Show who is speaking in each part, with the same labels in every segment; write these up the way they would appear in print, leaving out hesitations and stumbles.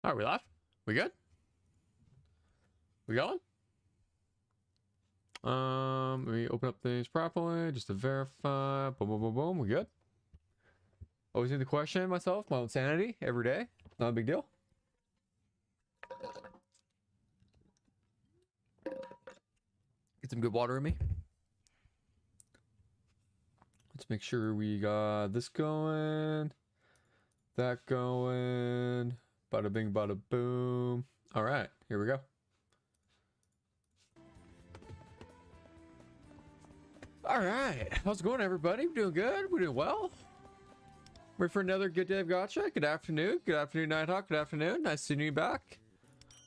Speaker 1: All right, we live? We good? We going? Let me open up things properly just to verify. Boom, boom, boom, boom. We good? Always need to question myself, my own sanity every day. Not a big deal. Get some good water in me. Let's make sure we got this going, that going. Bada bing, bada boom. All right, here we go. All right, how's it going, everybody? We're doing good. We're doing well. Ready for another good day of Gacha. Good afternoon. Good afternoon, Nighthawk. Good afternoon. Nice seeing you back.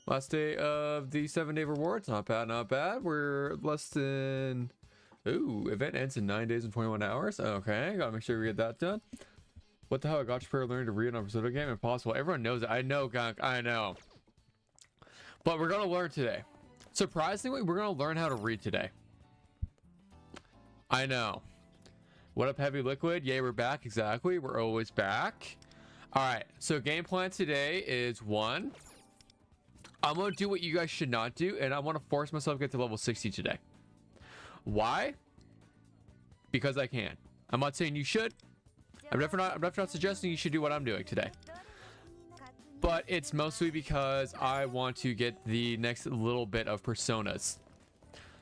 Speaker 1: Last day of the 7-day rewards. Not bad, not bad. We're less than... Ooh, event ends in 9 days and 21 hours. Okay, gotta make sure we get that done. What the hell? A Gacha player learning to read on a Persona game? Impossible. Everyone knows it. I know, Gunk. I know. But we're gonna learn today. Surprisingly, we're gonna learn how to read today. I know. What up, Heavy Liquid? Yay, we're back. Exactly. We're always back. All right. So game plan today is 1. I'm going to do what you guys should not do, and I want to force myself to get to level 60 today. Why? Because I can. I'm not saying you should. I'm definitely not suggesting you should do what I'm doing today. But it's mostly because I want to get the next little bit of personas.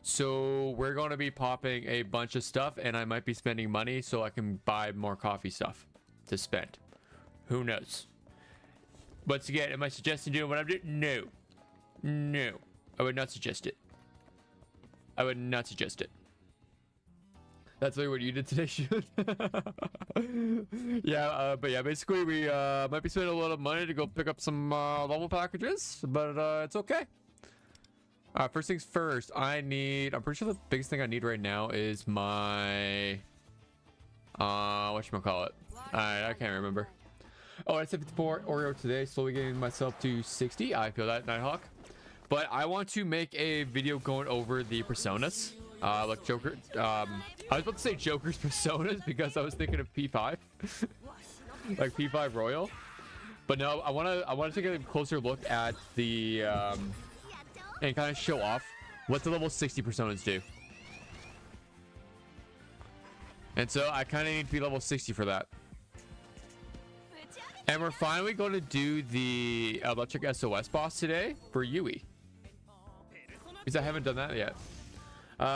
Speaker 1: So we're going to be popping a bunch of stuff, and I might be spending money so I can buy more coffee stuff to spend. Who knows? Once again, am I suggesting doing what I'm doing? No. No. I would not suggest it. I would not suggest it. That's really what you did today, Shoot. Yeah, but yeah, basically we might be spending a lot of money to go pick up some level packages, but it's okay. First things first, I'm pretty sure the biggest thing I need right now is my, whatchamacallit? I can't remember. Oh, I said 54 Oreo today, slowly getting myself to 60. I feel that, Nighthawk. But I want to make a video going over the personas. Like Joker, I was about to say Joker's personas because I was thinking of P5. Like P5 Royal. But no, I want to take a closer look at the, and kind of show off what the level 60 personas do. And so I kind of need to be level 60 for that. And we're finally going to do the Electric SOS boss today for YUI. Because I haven't done that yet.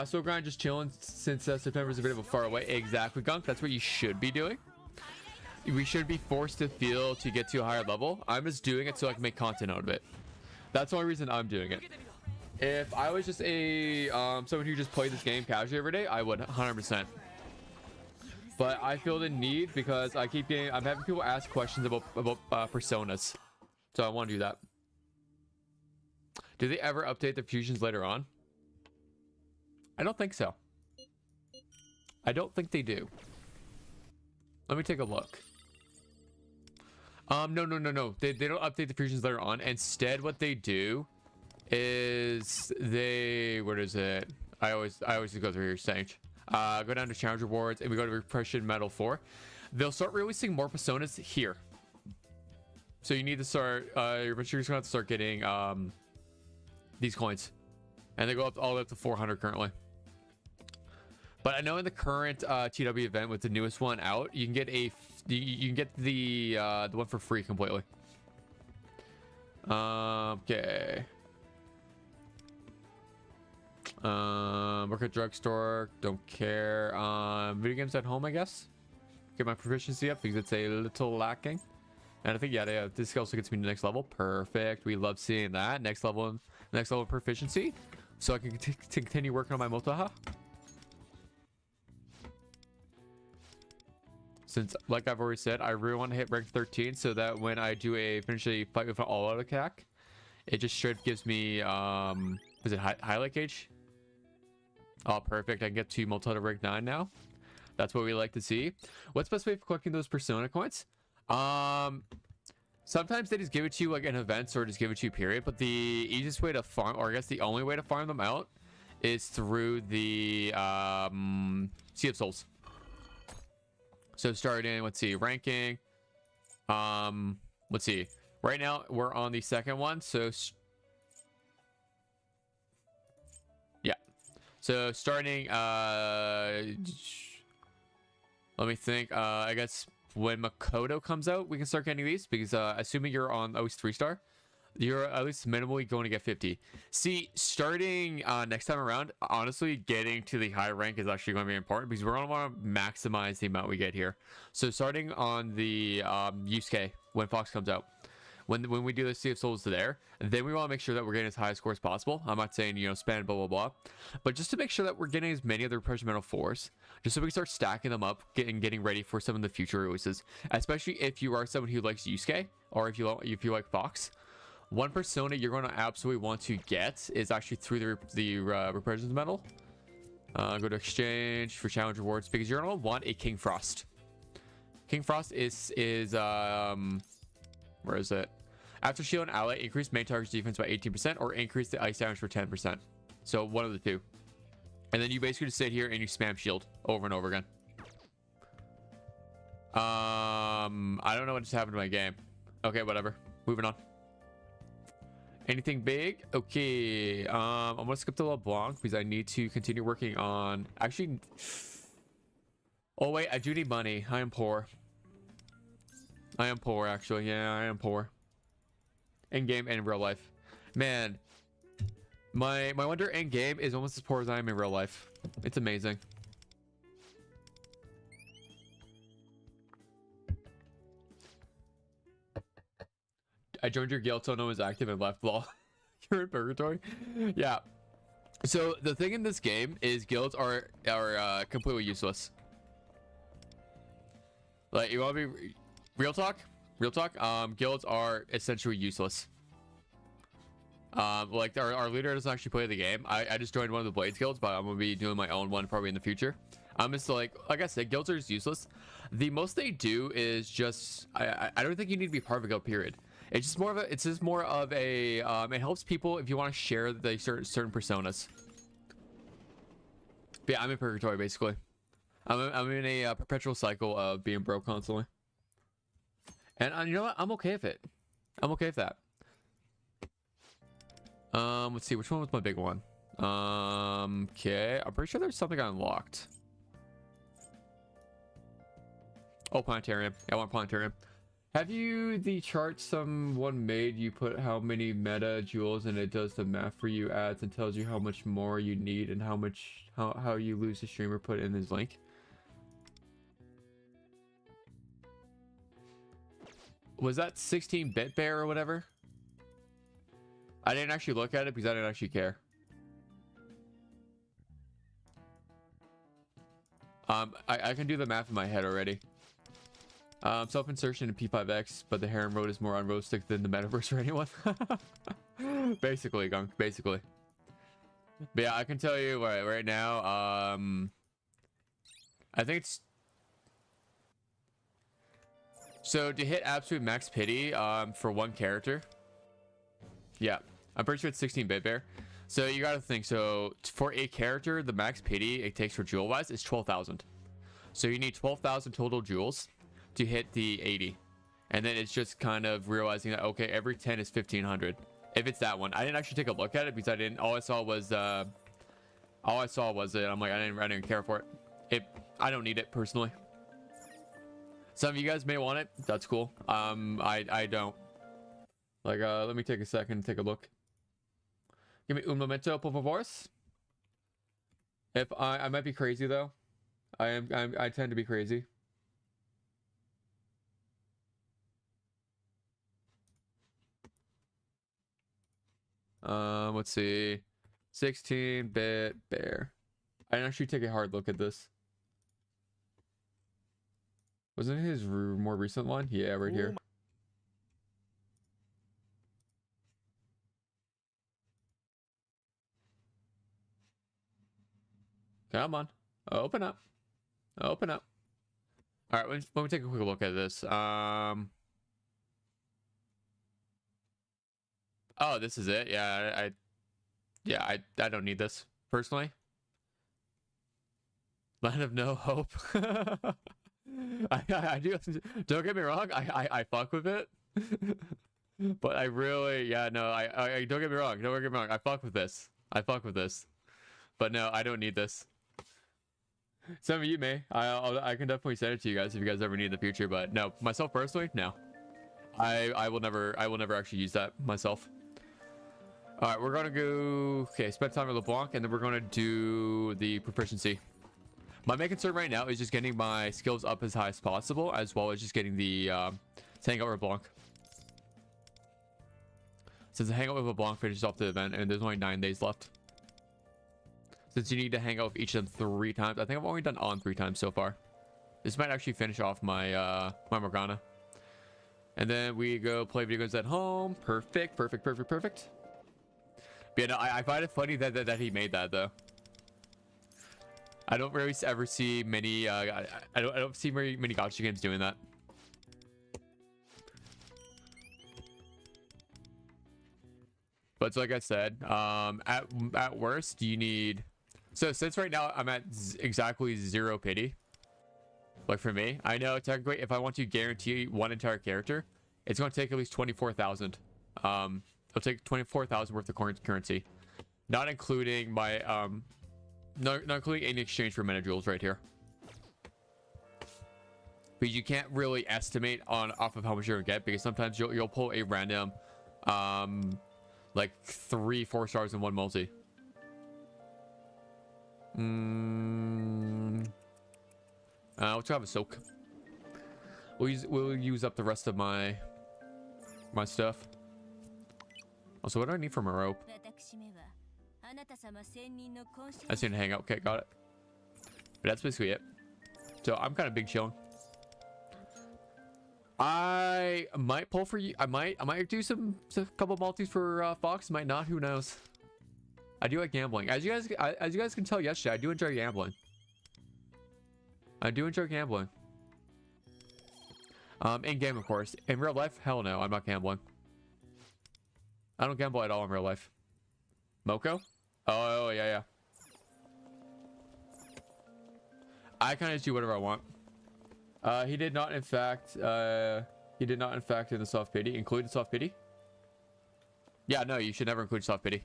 Speaker 1: So we're just chilling since September is a bit of a far away. Exactly, Gunk. That's what you should be doing. We should be forced to feel to get to a higher level. I'm just doing it so I can make content out of it. That's the only reason I'm doing it. If I was just a someone who just played this game casually every day, I would 100%. But I feel the need because I'm having people ask questions about personas, so I want to do that. Do they ever update the fusions later on? I don't think so. I don't think they do. Let me take a look. No. They don't update the fusions later on. Instead, what they do is where is it? I always go through your stage. Go down to challenge rewards and we go to repression medal 4. They'll start releasing more personas here. So you need to start you're just gonna have to start getting these coins. And they go up all the way up to 400 currently. But I know in the current TW event with the newest one out, you can get the one for free completely. Okay. Work at drugstore, don't care. Video games at home, I guess. Get my proficiency up because it's a little lacking. And I think yeah, this also gets me to the next level. Perfect. We love seeing that. Next level of proficiency. So I can continue working on my Motaha. Since, like I've already said, I really want to hit rank 13 so that when I do finish a fight with an all-out attack, it just straight gives me, is it highlight gauge? Oh, perfect. I can get to Motaha rank 9 now. That's what we like to see. What's the best way for collecting those persona coins? Sometimes they just give it to you like in events or just give it to you period, but the easiest way to farm, or I guess the only way to farm them out, is through the Sea of Souls. So starting, let's see, ranking, let's see, Right now we're on the second one, so yeah. So starting let me think. I guess when Makoto comes out, we can start getting these because assuming you're on at least 3-star, you're at least minimally going to get 50. See, starting next time around, honestly, getting to the high rank is actually going to be important because we're going to want to maximize the amount we get here. So starting on the Yusuke when Fox comes out, when we do the Sea of Souls there, then we want to make sure that we're getting as high a score as possible. I'm not saying, you know, spam blah blah blah, but just to make sure that we're getting as many of the Repression Medal 4s, just so we can start stacking them up, getting ready for some of the future releases. Especially if you are someone who likes Yusuke, or if you like Fox. One persona you're going to absolutely want to get is actually through the Repression Medal. Go to exchange for challenge rewards because you're going to want a King Frost. King Frost is where is it? After shield and ally, increase main target's defense by 18% or increase the ice damage for 10%. So one of the two. And then you basically just sit here and you spam shield over and over again. I don't know what just happened to my game. Okay, whatever. Moving on. Anything big? Okay. I'm gonna skip the LeBlanc because I need to continue working on actually. Oh wait, I do need money. I am poor. I am poor, actually. Yeah, I am poor. In game and in real life. Man, my wonder in game is almost as poor as I am in real life. It's amazing. I joined your guild so no one's active and left. Lol. You're in purgatory. Yeah. So the thing in this game is guilds are completely useless. Like, you want to be real talk? Real talk. Guilds are essentially useless. Like our leader doesn't actually play the game. I just joined one of the Blades guilds, but I'm gonna be doing my own one probably in the future. I'm just like I said, guilds are just useless. The most they do is just I don't think you need to be part of a guild, period. It's just more of a it helps people if you want to share the certain personas. But yeah, I'm in purgatory basically. I'm in a perpetual cycle of being broke constantly. And you know what? I'm okay with it. I'm okay with that. Let's see, which one was my big one? Okay, I'm pretty sure there's something unlocked. Oh, planetarium. I want planetarium. Have you the chart someone made? You put how many meta jewels and it does the math for you, adds and tells you how much more you need and how you lose the streamer put in his link. Was that 16-bit bear or whatever? I didn't actually look at it because I didn't actually care. I can do the math in my head already. Self-insertion in P5X, but the harem road is more unrealistic than the metaverse for anyone. Basically, Gunk. Basically. But yeah, I can tell you right now. I think it's so to hit absolute max pity for one character. Yeah, I'm pretty sure it's 16-bit bear. So you gotta think. So for a character, the max pity it takes for jewel wise is 12,000. So you need 12,000 total jewels to hit the 80, and then it's just kind of realizing that okay, every 10 is 1,500 if it's that one. I didn't actually take a look at it because all I saw was it. I'm like I didn't care for it. I don't need it personally. Some of you guys may want it. That's cool. I don't. Like let me take a second and take a look. Give me un momento, por favor. If I might be crazy though. I tend to be crazy. Let's see. 16-bit bear. I didn't actually take a hard look at this. Wasn't it his more recent one? Yeah, right here. Come on. Open up. Open up. All right, let me take a quick look at this. Oh, this is it. Yeah, I don't need this personally. Land of no hope. I do. Don't get me wrong. I fuck with it. But I really, yeah, no, I don't get me wrong. Don't get me wrong. I fuck with this. I fuck with this. But no, I don't need this. Some of you may. I can definitely send it to you guys if you guys ever need in the future. But no, myself personally, no. I will never actually use that myself. All right, we're gonna go. Okay, spend time with LeBlanc, and then we're gonna do the proficiency. My main concern right now is just getting my skills up as high as possible, as well as just getting the hangout with LeBlanc. Since the hangout with LeBlanc finishes off the event, and there's only 9 days left. Since you need to hang out with each of them 3 times. I think I've only done on 3 times so far. This might actually finish off my my Morgana. And then we go play video games at home. Perfect. But yeah, no, I find it funny that he made that though. I don't really ever see many I don't see very many Gacha games doing that. But so like I said, at worst you need. So since right now I'm at exactly 0 pity. Like for me, I know technically if I want to guarantee one entire character, it's going to take at least 24,000. It'll take 24,000 worth of currency, not including my not including any exchange for mana jewels right here. But you can't really estimate off of how much you're gonna get, because sometimes you'll pull a random like 3-4 stars in one multi. Let's have a soak. We'll use up the rest of my stuff. Also, what do I need from a rope? I just need to hang out. Okay, got it. But that's basically it. So I'm kind of big chilling. I might pull for you. I might do a couple multis for Fox. Might not. Who knows? I do like gambling. As you guys can tell yesterday, I do enjoy gambling. I do enjoy gambling. In game, of course. In real life, hell no, I'm not gambling. I don't gamble at all in real life. Moko? Oh yeah. I kind of just do whatever I want. He did not, in fact, in the soft pity include soft pity. Yeah, no, you should never include soft pity.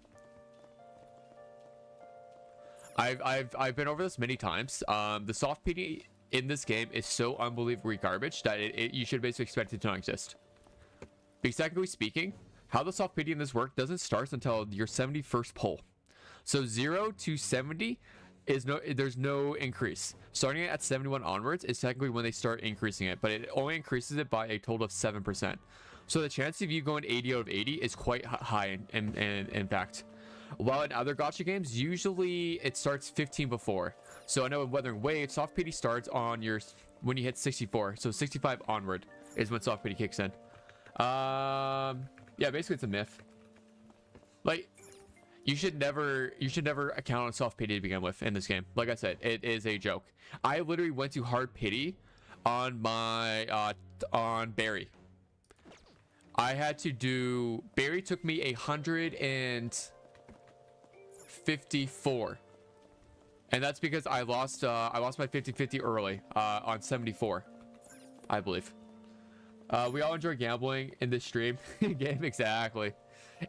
Speaker 1: I've been over this many times. The soft pity in this game is so unbelievably garbage that you should basically expect it to not exist. Because technically speaking, how the soft pity in this work doesn't start until your 71st pull. So 0 to 70 is there's no increase. Starting at 71 onwards is technically when they start increasing it, but it only increases it by a total of 7%. So the chance of you going 80 out of 80 is quite high in fact. While in other gacha games, usually it starts 15 before. So I know in Wuthering Waves, soft pity starts on when you hit 64. So 65 onward is when soft pity kicks in. Yeah, basically it's a myth. Like, you should never account on soft pity to begin with in this game. Like I said, it is a joke. I literally went to hard pity on my on Barry. I had to do Barry took me 154, and that's because I lost my 50-50 early on 74, I believe. We all enjoy gambling in this stream. Game, exactly.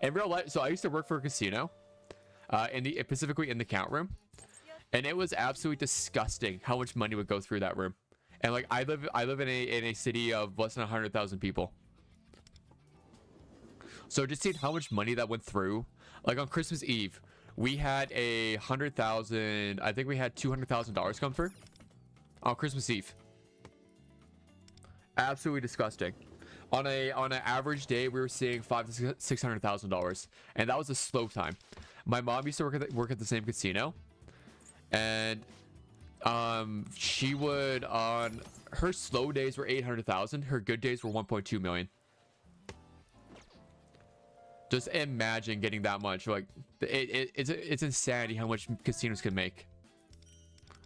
Speaker 1: In real life, so I used to work for a casino, specifically in the count room, and it was absolutely disgusting how much money would go through that room. And like I live in a city of less than 100,000 people, so just seeing how much money that went through. Like on Christmas Eve, we had 100,000. I think we had $200,000 come through on Christmas Eve. Absolutely disgusting. On an average day, we were seeing $500,000 to $600,000, and that was a slow time. My mom used to work at the same casino, and she would, on her slow days were 800,000. Her good days were 1.2 million. Just imagine getting that much. Like it's insanity how much casinos can make.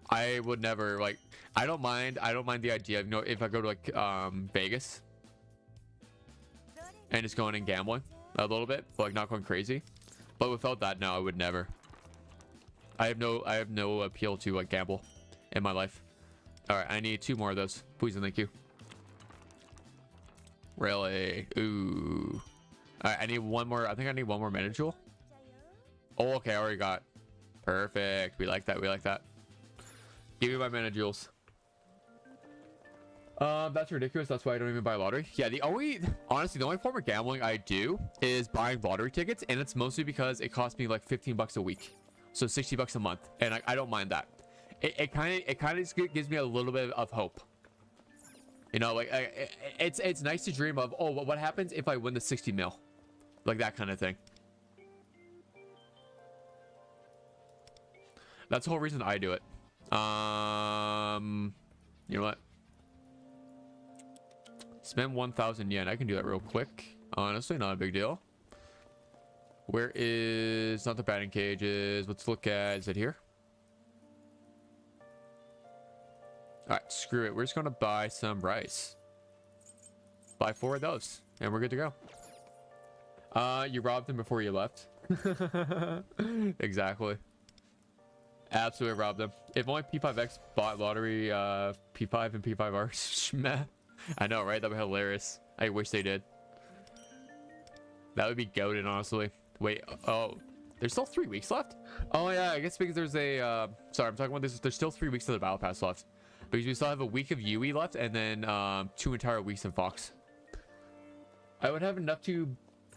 Speaker 1: I would never, like, I don't mind the idea of, if I go to like Vegas and just going and gambling a little bit, but like not going crazy. But without that, no, I would never. I have no appeal to like gamble in my life. All right, I need 2 more of those, please and thank you. Really? Ooh, All right, I need one more. I think I need one more mana jewel. Oh, okay, I already got. Perfect. We like that. We like that. Give me my mana jewels. That's ridiculous. That's why I don't even buy lottery. Yeah, honestly, the only form of gambling I do is buying lottery tickets, and it's mostly because it costs me like 15 bucks a week, so 60 bucks a month, and I don't mind that. It kind of gives me a little bit of hope. You know, like it's nice to dream of. Oh, what happens if I win the 60 mil, like that kind of thing. That's the whole reason I do it. You know what? Spend 1,000 yen. I can do that real quick. Honestly, not a big deal. Where is... Not the batting cages. Let's look at... Is it here? Alright, screw it. We're just going to buy some rice. Buy 4 of those. And we're good to go. You robbed him before you left. Exactly. Absolutely robbed them. If only P5X bought lottery P5 and P5R. Meh. I know, right? That'd be hilarious. I wish they did. That would be goated, honestly. Wait, oh, there's still 3 weeks left? Oh yeah, I guess because there's a sorry, I'm talking about this. There's still 3 weeks of the battle pass left, because we still have a week of YUI left, and then 2 entire weeks of Fox. I would have enough to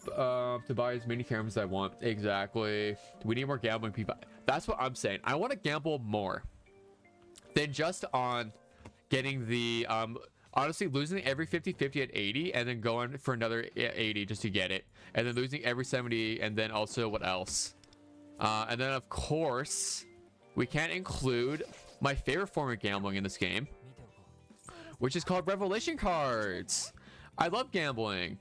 Speaker 1: buy as many cameras as I want. Exactly. We need more gambling people. That's what I'm saying. I want to gamble more than just on getting the honestly, losing every 50-50 at 80 and then going for another 80 just to get it, and then losing every 70, and then also what else? And then of course we can't include my favorite form of gambling in this game, which is called revelation cards. I love gambling.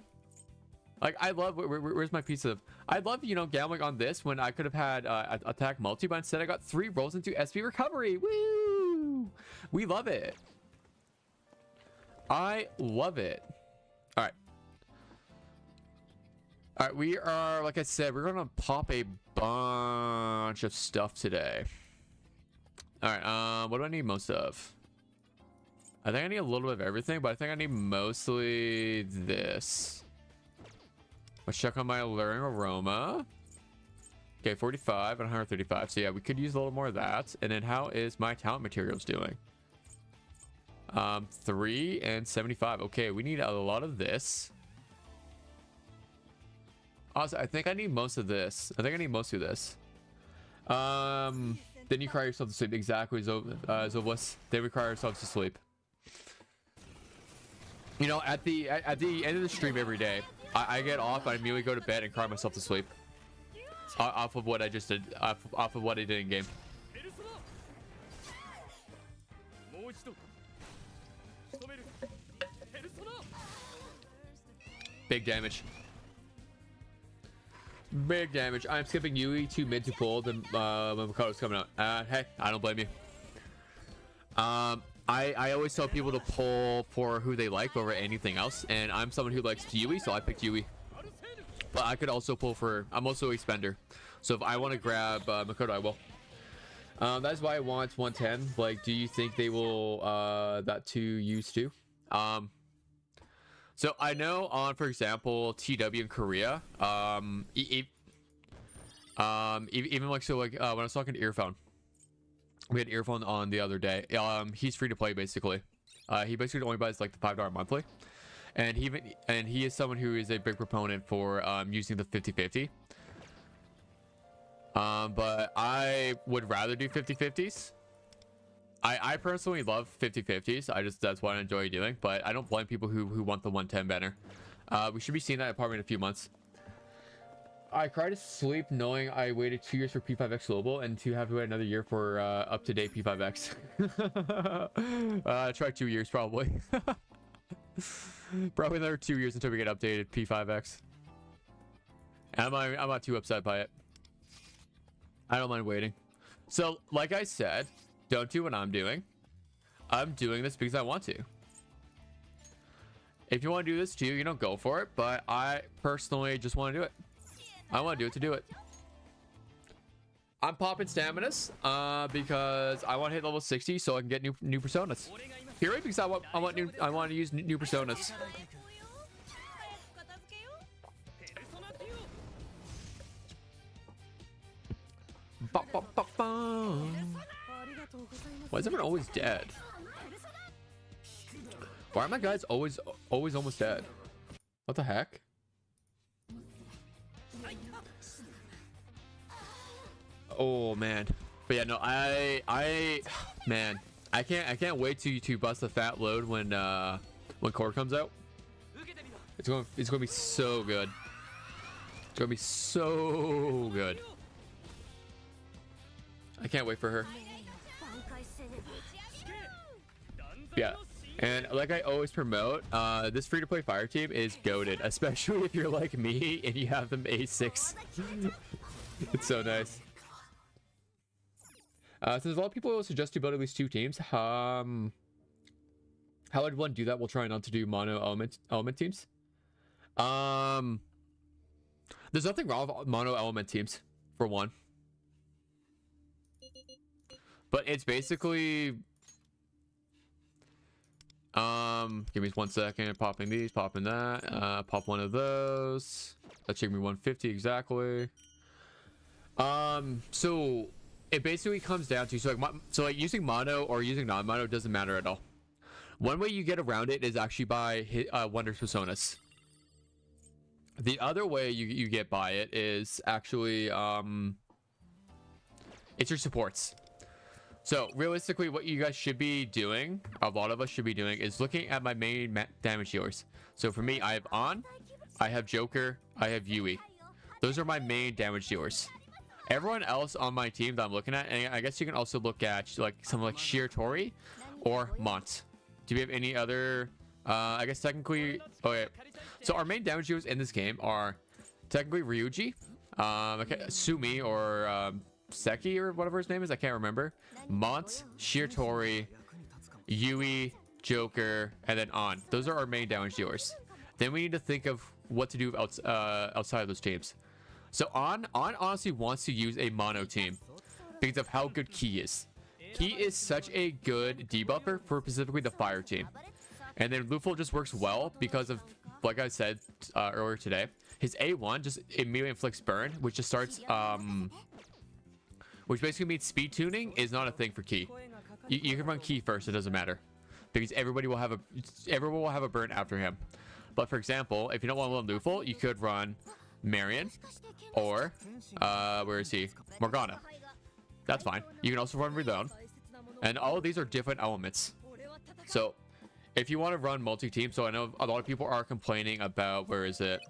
Speaker 1: Like, I love... where's my piece of... I love, you know, gambling on this when I could have had attack multi, but instead I got 3 rolls into SP recovery. Woo! We love it. I love it. All right. All right, we are, like I said, we're going to pop a bunch of stuff today. All right, what do I need most of? I think I need a little bit of everything, but I think I need mostly this. Let's check on my alluring aroma. Okay, 45 and 135. So yeah, we could use a little more of that. And then how is my talent materials doing? 3 and 75. Okay, we need a lot of this. Also, I think I need most of this. I think I need most of this. Then you cry yourself to sleep. Exactly, Zoblis. Then we cry ourselves to sleep. You know, at the end of the stream every day, I get off, I immediately go to bed and cry myself to sleep. Off of what I just did. Off of what I did in game. Big damage. Big damage. I'm skipping YUI to mid to pull when Makoto's coming out. Hey, I don't blame you. I always tell people to pull for who they like over anything else, and I'm someone who likes YUI, so I picked YUI. But I could also pull for... I'm also a spender, so if I want to grab Makoto, I will. That's why I want 110. Like, do you think they will that to use too? So I know on, for example, TW in Korea, even like, so like when I was talking to Earphone, we had Earphone on the other day. He's free to play basically. He basically only buys like the $5 monthly, and he is someone who is a big proponent for using the 50-50. But I would rather do 50-50s. I personally love 50-50s. That's what I enjoy doing, but I don't blame people who want the 110 banner. We should be seeing that apartment in a few months. I cried to sleep knowing I waited 2 years for P5X Global and to have to wait another year for up-to-date P5X. Try 2 years probably. Probably another 2 years until we get updated P5X. I'm not too upset by it. I don't mind waiting. So, like I said, don't do what I'm doing. I'm doing this because I want to. If you want to do this too, you know, go for it. But I personally just want to do it. I want to do it to do it. I'm popping staminas because I want to hit level 60 so I can get new personas. Here, because I want to use new personas. Why is everyone always dead? Why are my guys always almost dead? What the heck? Oh man. But yeah, no, man, I can't wait to bust a fat load when Core comes out. It's gonna be so good. It's gonna be so good. I can't wait for her. Yeah, and like I always promote, this free-to-play fire team is goated, especially if you're like me and you have them A6. It's so nice. Since a lot of people will suggest to build at least 2 teams, how would one do that? We'll try not to do mono element teams. There's nothing wrong with mono element teams, for one. But it's basically, give me 1 second. Popping these, popping that. Pop one of those. That should be 150 exactly. So it basically comes down to, so like using mono or using non-mono doesn't matter at all. One way you get around it is actually by Wonders Personas. The other way you get by it is actually it's your supports. So realistically, what you guys should be doing, a lot of us should be doing, is looking at my main damage dealers. So for me, I have On, I have Joker, I have YUI. Those are my main damage dealers. Everyone else on my team that I'm looking at, and I guess you can also look at like someone like Shiratori or Mont. Do we have any other? I guess technically, okay. So our main damage dealers in this game are technically Ryuji, okay, Sumi or Seki or whatever his name is, I can't remember. Mont, Shiratori, YUI, Joker, and then On. Those are our main damage dealers. Then we need to think of what to do outside of those teams. So On honestly wants to use a mono team because of how good Ki is. Ki is such a good debuffer for specifically the fire team. And then Luful just works well because of, like I said earlier today, his A1 just immediately inflicts burn, which just starts, which basically means speed tuning is not a thing for Ki. You can run Ki first, it doesn't matter, because everyone will have a burn after him. But for example, if you don't want to run Luful, you could run Marion or where is he? Morgana. That's fine. You can also run Reload, and all of these are different elements. So if you want to run multi-team, so I know a lot of people are complaining about, where is it?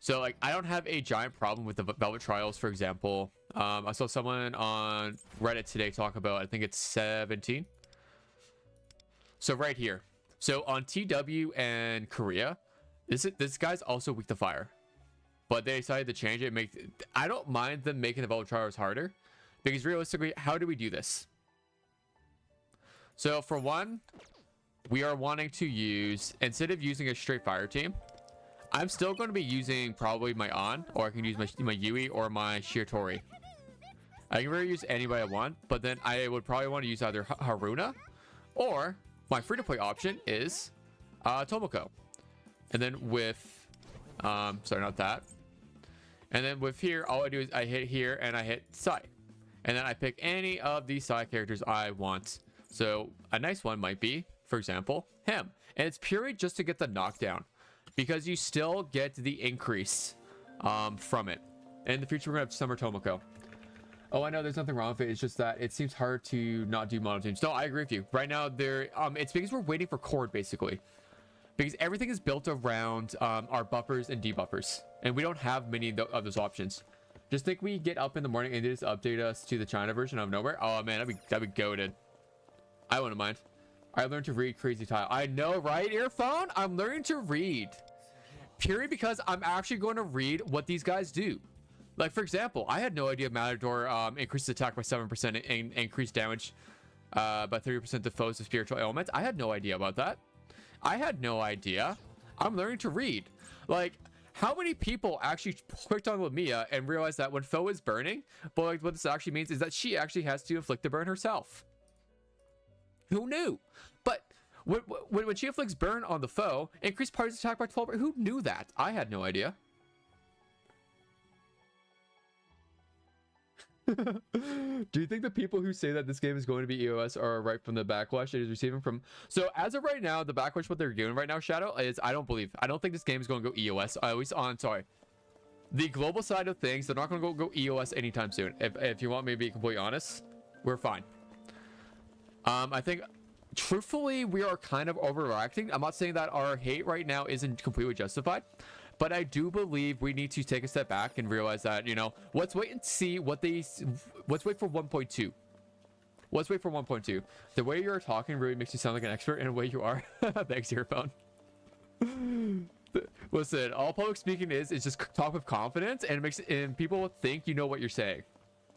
Speaker 1: So like I don't have a giant problem with the Velvet Trials, for example. I saw someone on Reddit today talk about, I think it's 17. So right here. So on TW and Korea, this guy's also weak to fire. But they decided to change it. I don't mind them making the Velvet Trials harder, because realistically, how do we do this? So for one, we are wanting to use, instead of using a straight fire team, I'm still going to be using probably my On, or I can use my YUI or my Shiratori. I can really use anybody I want, but then I would probably want to use either Haruna, or my free-to-play option is Tomoko. And then with, sorry, not that. And then with here, all I do is I hit here and I hit Sai. And then I pick any of these Sai characters I want. So a nice one might be, for example, him. And it's purely just to get the knockdown, because you still get the increase from it. And in the future, we're going to have Summer Tomoko. Oh, I know there's nothing wrong with it. It's just that it seems hard to not do mono teams. No, I agree with you. Right now, it's because we're waiting for Cord, basically. Because everything is built around our buffers and debuffers. And we don't have many of those options. Just think we get up in the morning and they just update us to the China version out of nowhere. Oh, man, that'd be goated. I wouldn't mind. I learned to read Crazy Tile. I know, right, Earphone? I'm learning to read. Purely because I'm actually going to read what these guys do. Like, for example, I had no idea Matador increases attack by 7% and increased damage by 30% to foes of spiritual elements. I had no idea about that. I had no idea. I'm learning to read. Like, how many people actually clicked on Lamia and realized that when foe is burning, but like what this actually means is that she actually has to inflict the burn herself? Who knew? But when she inflicts burn on the foe, increased party's attack by 12%. Who knew that? I had no idea. Do you think the people who say that this game is going to be EOS are right from the backlash it is receiving from? So as of right now, the backlash what they're doing right now, Shadow, is I don't think this game is going to go EOS. At least on the global side of things, they're not going to go EOS anytime soon. If you want me to be completely honest, we're fine. I think truthfully we are kind of overreacting. I'm not saying that our hate right now isn't completely justified. But I do believe we need to take a step back and realize that, you know, let's wait and see what let's wait for 1.2. Let's wait for 1.2. The way you're talking really makes you sound like an expert in a way you are. Thanks, earphone. Listen, all public speaking is just talk with confidence, and people think you know what you're saying.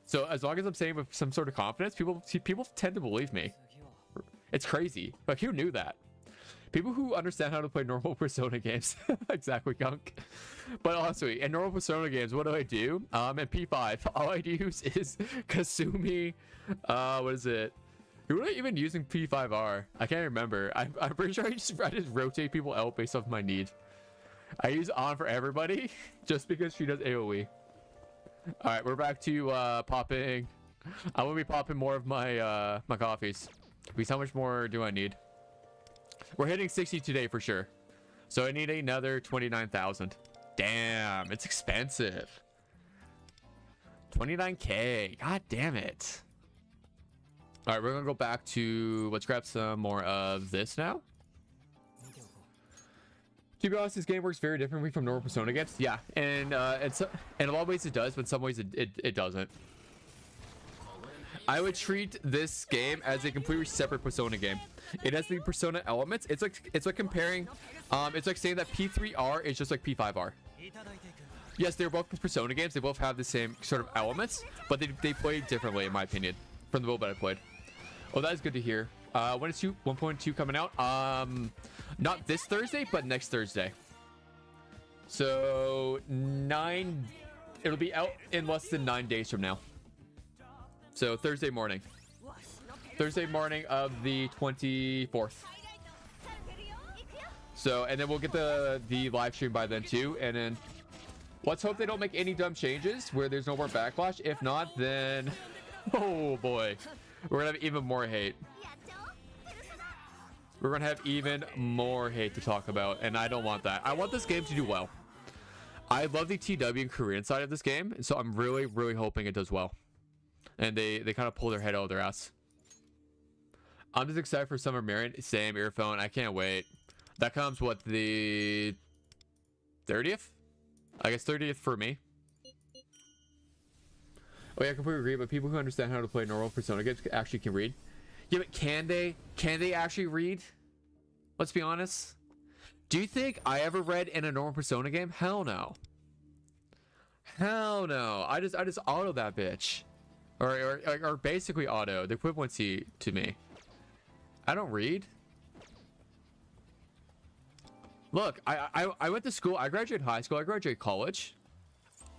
Speaker 1: So as long as I'm saying with some sort of confidence, people tend to believe me. It's crazy. Like, who knew that? People who understand how to play normal Persona games. Exactly, Gunk. But honestly, in normal Persona games, what do I do? In P5, all I use is Kasumi. What is it? Who am I even using P5R? I can't remember. I'm pretty sure I just rotate people out based off my need. I use On for everybody just because she does AoE. All right, we're back to popping. I will be popping more of my my coffees. Because how much more do I need? We're hitting 60 today for sure. So I need another 29,000. Damn, it's expensive. 29k. God damn it. All right, we're gonna go back to, let's grab some more of this now. To be honest, this game works very differently from normal Persona games. Yeah, and in a lot of ways it does, but in some ways it doesn't. I would treat this game as a completely separate Persona game. It has the Persona elements. It's like comparing, it's like saying that P3R is just like P5R. Yes, they're both Persona games. They both have the same sort of elements, but they play differently, in my opinion, from the little bit I played. Oh, that is good to hear. When is 1.2 coming out? Not this Thursday, but next Thursday. So it'll be out in less than 9 days from now. So Thursday morning of the 24th. So, and then we'll get the live stream by then too. And then let's hope they don't make any dumb changes where there's no more backlash. If not, then oh boy, we're gonna have even more hate. We're gonna have even more hate to talk about, and I don't want that. I want this game to do well. I love the TW and Korean side of this game, so I'm really hoping it does well. And they kind of pull their head out of their ass. I'm just excited for Summer Marion. Same, earphone. I can't wait. That comes, what, the 30th? I guess 30th for me. Oh yeah, I completely agree, but people who understand how to play normal Persona games actually can read. Yeah, but can they actually read? Let's be honest. Do you think I ever read in a normal Persona game? Hell no. Hell no. I just auto that bitch. Or basically auto, the equivalency to me. I don't read. Look, I went to school. I graduated high school. I graduated college.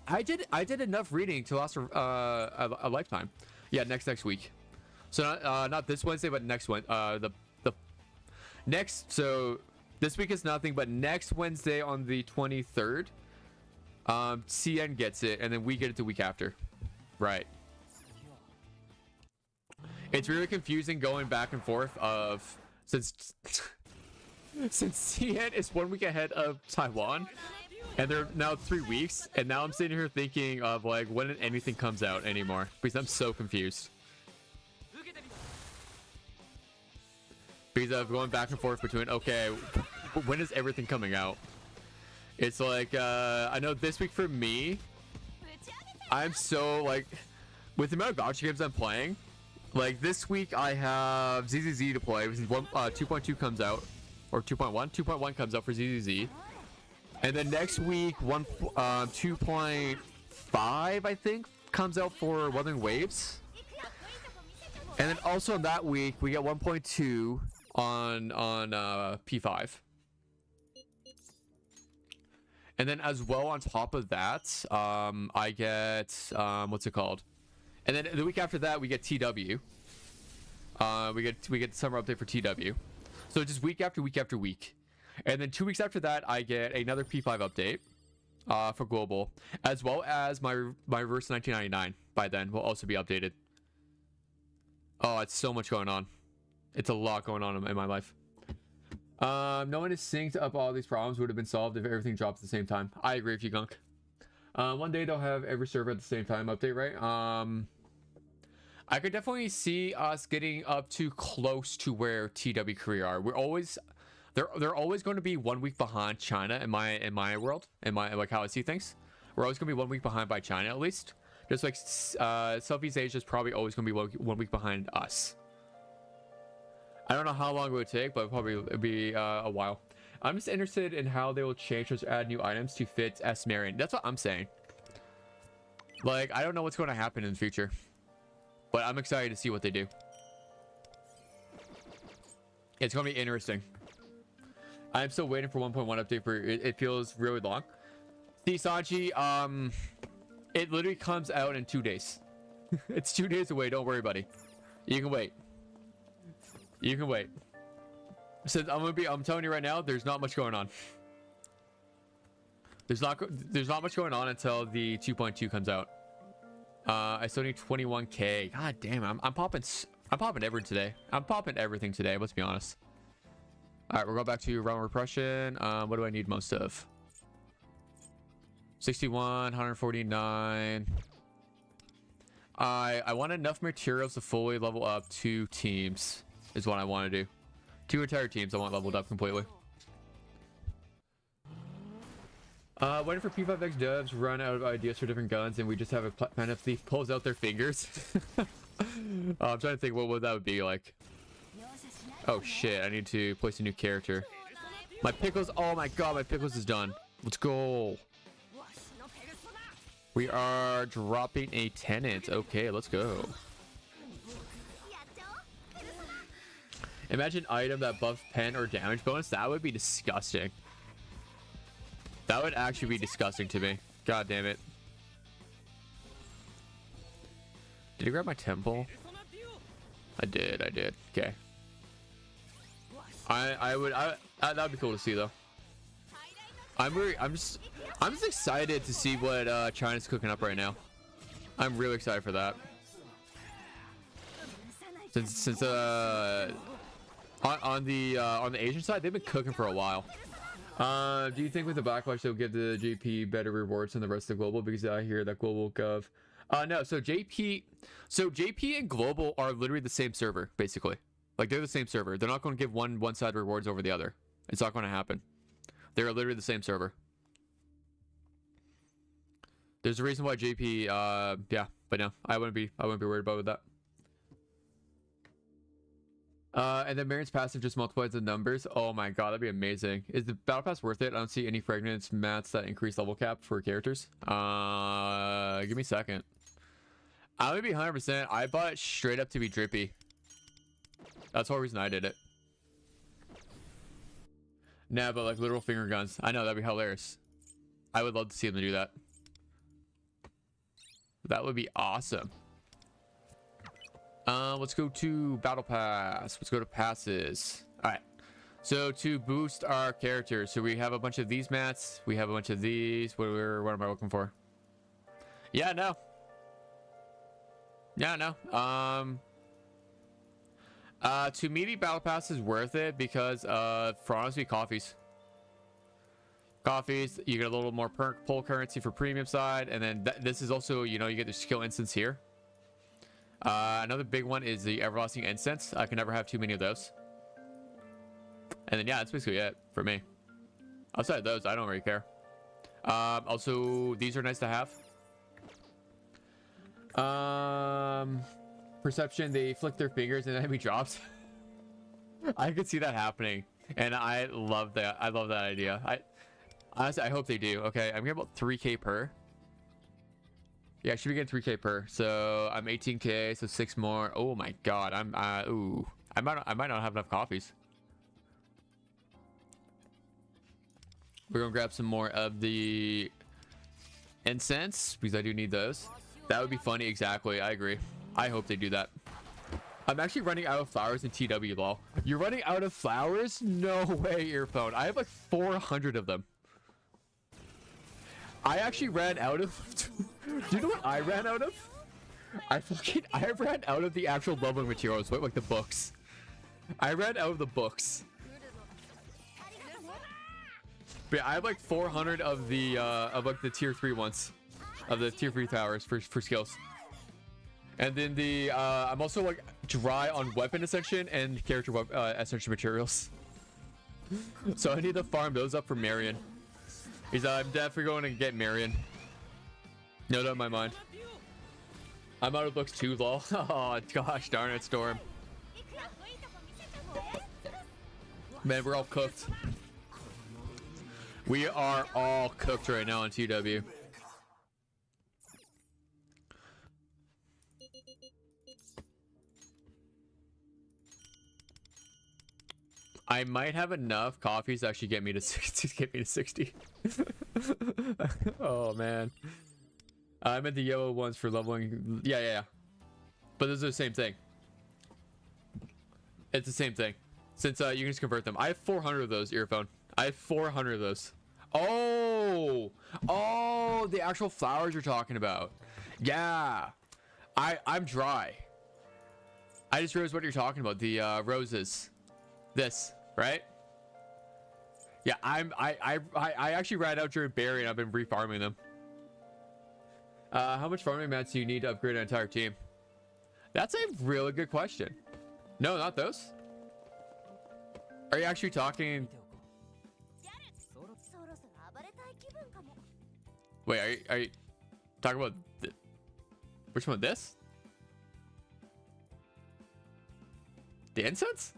Speaker 1: I did enough reading to last a lifetime. Yeah, next week. So not this Wednesday, but next one. The next. So this week is nothing, but next Wednesday on the 23rd, CN gets it, and then we get it the week after. Right. It's really confusing going back and forth of since CN is 1 week ahead of Taiwan, and they're now 3 weeks, and now I'm sitting here thinking of like when anything comes out anymore because I'm so confused. Because of going back and forth between, okay, when is everything coming out? It's like I know this week for me, I'm so like with the amount of Gacha games I'm playing. Like this week I have ZZZ to play. 2.2 comes out, or 2.1. 2.1 comes out for ZZZ, and then next week 2.5 I think comes out for Wuthering Waves, and then also in that week we get 1.2 on P5, and then as well on top of that I get what's it called? And then the week after that, we get TW. We get summer update for TW. So just week after week after week. And then 2 weeks after that, I get another P5 update. for global, as well as my reverse 1999 by then will also be updated. Oh, it's so much going on. It's a lot going on in my life. No one is synced up. All these problems would have been solved if everything drops at the same time. I agree with you, Gunk. One day they'll have every server at the same time update, right? I could definitely see us getting up to close to where TW Korea are. We're always they're always going to be 1 week behind China in my world, in my like how I see things. We're always going to be 1 week behind by China at least. Just like Southeast Asia is probably always going to be 1 week behind us. I don't know how long it would take, but it'd be a while. I'm just interested in how they will change or add new items to fit S Marion. That's what I'm saying. Like, I don't know what's going to happen in the future, but I'm excited to see what they do. It's going to be interesting. I'm still waiting for 1.1 update for it. It feels really long. See, Sanji, it literally comes out in 2 days. It's 2 days away. Don't worry, buddy. You can wait. You can wait. Since I'm telling you right now, there's not much going on. There's not much going on until the 2.2 comes out. I still need 21k. God damn, I'm popping everything today. I'm popping everything today. Let's be honest. All right, we're going back to realm repression. What do I need most of? 61, 149. I want enough materials to fully level up 2 teams. Is what I want to do. 2 entire teams I want leveled up completely. Waiting for P5X devs run out of ideas for different guns and we just have a Panda Thief pulls out their fingers. I'm trying to think what that would be like. Oh shit, I need to place a new character. My Pickles, oh my god, my Pickles is done. Let's go. We are dropping a tenant. Okay, let's go. Imagine item that buffs pen or damage bonus. That would be disgusting. That would actually be disgusting to me. God damn it. Did he grab my temple? I did. Okay. That would be cool to see though. I'm just excited to see what China's cooking up right now. I'm really excited for that. Since on the Asian side, they've been cooking for a while. Do you think with the backlash they'll give the JP better rewards than the rest of global? Because I hear that global gov. No. So JP and global are literally the same server, basically. Like they're the same server. They're not going to give one side rewards over the other. It's not going to happen. They're literally the same server. There's a reason why JP. Yeah, but no, I wouldn't be worried about that. And then Marion's passive just multiplies the numbers. Oh my god, that'd be amazing. Is the battle pass worth it? I don't see any fragments mats that increase level cap for characters. Give me a second. I'm gonna be 100%. I bought it straight up to be drippy. That's the whole reason I did it. Nah, but like literal finger guns. I know, that'd be hilarious. I would love to see them do that. That would be awesome. Let's go to battle pass. Let's go to passes. All right. So to boost our characters, so we have a bunch of these mats. We have a bunch of these. What am I looking for? Yeah, no. Yeah, no. To me, the battle pass is worth it because for honestly, coffees, you get a little more pull currency for premium side, and then this is also, you know, you get the skill instance here. Another big one is the everlasting incense. I can never have too many of those. And then yeah, that's basically it for me. Outside of those, I don't really care. Also, these are nice to have. Perception, they flick their fingers and the enemy drops. I could see that happening, and I love that. I love that idea. Honestly, I hope they do. Okay, I'm getting about 3k per. Yeah, I should be getting 3k per. So I'm 18k, so 6 more. Oh my god, ooh, I might not have enough coffees. We're gonna grab some more of the incense because I do need those. That would be funny. Exactly, I agree. I hope they do that. I'm actually running out of flowers in TW, lol. You're running out of flowers? No way, earphone. I have like 400 of them. I actually ran out of. Do you know what I ran out of? I ran out of the actual leveling materials, like the books. I ran out of the books. But yeah, I have like 400 of the like the tier 3 ones, of the tier 3 towers for skills. And then the I'm also like dry on weapon ascension and character ascension materials. So I need to farm those up for Marion. I'm definitely going to get Marion. No doubt in my mind. I'm out of books too, lol. Oh gosh darn it, Storm. Man, we're all cooked. We are all cooked right now on TW. I might have enough coffees to actually get me to 60. Get me to 60. Oh man, I meant the yellow ones for leveling. Yeah. But those are the same thing. It's the same thing. Since you can just convert them. I have 400 of those, earphone. I have 400 of those. Oh, the actual flowers you're talking about. Yeah, I'm dry. I just realized what you're talking about. The roses. This, right? Yeah, I actually ran out during berry and I've been refarming them. How much farming mats do you need to upgrade an entire team? That's a really good question. No, not those. Are you actually talking? Wait, are you talking about which one? This? The incense?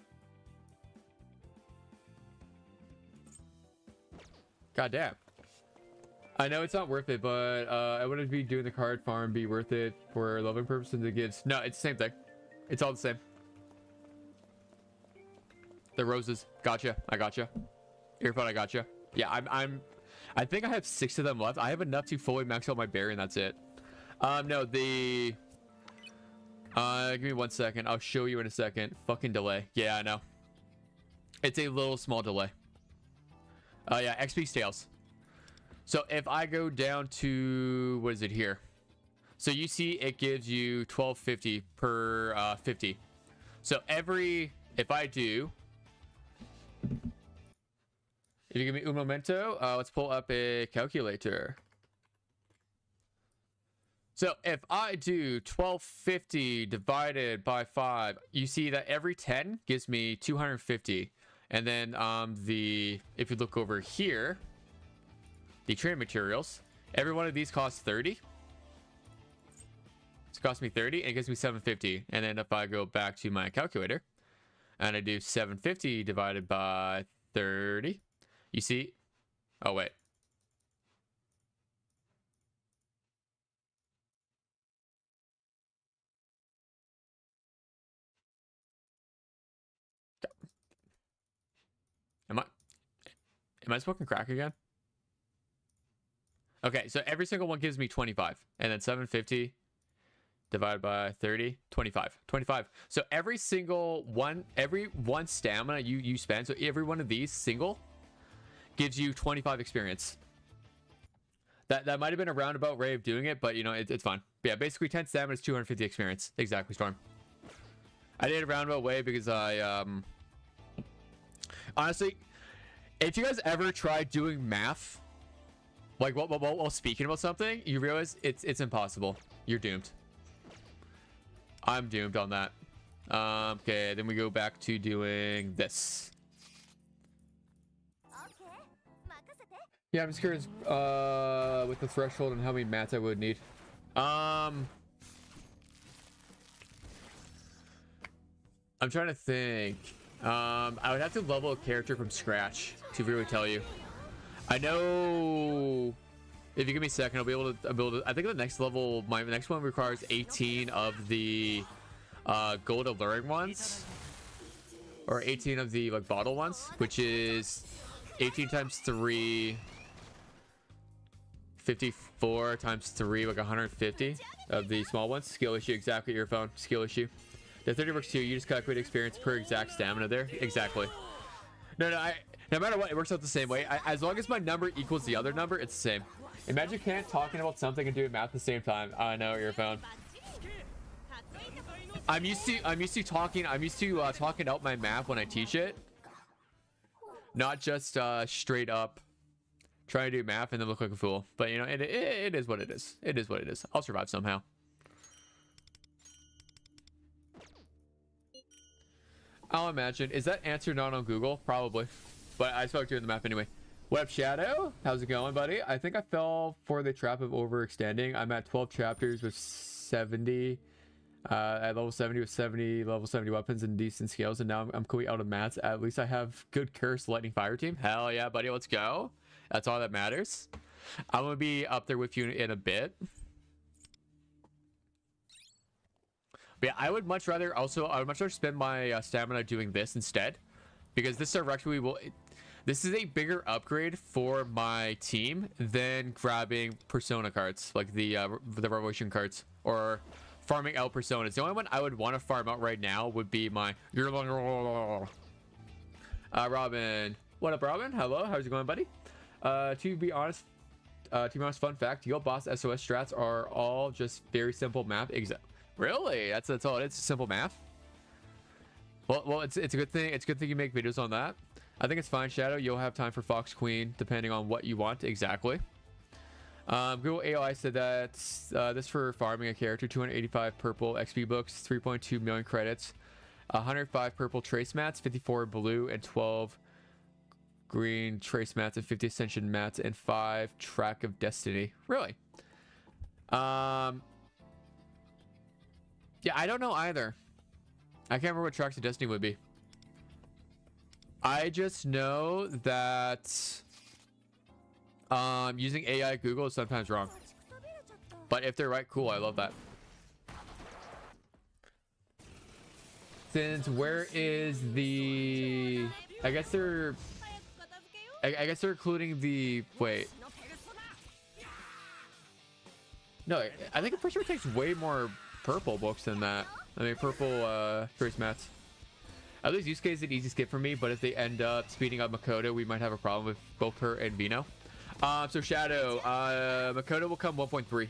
Speaker 1: God damn. I know it's not worth it, but I wouldn't be doing the card farm be worth it for leveling purposes. It gives no, it's the same thing. It's all the same. The roses, gotcha. I gotcha. Earphone, I gotcha. Yeah, I think I have 6 of them left. I have enough to fully max out my berry, and that's it. No, the give me 1 second. I'll show you in a second. Fucking delay. Yeah, I know. It's a little small delay. Yeah, XP stales. So if I go down to, what is it here? So you see it gives you 1250 per 50. So if I do, if you give me un momento, let's pull up a calculator. So if I do 1250 divided by 5, you see that every 10 gives me 250. And then if you look over here, the trade materials, every one of these costs 30. It's cost me 30 and it gives me 750. And then if I go back to my calculator and I do 750 divided by 30, you see, oh wait. Am I smoking crack again? Okay, so every single one gives me 25, and then 750 divided by 30, 25. So every one stamina you spend, so every one of these single gives you 25 experience. That might have been a roundabout way of doing it, but you know, it's fine. But yeah, basically 10 stamina is 250 experience. Exactly, Storm. I did a roundabout way because I honestly, if you guys ever try doing math, like while speaking about something, you realize it's impossible. You're doomed. I'm doomed on that. Okay, then we go back to doing this. Yeah, I'm just curious with the threshold and how many mats I would need. I'm trying to think. I would have to level a character from scratch to really tell you. I know if you give me a second, I'll be able to. I think the next level, my next one requires 18 of the gold alluring ones, or 18 of the like bottle ones, which is 18 times 3, 54 times 3, like 150 of the small ones. Skill issue, exactly. Earphone, skill issue. The 30 works too. You just calculate experience per exact stamina there. Exactly. No, no matter what, it works out the same way. As long as my number equals the other number, it's the same. Imagine can't talking about something and doing math at the same time. I know your phone. I'm used to talking out my math when I teach it, not just straight up trying to do math and then look like a fool. But you know, it is what it is. It is what it is. I'll survive somehow. I'll imagine. Is that answer not on Google? Probably. But I spoke to you in the map anyway. What up, Shadow? How's it going, buddy? I think I fell for the trap of overextending. I'm at 12 chapters with 70. At level 70 with 70 level 70 weapons and decent scales, and now I'm completely out of mats. At least I have good curse lightning fire team. Hell yeah, buddy, let's go. That's all that matters. I'm gonna be up there with you in a bit. But yeah, I would much rather spend my stamina doing this instead, because this directly will. This is a bigger upgrade for my team than grabbing persona cards, like the revolution cards, or farming out personas. The only one I would want to farm out right now would be my Robin. What up, Robin? Hello, how's it going, buddy? To be honest, fun fact: Yo Boss SOS strats are all just very simple math. Really? That's all it is. Simple math. Well, it's a good thing. It's a good thing you make videos on that. I think it's fine, Shadow. You'll have time for Fox Queen depending on what you want exactly. Google AI said that this for farming a character: 285 purple XP books, 3.2 million credits, 105 purple trace mats, 54 blue and 12 green trace mats, and 50 ascension mats, and 5 track of destiny. Really? Yeah, I don't know either. I can't remember what tracks of destiny would be. I just know that using AI Google is sometimes wrong, but if they're right, cool. I love that. Since where is the? I guess they're including the. Wait. No, I think I'm pretty sure it takes way more purple books than that. I mean, purple trace mats. At least use case is an easy skip for me, but if they end up speeding up Makoto, we might have a problem with both her and Vino. So Shadow, Makoto will come 1.3.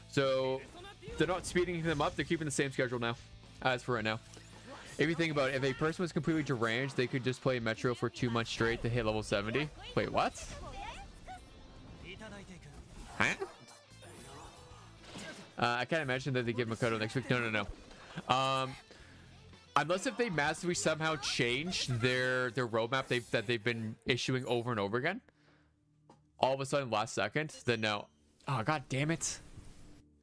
Speaker 1: So they're not speeding them up, they're keeping the same schedule now, as for right now. If you think about it, if a person was completely deranged, they could just play Metro for 2 months straight to hit level 70. Wait, what? Huh? I can't imagine that they give Makoto next week. No. Unless if they massively somehow change their roadmap that they've been issuing over and over again, all of a sudden last second, then no. Oh, god damn it.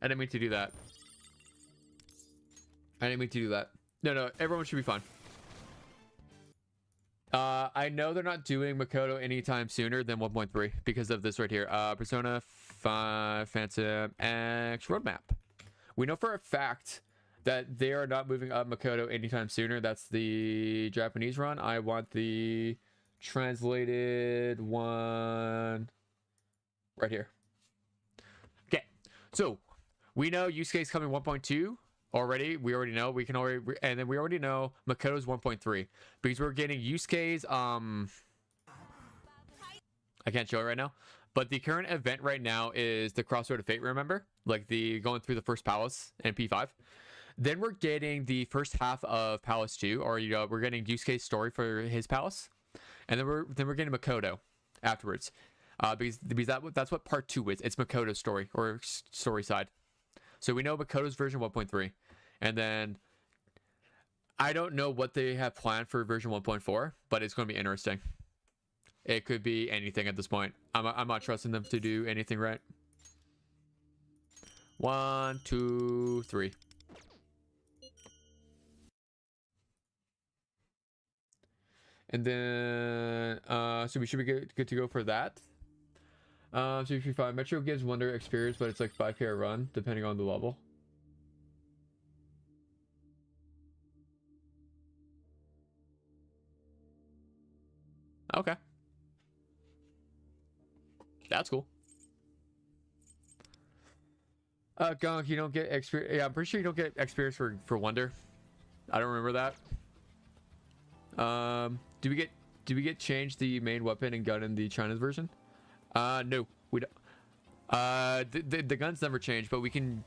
Speaker 1: I didn't mean to do that. No, everyone should be fine. I know they're not doing Makoto anytime sooner than 1.3 because of this right here. Persona 5 Phantom X roadmap. We know for a fact that they are not moving up Makoto anytime sooner. That's the Japanese run. I want the translated one right here. Okay, so we know Yusuke's coming 1.2 already. We already know. We can already, and then we already know Makoto's 1.3 because we're getting Yusuke's. I can't show it right now, but the current event right now is the Crossroad of Fate. Remember, like the going through the first palace and P5. Then we're getting the first half of Palace 2, or we're getting Yusuke's story for his palace, and then we're getting Makoto afterwards, because that's what part 2 is. It's Makoto's story or story side. So we know Makoto's version 1.3, and then I don't know what they have planned for version 1.4, but it's going to be interesting. It could be anything at this point. I'm not trusting them to do anything right. 1, 2, 3. And then, so we should be good to go for that. So if you find Metro gives Wonder experience, but it's like 5k a run, depending on the level. Okay. That's cool. Gunk, you don't get experience. Yeah, I'm pretty sure you don't get experience for Wonder. I don't remember that. Do we get changed the main weapon and gun in the China's version? No, we don't. The guns never change, but we can.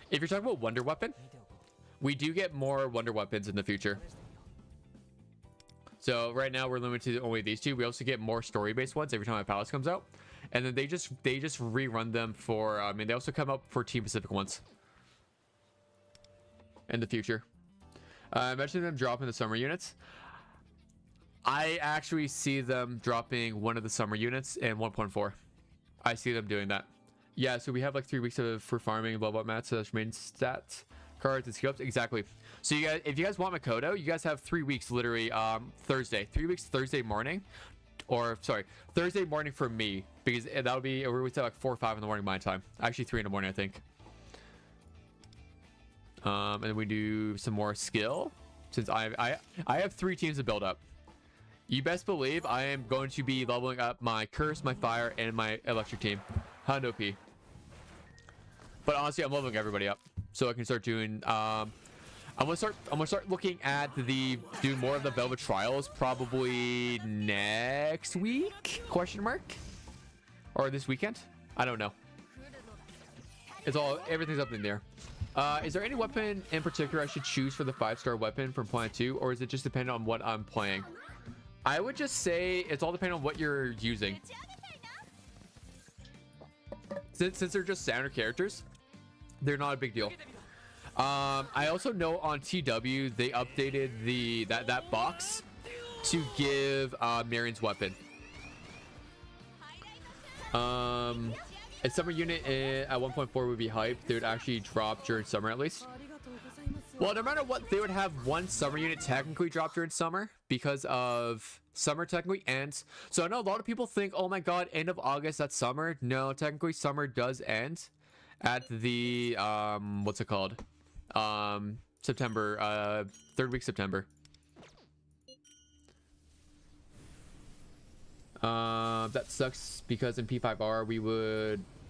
Speaker 1: If you're talking about Wonder Weapon, we do get more Wonder Weapons in the future. So right now we're limited to only these two. We also get more story-based ones every time my palace comes out, and then they just rerun them for. I mean, they also come up for Team Pacific ones in the future. Imagine them dropping the summer units. I actually see them dropping one of the summer units in 1.4. I see them doing that. Yeah, so we have like 3 weeks for farming, level up mats, main stats, cards, and skill ups. Exactly. So you guys, if you guys want Makoto, you guys have 3 weeks, literally Thursday. 3 weeks Thursday morning, or sorry, Thursday morning for me, because that'll be we start like 4 or 5 in the morning my time. Actually 3 in the morning, I think. And then we do some more skill, since I have 3 teams to build up. You best believe I am going to be leveling up my curse, my fire, and my electric team. Hundo P. But honestly, I'm leveling everybody up so I can start doing. I'm gonna start looking at doing more of the Velvet Trials probably next week? Question mark? Or this weekend? I don't know. Everything's up in there. Is there any weapon in particular I should choose for the 5-star weapon from Plan 2, or is it just dependent on what I'm playing? I would just say it's all dependent on what you're using. Since they're just standard characters, they're not a big deal. I also know on TW they updated that box to give Marion's weapon. A summer unit at 1.4 would be hype. They would actually drop during summer at least. Well, no matter what, they would have one summer unit technically drop during summer because of summer technically ends. So I know a lot of people think, oh my god, end of August, that's summer. No, technically summer does end at the what's it called? September, 3rd week September. That sucks because in P5R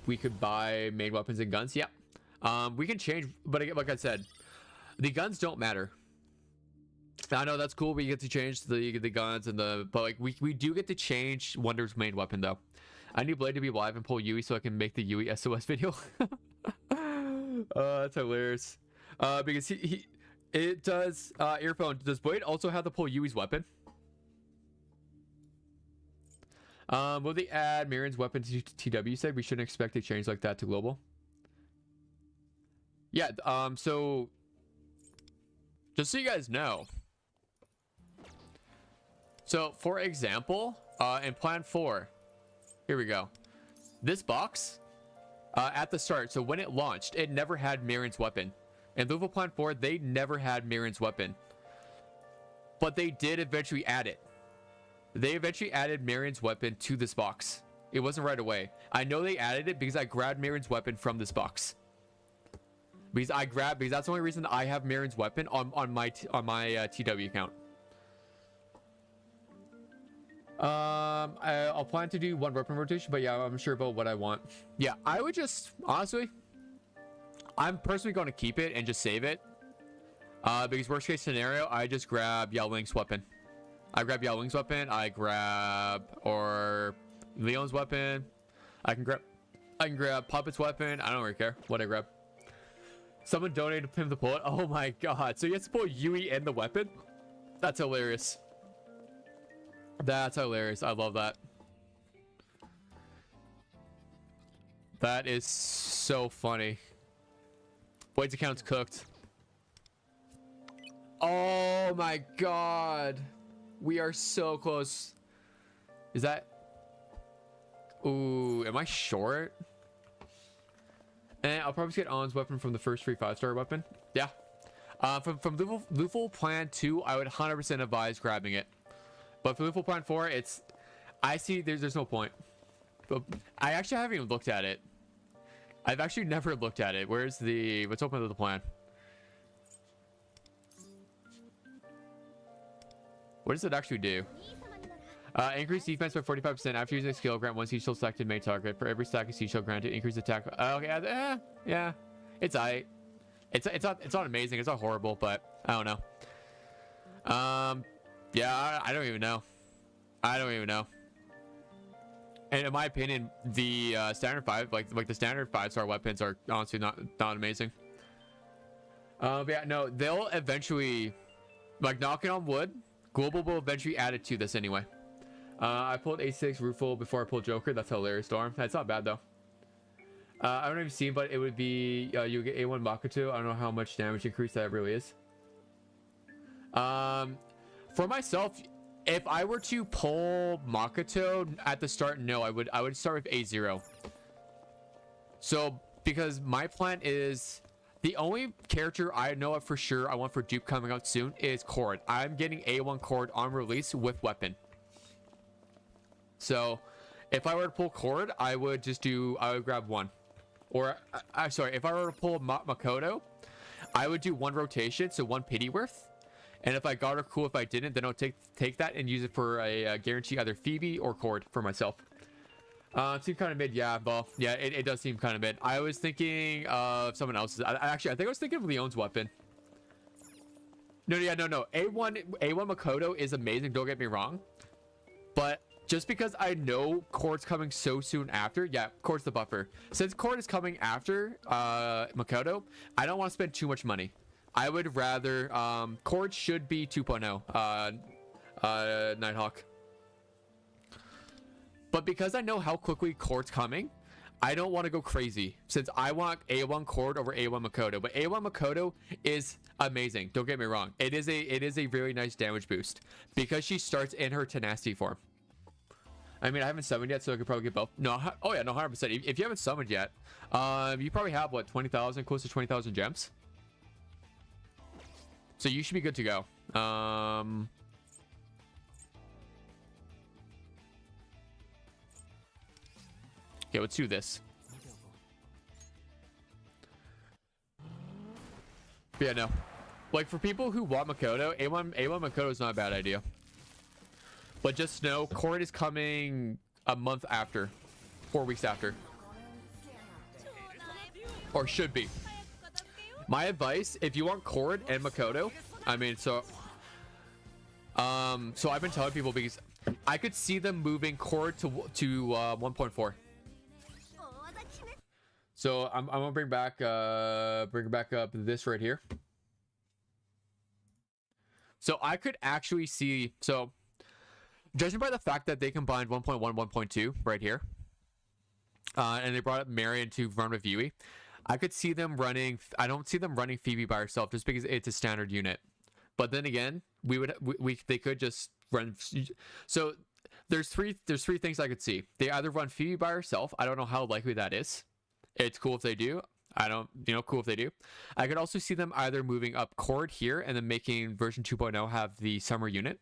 Speaker 1: we could buy main weapons and guns. Yeah. We can change, but again, like I said, the guns don't matter. I know that's cool. We get to change the guns and but like we do get to change Wonder's main weapon though. I need Blade to be live and pull Yui so I can make the Yui SOS video. That's hilarious. Because it does earphone. Does Blade also have to pull Yui's weapon? Will they add Mirren's weapon to TW? Said we shouldn't expect a change like that to global. Yeah. So just so you guys know. So for example, in Plan 4, here we go. This box at the start. So when it launched, it never had Mirren's weapon. In Louisville Plan 4, they never had Mirren's weapon, but they did eventually add it. They eventually added Marion's weapon to this box. It wasn't right away. I know they added it because I grabbed Marion's weapon from this box. Because that's the only reason I have Marion's weapon on my TW account. I'll plan to do one weapon rotation, but yeah, I'm sure about what I want. Yeah, I would just honestly, I'm personally going to keep it and just save it. Because worst case scenario, I just grab Yao Ling's weapon. I grab Yao Ling's weapon. I grab Leon's weapon. I can grab Puppet's weapon. I don't really care what I grab. Someone donated him to pull it. Oh my god! So he has to pull Yui and the weapon. That's hilarious. That's hilarious. I love that. That is so funny. Blade's account's cooked. Oh my god. We are so close. Is that... Ooh, am I short? And I'll probably get On's weapon from the first free 5-star weapon. Yeah. From Louisville Plan 2, I would 100% advise grabbing it. But for Louisville Plan 4, it's... I see there's no point. But I actually haven't even looked at it. I've actually never looked at it. Where's the... Let's open up the plan. What does it actually do? Increase defense by 45% after using a skill. Grant one siege shield selected main target. For every stack of siege shield granted, increase attack. Okay, yeah, it's alright. It's not amazing. It's not horrible, but I don't know. Yeah, I don't even know. I don't even know. And in my opinion, the standard 5, like the standard 5-star weapons are honestly not amazing. But yeah, no, they'll eventually, like, knocking on wood, Global will eventually add it to this anyway. I pulled A6 Rootful before I pulled Joker. That's hilarious, Storm. That's not bad though. I don't know if you've seen, but it would be you get A1 Makoto. I don't know how much damage increase that really is. For myself, if I were to pull Makoto at the start, no, I would start with A0. So because my plan is, the only character I know of for sure I want for dupe coming out soon is Cord. I'm getting A1 Cord on release with weapon. So if I were to pull Cord, I would grab one. Or I'm sorry, if I were to pull Makoto, I would do one rotation, so one pity worth. And if I got her, cool. If I didn't, then I'll take that and use it for a guarantee either Phoebe or Cord for myself. Seems kind of mid, yeah, well, yeah, it does seem kind of mid. I was thinking of someone else's. I think I was thinking of Leon's weapon. No. A1 Makoto is amazing, don't get me wrong. But just because I know Cord's coming so soon after, yeah, Cord's the buffer. Since Cord is coming after Makoto, I don't want to spend too much money. I would rather, Cord should be 2.0, Nighthawk. But because I know how quickly Cord's coming, I don't want to go crazy, since I want A1 Cord over A1 Makoto. But A1 Makoto is amazing, don't get me wrong. It is a very nice damage boost because she starts in her tenacity form. I mean, I haven't summoned yet, so I could probably get both. No, oh yeah, no, 100%. If you haven't summoned yet, you probably have what, 20,000, close to 20,000 gems. So you should be good to go. Okay, let's do this. But yeah, no. Like, for people who want Makoto, A1 Makoto is not a bad idea. But just know, Cord is coming a month after. 4 weeks after. Or should be. My advice, if you want Cord and Makoto, I mean, so I've been telling people, because I could see them moving Cord to 1.4. So I'm gonna bring back up this right here. So I could actually see, so judging by the fact that they combined 1.1, 1.2 right here, and they brought up Marion to run with YUI, I could see them running. I don't see them running Phoebe by herself just because it's a standard unit. But then again, they could just run. So there's three things I could see. They either run Phoebe by herself. I don't know how likely that is. It's cool if they do. Cool if they do. I could also see them either moving up Cord here and then making version 2.0 have the summer unit.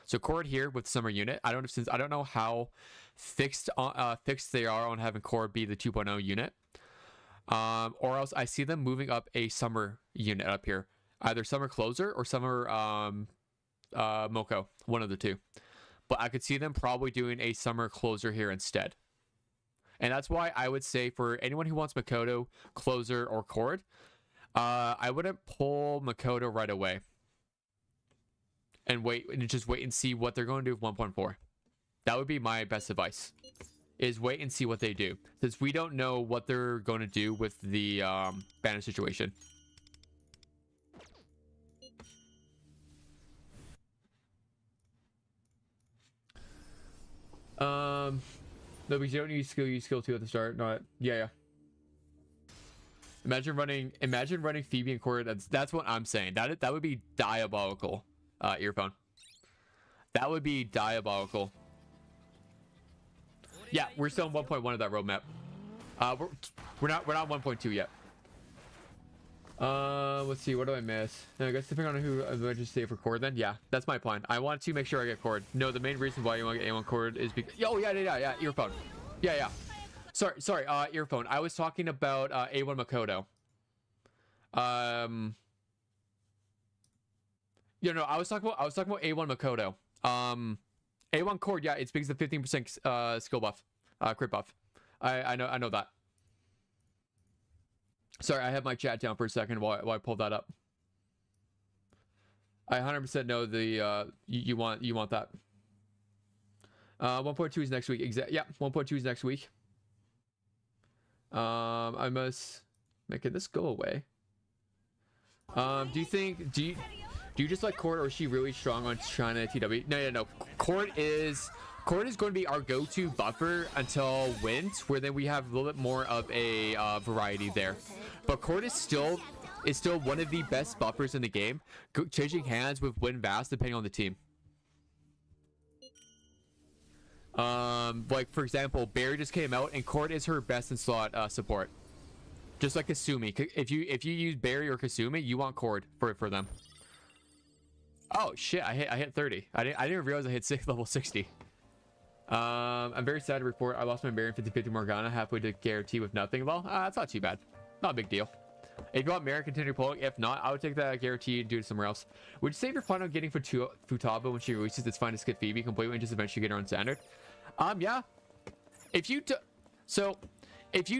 Speaker 1: So Cord here with summer unit. I don't know how fixed they are on having Cord be the 2.0 unit. Or else I see them moving up a summer unit up here, either summer closer or summer Moko, one of the two. But I could see them probably doing a summer closer here instead. And that's why I would say for anyone who wants Makoto, closer, or Cord, I wouldn't pull Makoto right away. And just wait and see what they're going to do with 1.4. That would be my best advice. Is wait and see what they do, since we don't know what they're going to do with the banner situation. No, because you don't use skill 2 at the start. Not yeah. Imagine running Phoebe and Cord. That's what I'm saying. That would be diabolical. Earphone. That would be diabolical. Yeah, we're still in 1.1 of that roadmap. We're not 1.2 yet. Let's see, what do I miss? I guess depending on who I just stay for Cord then. Yeah, that's my plan. I want to make sure I get Cord. No, the main reason why you want to get A1 Cord is because yeah, earphone. Yeah. Sorry, earphone. I was talking about A1 Makoto. I was talking about A1 Makoto. A1 Cord, yeah, it's because of the 15% skill buff, crit buff. I know that. Sorry, I have my chat down for a second while I pull that up. I 100% know the you want that. 1.2 is next week. Yeah, 1.2 is next week. I must make this go away. Do you just like Cord, or is she really strong on China TW? No. Cord is going to be our go-to buffer until Wind, where then we have a little bit more of a variety there. But Cord is still one of the best buffers in the game, changing hands with Wind Vast depending on the team. Like for example, Barry just came out and Cord is her best in slot support. Just like Kasumi. If you use Barry or Kasumi, you want Cord for them. Oh shit, I hit 30. I didn't realize I hit level 60. I'm very sad to report I lost my Barry in 50-50 Morgana halfway to guarantee with nothing. Well, that's not too bad. Not a big deal. If you want Mary, continue pulling. If not, I would take that guarantee and do it somewhere else. Would you say if you're planning on getting Futaba when she releases, it's fine to skip Phoebe completely and just eventually get her own standard? Yeah. If you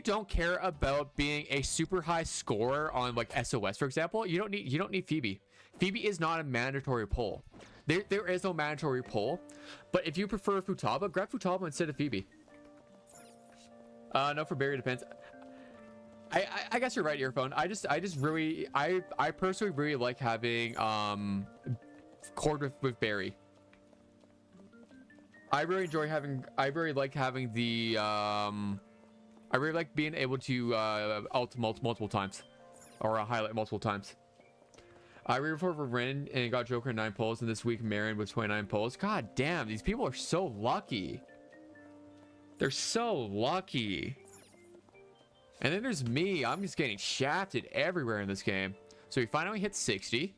Speaker 1: don't care about being a super high scorer on like SOS, for example, you don't need Phoebe. Phoebe is not a mandatory pull. There is no mandatory pull. But if you prefer Futaba, grab Futaba instead of Phoebe. No, for Barry depends. I guess you're right, Earphone. I personally really like having Cord with Barry. I really like having the I really like being able to ult multiple times, or highlight multiple times. I re-report for Rin and got Joker 9 pulls, and this week Marin with 29 pulls. God damn, these people are so lucky. They're so lucky. And then there's me. I'm just getting shafted everywhere in this game. So we finally hit 60.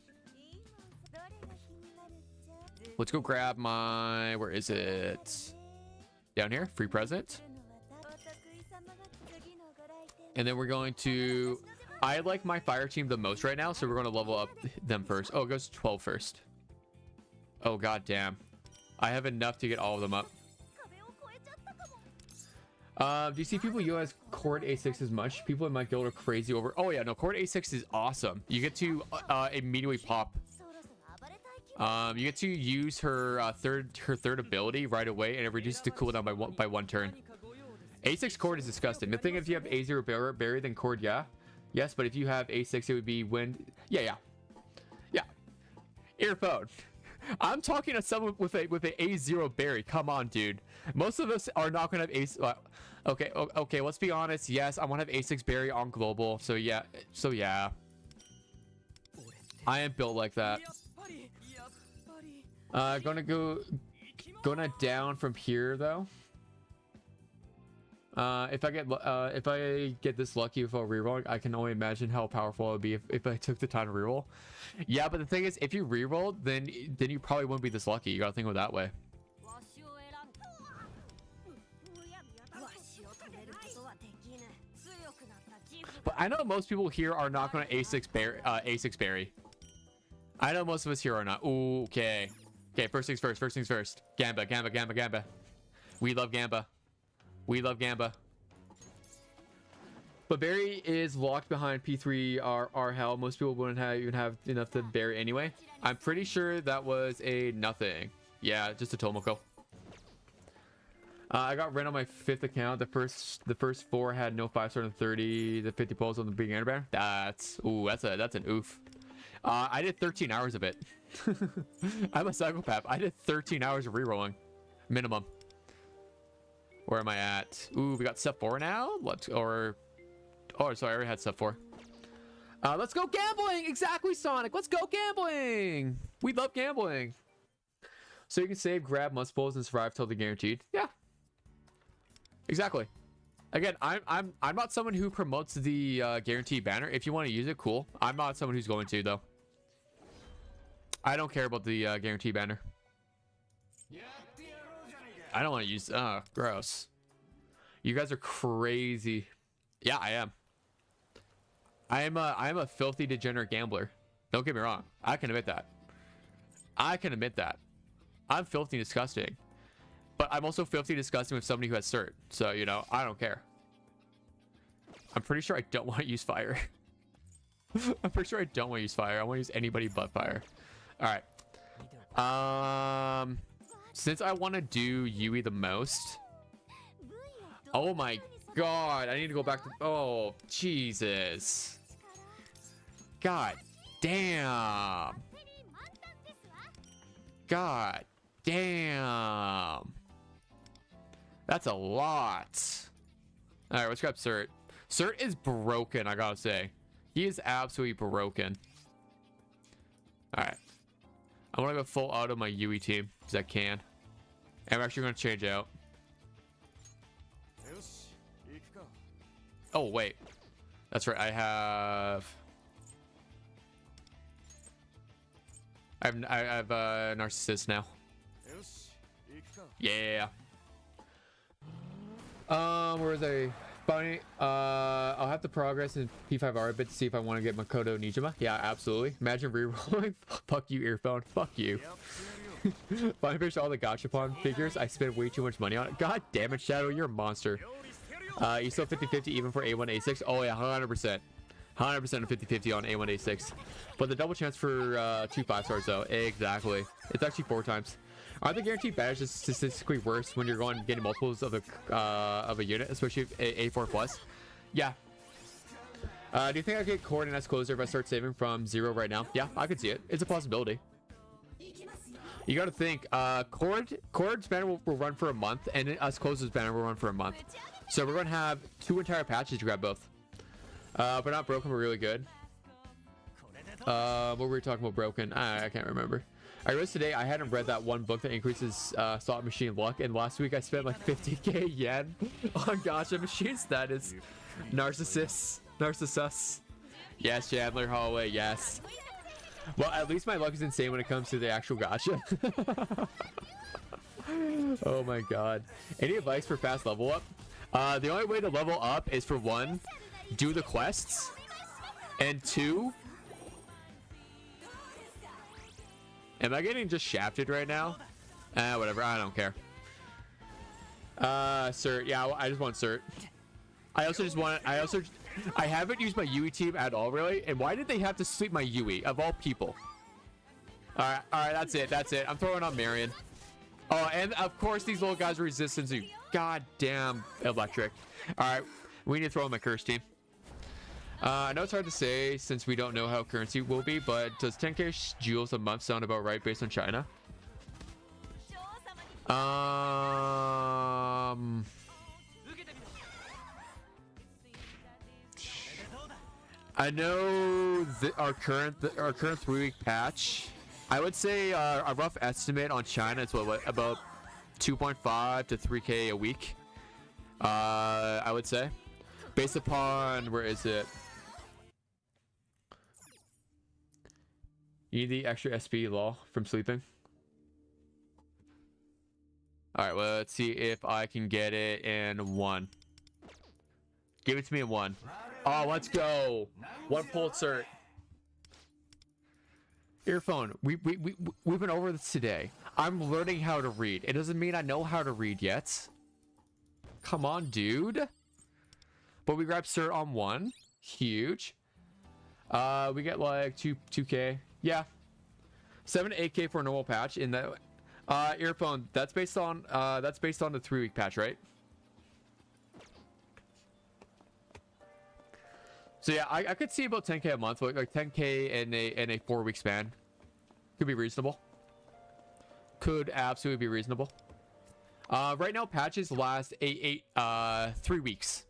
Speaker 1: Let's go grab my... Where is it? Down here. Free present. And then we're going to... I like my fire team the most right now, so we're going to level up them first. Oh, it goes to 12 first. Oh, god damn. I have enough to get all of them up. Do you see people utilize Cord A6 as much? People in my guild are crazy over... Oh yeah, no, Cord A6 is awesome. You get to immediately pop. You get to use her third ability right away, and it reduces the cooldown by one turn. A6 Cord is disgusting. The thing is, if you have A0 Barry, then Cord, yeah. Yes, but if you have A6, it would be Wind. Yeah. Earphone. I'm talking to someone with a A0 Barry. Come on, dude. Most of us are not gonna have A. Okay. Let's be honest. Yes, I want to have A6 Barry on global. So yeah. I am built like that. Gonna down from here though. If I get this lucky with a reroll, I can only imagine how powerful it would be if I took the time to reroll. Yeah, but the thing is, if you reroll, then you probably wouldn't be this lucky. You gotta think of it that way. But I know most people here are not going to A6 Barry. I know most of us here are not. Ooh, okay. Okay, first things first. Gamba. We love Gamba. But Barry is locked behind P3 R hell. Most people wouldn't even have enough to Barry anyway. I'm pretty sure that was a nothing. Yeah, just a Tomoko. I got Ren on my 5th account. The first 4 had no 5-star and 30. The 50 pulls on the beginner banner. That's an oof. I did 13 hours of it. I'm a psychopath. I did 13 hours of rerolling, minimum. Where am I at? Ooh, we got step 4 now. Oh, sorry, I already had step 4. Let's go gambling. Exactly, Sonic. Let's go gambling. We love gambling. So you can save, grab, must pulls, and survive till the guaranteed. Yeah. Exactly. Again, I'm not someone who promotes the guaranteed banner. If you want to use it, cool. I'm not someone who's going to though. I don't care about the guarantee banner. I don't want to use. Gross. You guys are crazy. Yeah, I am. I am a filthy degenerate gambler. Don't get me wrong. I can admit that. I'm filthy and disgusting. But I'm also filthy and disgusting with somebody who has cert. So, you know, I don't care. I'm pretty sure I don't want to use fire. I'm pretty sure I don't want to use fire. I want to use anybody but fire. All right. since I want to do Yui the most. Oh my god, I need to go back to, oh Jesus. God damn. God damn. That's a lot. All right, let's grab Cert. Cert is broken, I gotta say. He is absolutely broken. All right. I want to go full out of my Yui team because I can. And we're actually going to change out. Oh, wait. That's right. I have a narcissist now. Yeah. Where is I? Bunny, I'll have to progress in P5R a bit to see if I want to get Makoto Nijima. Yeah, absolutely. Imagine rerolling. Fuck you, earphone. Fuck you. Finally finished all the Gachapon figures. I spent way too much money on it. God damn it, Shadow, you're a monster. You still 50-50 even for A1, A6? Oh yeah, 100%. 100% of 50-50 on A1, A6. But the double chance for 2 5-stars though. Exactly. It's actually 4 times. Are the guaranteed badges statistically worse when you're getting multiples of a unit, especially A4 plus? Yeah. Do you think I get Cord and S closer if I start saving from 0 right now? Yeah, I could see it. It's a possibility. You got to think. Cord's banner will run for a month, and S closer's banner will run for a month. So we're gonna have 2 entire patches to grab both. But not broken, but really good. What were we talking about? Broken? I can't remember. I realized today I hadn't read that one book that increases slot machine luck, and last week I spent like 50k yen on Gacha machines. That is Narcissus. Yes, Chandler Holloway, yes. Well, at least my luck is insane when it comes to the actual Gacha. Oh my god. Any advice for fast level up? The only way to level up is, for 1, do the quests, and 2, am I getting just shafted right now? Whatever, I don't care. Cert, yeah, I just want Cert. I haven't used my Yui team at all, really. And why did they have to sleep my Yui, of all people? Alright, that's it. I'm throwing on Marion. Oh, and of course these little guys are resistant to goddamn electric. Alright, we need to throw in my curse team. I know it's hard to say since we don't know how currency will be, but does 10k jewels a month sound about right based on China? I know our current 3-week patch. I would say a rough estimate on China is what about 2.5 to 3k a week. I would say, based upon, where is it? You need the extra SP law from sleeping. All right, well, let's see if I can get it in 1. Give it to me in 1. Oh, let's go. 1 pulled cert. Earphone. We've been over this today. I'm learning how to read. It doesn't mean I know how to read yet. Come on, dude. But we grab cert on 1. Huge. We get like 2k. Yeah. 7 to 8k for a normal patch in that. Earphone. That's based on the 3-week patch, right? So yeah, I could see about 10k a month, like 10k in a 4-week span. Could be reasonable. Could absolutely be reasonable. Right now patches last 3 weeks.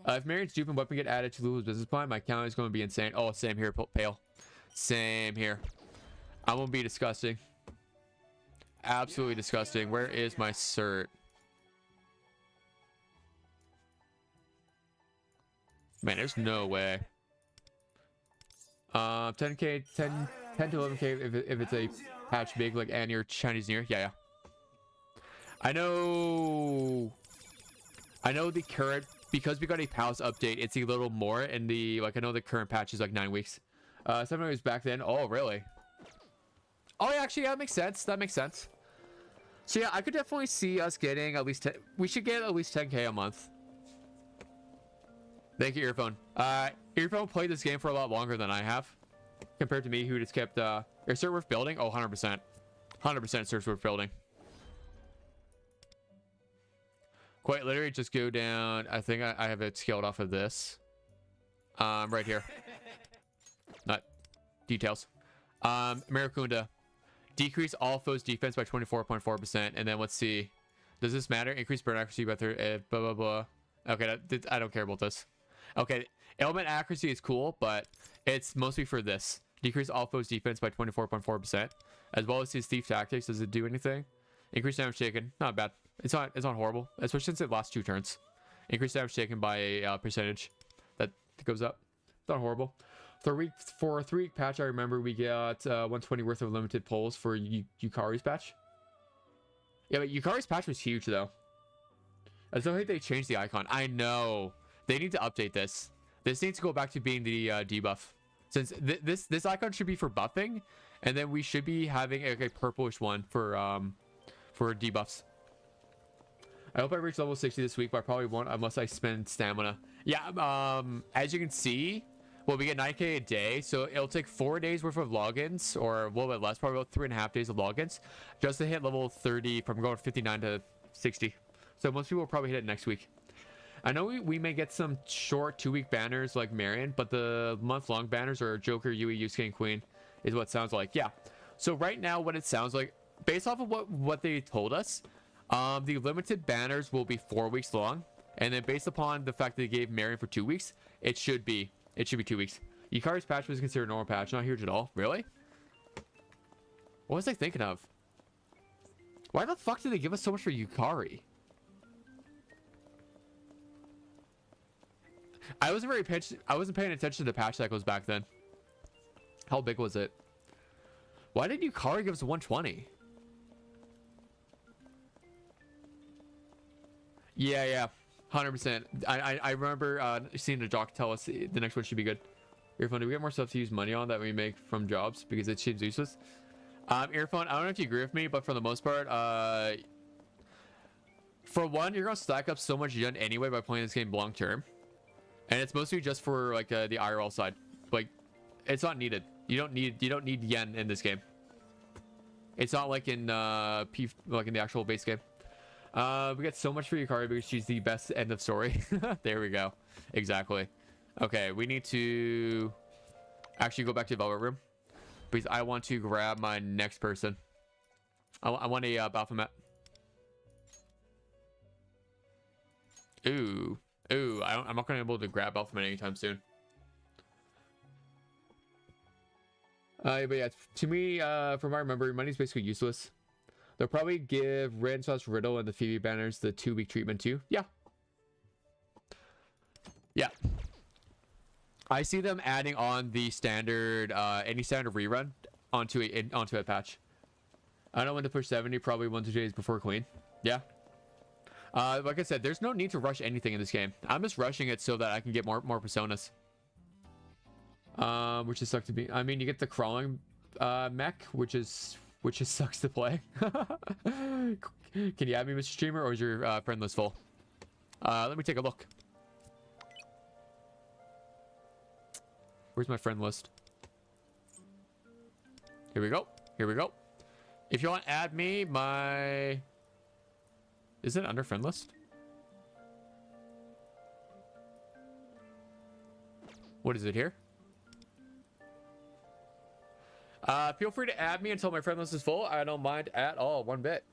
Speaker 1: If Marion's dupe and weapon get added to Lulu's business plan, my account is going to be insane. Oh, same here, Pale. Same here. I'm gonna be disgusting. Absolutely disgusting. Where is my cert? Man, there's no way. 10k, 10 to 11k if it's a patch big, like, and you're Chinese New Year. Yeah. I know the current, because we got a palace update, it's a little more, and I know the current patch is like 9 weeks. 7 weeks back then. Oh, really? Oh, yeah, actually, that makes sense. So yeah, I could definitely see us getting at least 10. We should get at least 10k a month. Thank you, Earphone. Earphone played this game for a lot longer than I have, compared to me, who just kept is it worth building? Oh, 100%. 100% search for building. Quite literally just go down. I think I have it scaled off of this. Right here. Not details. Maracunda. Decrease all foes defense by 24.4%. And then let's see. Does this matter? Increase burn accuracy by blah, blah, blah. Okay, I don't care about this. Okay, element accuracy is cool, but it's mostly for this. Decrease all foes defense by 24.4%. As well as these thief tactics. Does it do anything? Increase damage taken. Not bad. It's not horrible. Especially since it lasts 2 turns. Increase damage taken by a percentage. That goes up. It's not horrible. For a 3-week patch, I remember we got 120 worth of limited pulls for Yukari's patch. Yeah, but Yukari's patch was huge, though. I don't think they changed the icon. I know. They need to update this. This needs to go back to being the debuff. Since this icon should be for buffing, and then we should be having a purplish one for debuffs. I hope I reach level 60 this week, but I probably won't unless I spend stamina. Yeah, as you can see, well, we get 9k a day, so it'll take 4 days worth of logins, or a little bit less, probably about 3.5 days of logins, just to hit level 30 from going 59 to 60. So most people will probably hit it next week. I know we may get some short 2-week banners like Marion, but the month-long banners are Joker, Yui, Yusuke, and Queen is what it sounds like. Yeah. So right now, what it sounds like, based off of what they told us, the limited banners will be 4 weeks long, and then based upon the fact that they gave Marion for 2 weeks, it should be 2 weeks. Yukari's patch was considered a normal patch, not huge at all. Really? What was I thinking of? Why the fuck did they give us so much for Yukari? I wasn't paying attention to the patch cycles back then. How big was it? Why did Yukari give us 120? Yeah, 100%. I remember seeing the doc tell us the next one should be good. Earphone, do we get more stuff to use money on that we make from jobs because it seems useless? Earphone, I don't know if you agree with me, but for the most part, for one, you're gonna stack up so much yen anyway by playing this game long term, and it's mostly just for like the IRL side. Like, it's not needed. You don't need yen in this game. It's not like in like in the actual base game. We get so much for Yukari because she's the best end of story. There we go. Exactly. Okay, we need to actually go back to the Velvet Room because I want to grab my next person. I want a Baphomet. Ooh. I'm not going to be able to grab Baphomet anytime soon. But yeah, to me, from what I remember, money's basically useless. They'll probably give Ransaws Riddle and the Phoebe banners the 2-week treatment too. Yeah. I see them adding on the standard, any standard rerun onto a patch. I know when to push 70, probably 1 to 2 days before Queen. Yeah. Like I said, there's no need to rush anything in this game. I'm just rushing it so that I can get more personas. Which is sucks to be. I mean, you get the crawling mech, which is sucks to play. Can you add me, Mr. Streamer, or is your friend list full? Let me take a look. Where's my friend list? Here we go. If you want to add me, my... Is it under friend list? What is it here? Feel free to add me until my friend list is full. I don't mind at all, one bit.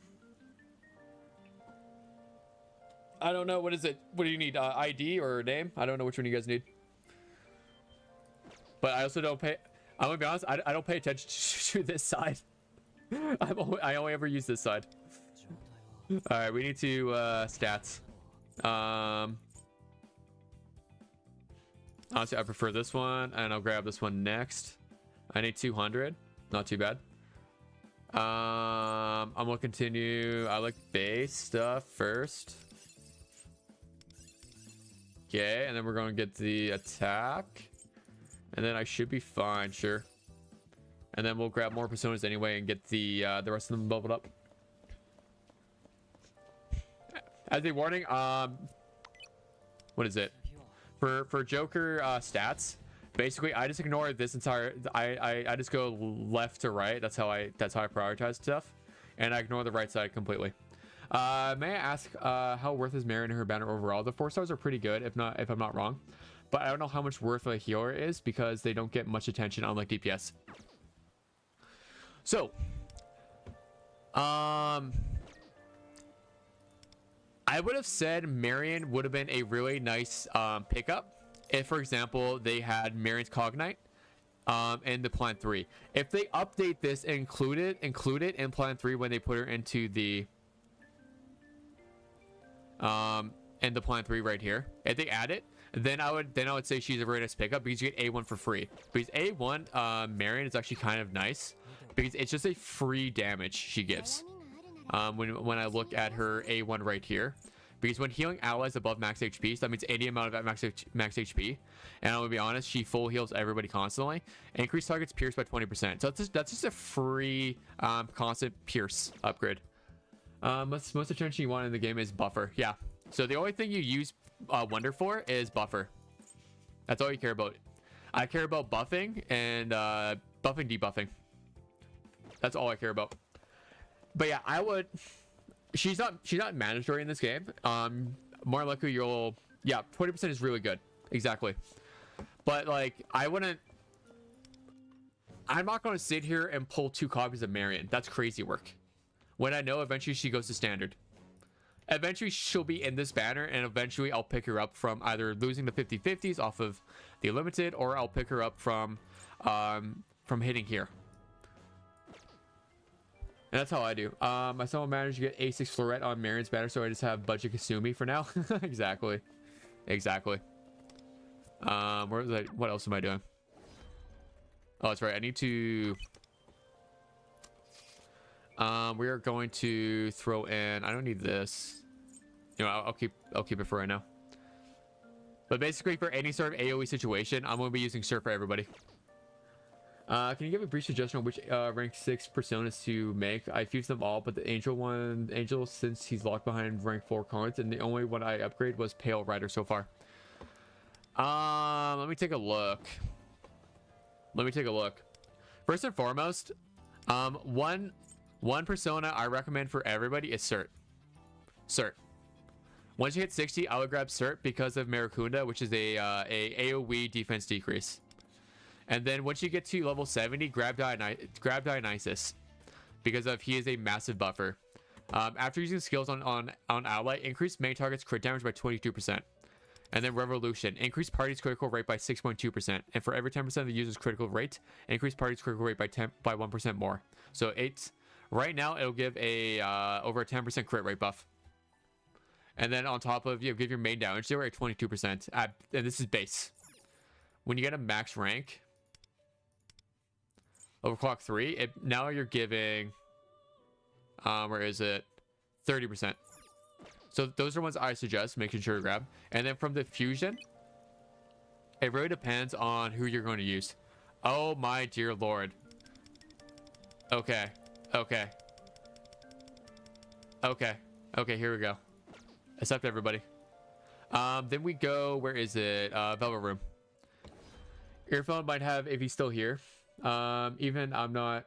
Speaker 1: I don't know. What is it? What do you need? ID or name? I don't know which one you guys need. But I also don't pay... I'm gonna be honest, I don't pay attention to this side. I only ever use this side. Alright, we need to stats. Honestly, I prefer this one, and I'll grab this one next. I need 200. Not too bad. I'm gonna continue. I like base stuff first. Okay, and then we're gonna get the attack. And then I should be fine, sure. And then we'll grab more personas anyway and get the rest of them bubbled up. As a warning, what is it? For Joker stats, Basically, I just ignore this entire. I just go left to right. That's how I prioritize stuff, and I ignore the right side completely. May I ask how worth is Marion and her banner overall? The 4 stars are pretty good, if I'm not wrong, but I don't know how much worth a healer is because they don't get much attention on like DPS. So, I would have said Marion would have been a really nice pickup if, for example, they had Marion's Cognite in the Plan 3. If they update this and include it in Plan 3 when they put her into the Plan 3 right here, if they add it, then I would say she's a very nice pickup because you get A1 for free. Because A1 Marion is actually kind of nice because it's just a free damage she gives. When I look at her A1 right here, because when healing allies above max HP, so that means 80 amount of max HP, and I'm gonna be honest, she full heals everybody constantly. And increase targets pierce by 20%. So that's just a free constant pierce upgrade. Most attention you want in the game is buffer. Yeah. So the only thing you use Wonder for is buffer. That's all you care about. I care about buffing and buffing, debuffing. That's all I care about. But yeah, I would. She's not mandatory in this game. More likely you'll. Yeah, 20% is really good. Exactly. But like, I'm not going to sit here and pull 2 copies of Marion. That's crazy work. When I know eventually she goes to standard. Eventually she'll be in this banner, and eventually I'll pick her up from either losing the 50/50s off of the limited, or I'll pick her up from hitting here. And that's how I do. I somehow managed to get A6 Florette on Marion's banner, so I just have budget Kasumi for now. Exactly. Where was I? What else am I doing? Oh, that's right. I need to. We are going to throw in. I don't need this. You know, I'll keep it for right now. But basically, for any sort of AOE situation, I'm going to be using Surf for everybody. Can you give a brief suggestion on which rank 6 personas to make? I fused them all, but the Angel, since he's locked behind rank 4 cards, and the only one I upgrade was Pale Rider so far. Let me take a look. First and foremost, one persona I recommend for everybody is Cert. Once you hit 60, I would grab Cert because of Maracunda, which is a AOE defense decrease. And then once you get to level 70, grab Dionysus because he is a massive buffer. After using skills on ally, increase main target's crit damage by 22%. And then Revolution, increase party's critical rate by 6.2%. And for every 10% of the user's critical rate, increase party's critical rate by 1% more. So right now it'll give over a 10% crit rate buff. And then on top of give your main damage, they're at 22%. And this is base. When you get a max rank, overclock 3, now you're giving where is it, 30%. So those are ones I suggest making sure to grab. And then from the fusion, it really depends on who you're going to use. Oh my dear lord. Okay, here we go. Accept everybody. Then we go, where is it? Velvet Room. Earphone might have, if he's still here. Even I'm not.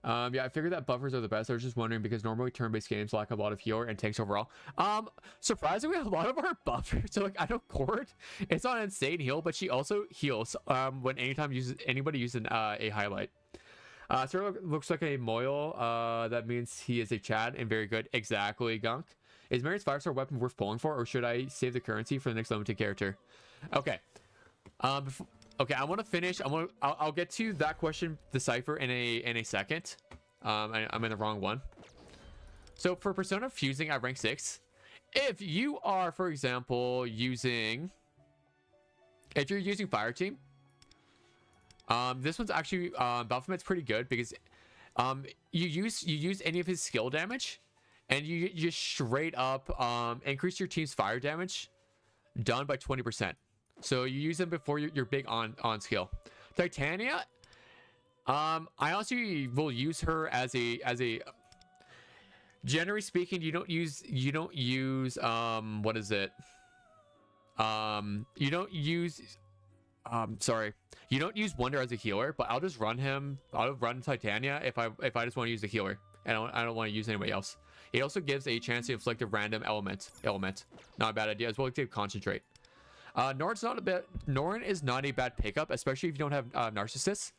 Speaker 1: Yeah, I figured that buffers are the best. I was just wondering because normally turn-based games lack a lot of healer and tanks overall. Surprisingly, a lot of our buffers. So like, I know Cord, it's not an insane heal, but she also heals when anybody uses a highlight. So looks like a Moyle. That means he is a Chad and very good. Exactly, Gunk. Is Marion's 5-star weapon worth pulling for, or should I save the currency for the next limited character? Okay. Okay, I want to finish. I'll get to that question, the cipher, in a second. I'm in the wrong one. So for Persona fusing at rank 6, if you are, for example, if you're using Fire Team, this one's actually Baphomet's pretty good because you use any of his skill damage, and you just straight up increase your team's fire damage done by 20%. So you use them before you're big on skill. Titania, I honestly will use her as a. Generally speaking, you don't use what is it? You don't use sorry. You don't use Wonder as a healer, but I'll just run him. I'll run Titania if I just want to use the healer, and I don't want to use anybody else. It also gives a chance to inflict a random element. Not a bad idea as well to concentrate. Norn is not a bad pickup, especially if you don't have Narcissists,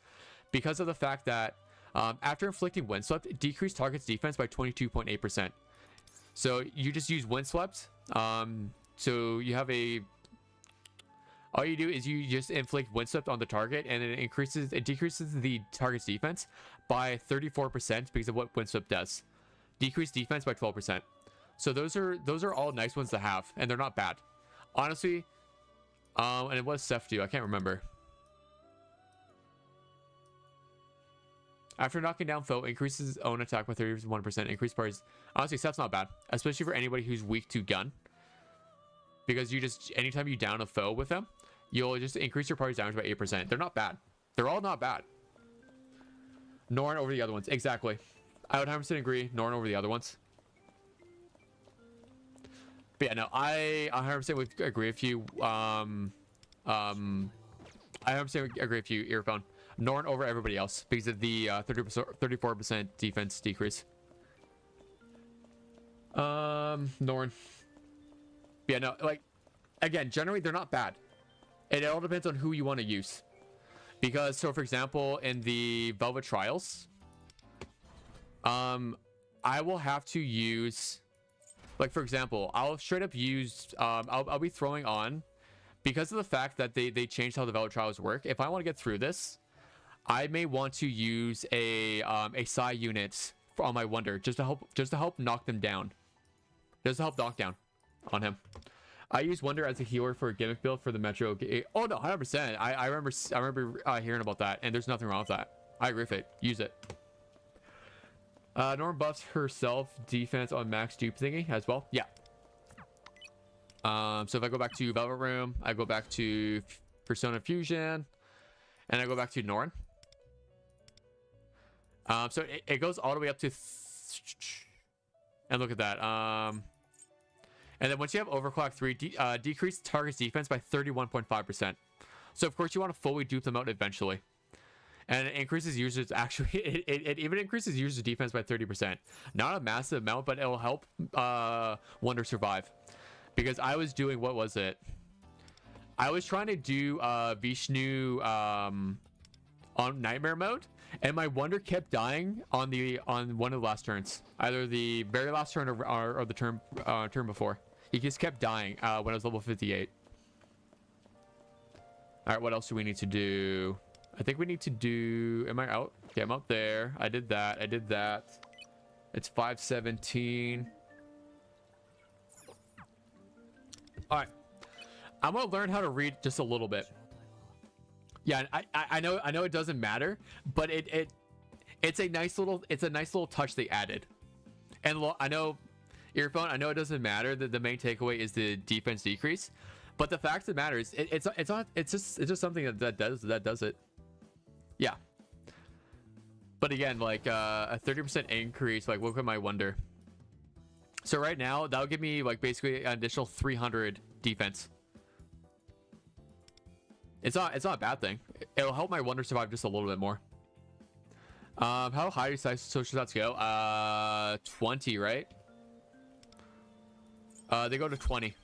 Speaker 1: because of the fact that after inflicting Windswept, it decreased target's defense by 22.8%. So you just use Windswept. So you have all you do is you just inflict Windswept on the target, and it decreases the target's defense by 34% because of what Windswept does. Decreased defense by 12%. So those are all nice ones to have, and they're not bad, honestly. And what does Seth do? I can't remember. After knocking down foe, increases his own attack by 31%. Increased parties. Honestly, Seth's not bad, especially for anybody who's weak to gun. Because you just, anytime you down a foe with them, you'll just increase your party's damage by 8%. They're not bad. They're all not bad. Norn over the other ones. Exactly. I would 100% agree. Norn over the other ones. But yeah, no, I 100% would agree with you. I 100% agree with you, Earphone. Norn over everybody else because of the 34% defense decrease. Norn. Yeah, no, like, again, generally they're not bad. It all depends on who you want to use. Because, so for example, in the Velvet Trials, I will have to use, like, for example, I'll straight up use, I'll be throwing on, because of the fact that they changed how the Velvet Trials work. If I want to get through this, I may want to use a Psy unit on my Wonder just to help knock them down. Just to help knock down on him. I use Wonder as a healer for a gimmick build for the Metro. Oh no, 100%. I remember hearing about that, and there's nothing wrong with that. I agree with it. Use it. Norm buffs herself defense on max dupe thingy as well. Yeah. So if I go back to Velvet Room, I go back to Persona Fusion, and I go back to Norn. So it goes all the way up to and look at that. And then once you have Overclock 3, decrease target's defense by 31.5%. So of course you want to fully dupe them out eventually. And it increases users actually it even increases users defense by 30%. Not a massive amount, but it'll help Wonder survive. Because I was doing, what was it? I was trying to do Vishnu on Nightmare mode, and my Wonder kept dying on one of the last turns, either the very last turn or the turn before. He just kept dying when I was level 58. All right, what else do we need to do? I think we need to do. Am I out? Okay, I'm out there. I did that. It's 5:17. All right, I'm gonna learn how to read just a little bit. Yeah, I know it doesn't matter, but it's a nice little touch they added. And I know, Earphone, I know it doesn't matter that the main takeaway is the defense decrease, but the fact of the matter is it's just something that does it. Yeah. But again, like a 30% increase, like look at my Wonder. So right now that'll give me like basically an additional 300 defense. It's not a bad thing. It'll help my Wonder survive just a little bit more. How high do social stats go? 20, right? They go to 20.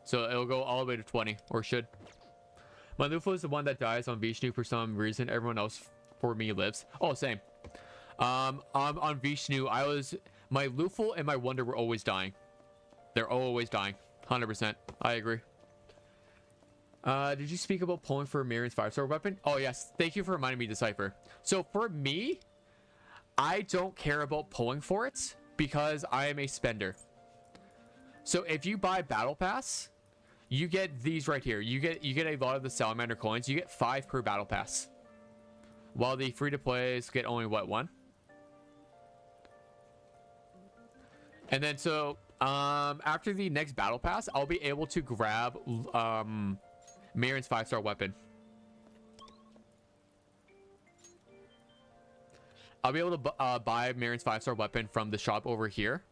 Speaker 1: So it'll go all the way to 20, or should. My Lufa is the one that dies on Vishnu for some reason. Everyone else for me lives. Oh, same. On Vishnu, my Lufa and my Wonder were always dying. They're always dying. 100%. I agree. Did you speak about pulling for Miriam's 5-star weapon? Oh, yes. Thank you for reminding me, Decipher. So for me, I don't care about pulling for it because I am a spender. So if you buy Battle Pass, you get these right here. You get a lot of the Salamander coins. You get 5 per Battle Pass. While the free-to-plays get only, what, 1? And then so after the next Battle Pass, I'll be able to grab Miriam's 5-star weapon. I'll be able to buy Miriam's 5-star weapon from the shop over here.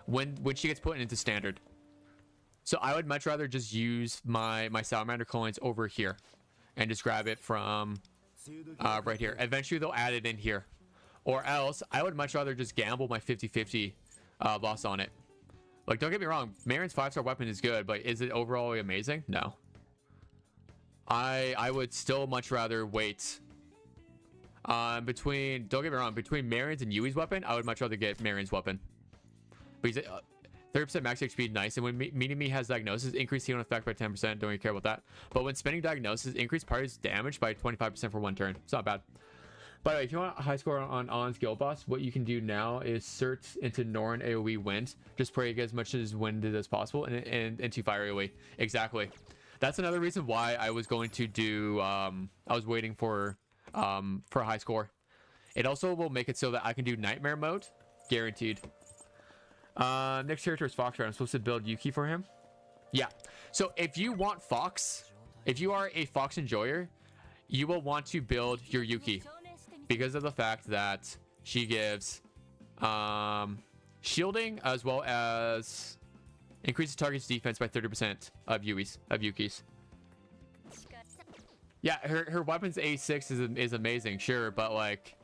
Speaker 1: When she gets put into standard. So I would much rather just use my salamander coins over here and just grab it from right here. Eventually they'll add it in here, or else I would much rather just gamble my 50-50 loss on it. Like, don't get me wrong, Marin's 5-star weapon is good, but is it overall amazing? No. I would still much rather wait. Don't get me wrong, between Marin's and Yui's weapon, I would much rather get Marin's weapon. Because 30% max HP, nice. And when meeting me has diagnosis, increase healing effect by 10%. Don't really care about that. But when spending diagnosis, increase party's damage by 25% for 1 turn. It's not bad. By the way, if you want a high score on On's Guild Boss, what you can do now is search into Norn AoE wind. Just pray to get as much as winded as possible and into fire AoE. Exactly. That's another reason why I was going to do I was waiting for a high score. It also will make it so that I can do nightmare mode, guaranteed. Next character is Fox, right? I'm supposed to build Yuki for him. Yeah. So if you want Fox, if you are a Fox enjoyer, you will want to build your Yuki because of the fact that she gives shielding as well as increases target's defense by 30% of Yuki's. Yeah, her weapon's A6 is amazing, sure, but like,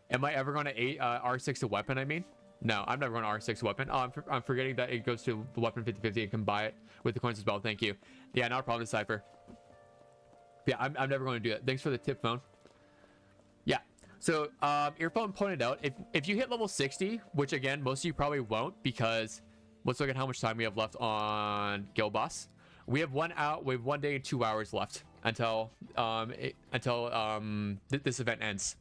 Speaker 1: am I ever going to R6 a weapon? I mean, no, I'm never going to R6 a weapon. Oh, I'm forgetting that it goes to the weapon 50-50 and can buy it with the coins as well. Thank you. Yeah, not a problem, Cypher. Yeah, I'm never going to do it. Thanks for the tip, phone. Yeah. So Earphone pointed out, if you hit level 60, which again most of you probably won't, because let's look at how much time we have left on Guild Boss. We have 1 day and 2 hours left until this event ends.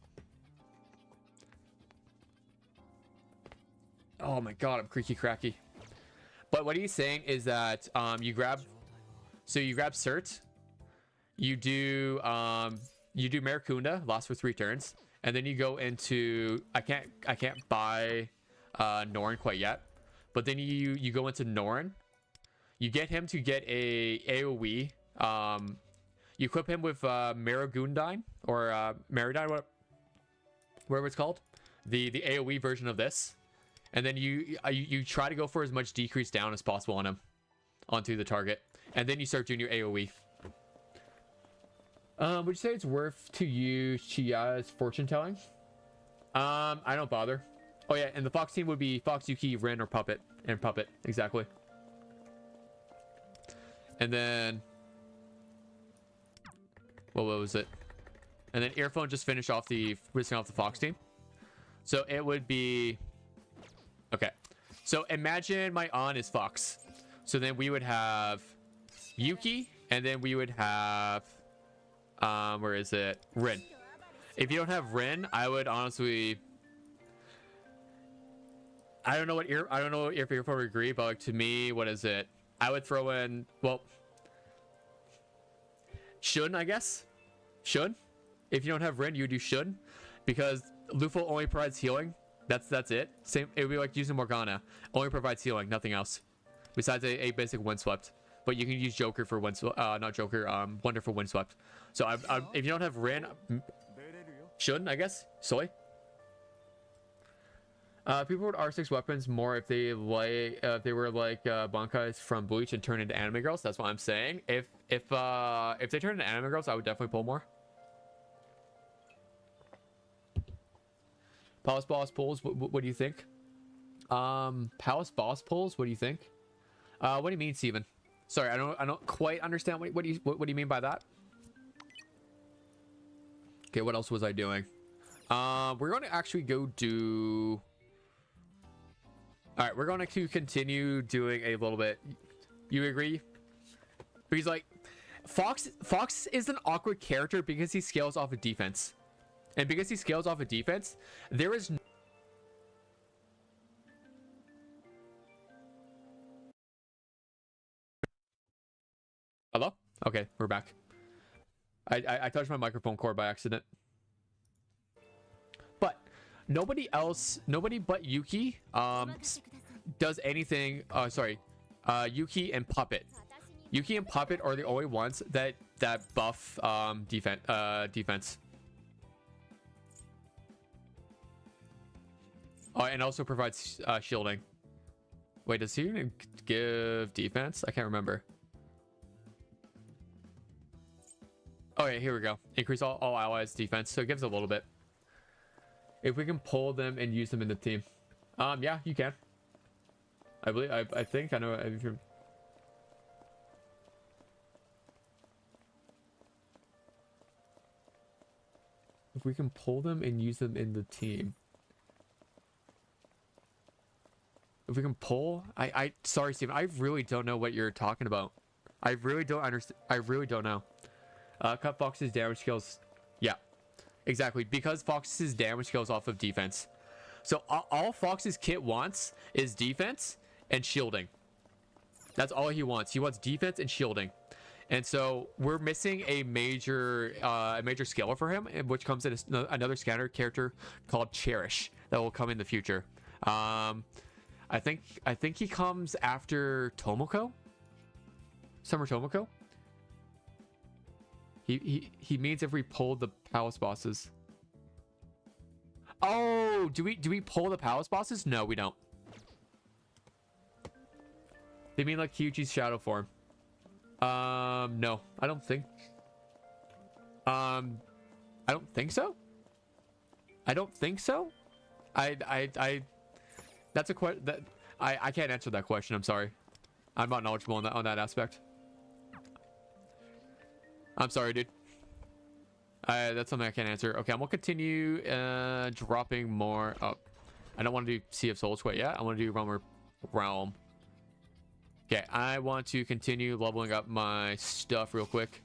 Speaker 1: Oh my god, I'm creaky cracky. But what he's saying is that you grab Cert, you do Maracunda, lasts for 3 turns, and then you go into I can't buy Norn quite yet, but then you go into Norn, you get him to get a AoE, you equip him with Maragundine or Maridine, whatever it's called, the AoE version of this, and then you try to go for as much decrease down as possible on him, onto the target, and then you start doing your AoE. Would you say it's worth to use Chia's fortune telling? I don't bother. Oh yeah, and the Fox team would be Fox, Yuki, Rin, or Puppet. And Puppet, exactly. And then what was it? And then Earphone just finished off the Fox team. So it would be okay. So imagine my on is Fox. So then we would have Yuki, and then we would have where is it? Rin. If you don't have Rin, I would honestly, I don't know if Earphone would agree, but like, to me, what is it? I would throw in, well, Shun, I guess. Shun. If you don't have Rin, you do Shun, because Lufo only provides healing. That's it. Same. It would be like using Morgana. Only provides healing, nothing else, besides a basic Windswept. But you can use Joker for not Joker. Wonder for Windswept. So if you don't have Rin, Shun, I guess. Soy. People would R6 weapons more if they were like Bankais from Bleach and turn into anime girls. That's what I'm saying. If they turn into anime girls, I would definitely pull more. Palace boss pulls. What do you think? Palace boss pulls. What do you think? What do you mean, Steven? Sorry, I don't quite understand what do you mean by that? Okay, what else was I doing? We're going to actually go do. All right, we're going to continue doing a little bit. You agree? Because like, Fox is an awkward character because he scales off of defense, and because he scales off of defense, there is. Hello? Okay, we're back. I touched my microphone cord by accident. But nobody but Yuki does anything. Sorry, Yuki and Puppet. Yuki and Puppet are the only ones that buff defense. And also provides shielding. Wait, does he even give defense? I can't remember. Oh yeah, here we go. Increase all allies defense. So it gives a little bit. If we can pull them and use them in the team. Yeah, you can. I believe. I think I know. If we can pull them and use them in the team. If we can pull, sorry, Steven, I really don't know what you're talking about. I really don't understand. I really don't know. Cut Fox's damage skills. Yeah, exactly. Because Fox's damage skills off of defense. So all Fox's kit wants is defense and shielding. That's all he wants. He wants defense and shielding. And so we're missing a major scaler for him, which comes in another scanner character called Cherish that will come in the future. I think he comes after Tomoko. Summer Tomoko. He means if we pull the palace bosses. Oh, do we pull the palace bosses? No, we don't. They mean like Kyuji's shadow form. No, I don't think. I don't think so. I don't think so. That's a question that I can't answer that question. I'm sorry. I'm not knowledgeable on that aspect. I'm sorry, dude. That's something I can't answer. Okay, I'm gonna continue dropping more. Oh, I don't want to do Sea of Souls quite yet. I want to do Realm. Okay, I want to continue leveling up my stuff real quick.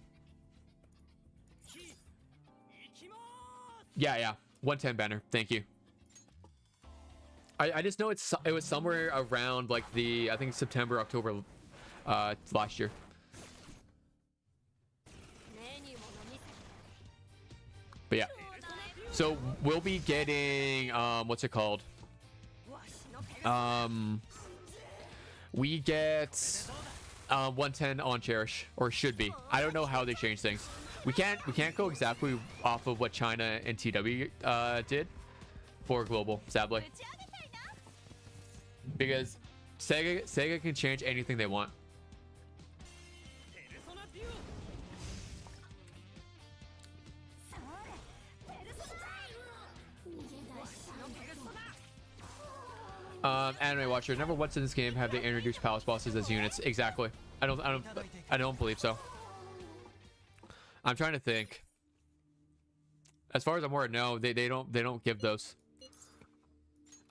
Speaker 1: Yeah, 110 banner. Thank you. I just know it was somewhere around like I think September, October last year. But yeah, so we'll be getting what's it called? We get 110 on Cherish, or should be. I don't know how they change things. We can't go exactly off of what China and TW did for global, sadly, because Sega can change anything they want. Anime watcher, never once in this game have they introduced palace bosses as units. Exactly. I don't believe so. I'm trying to think. As far as I'm aware, no, they don't give those.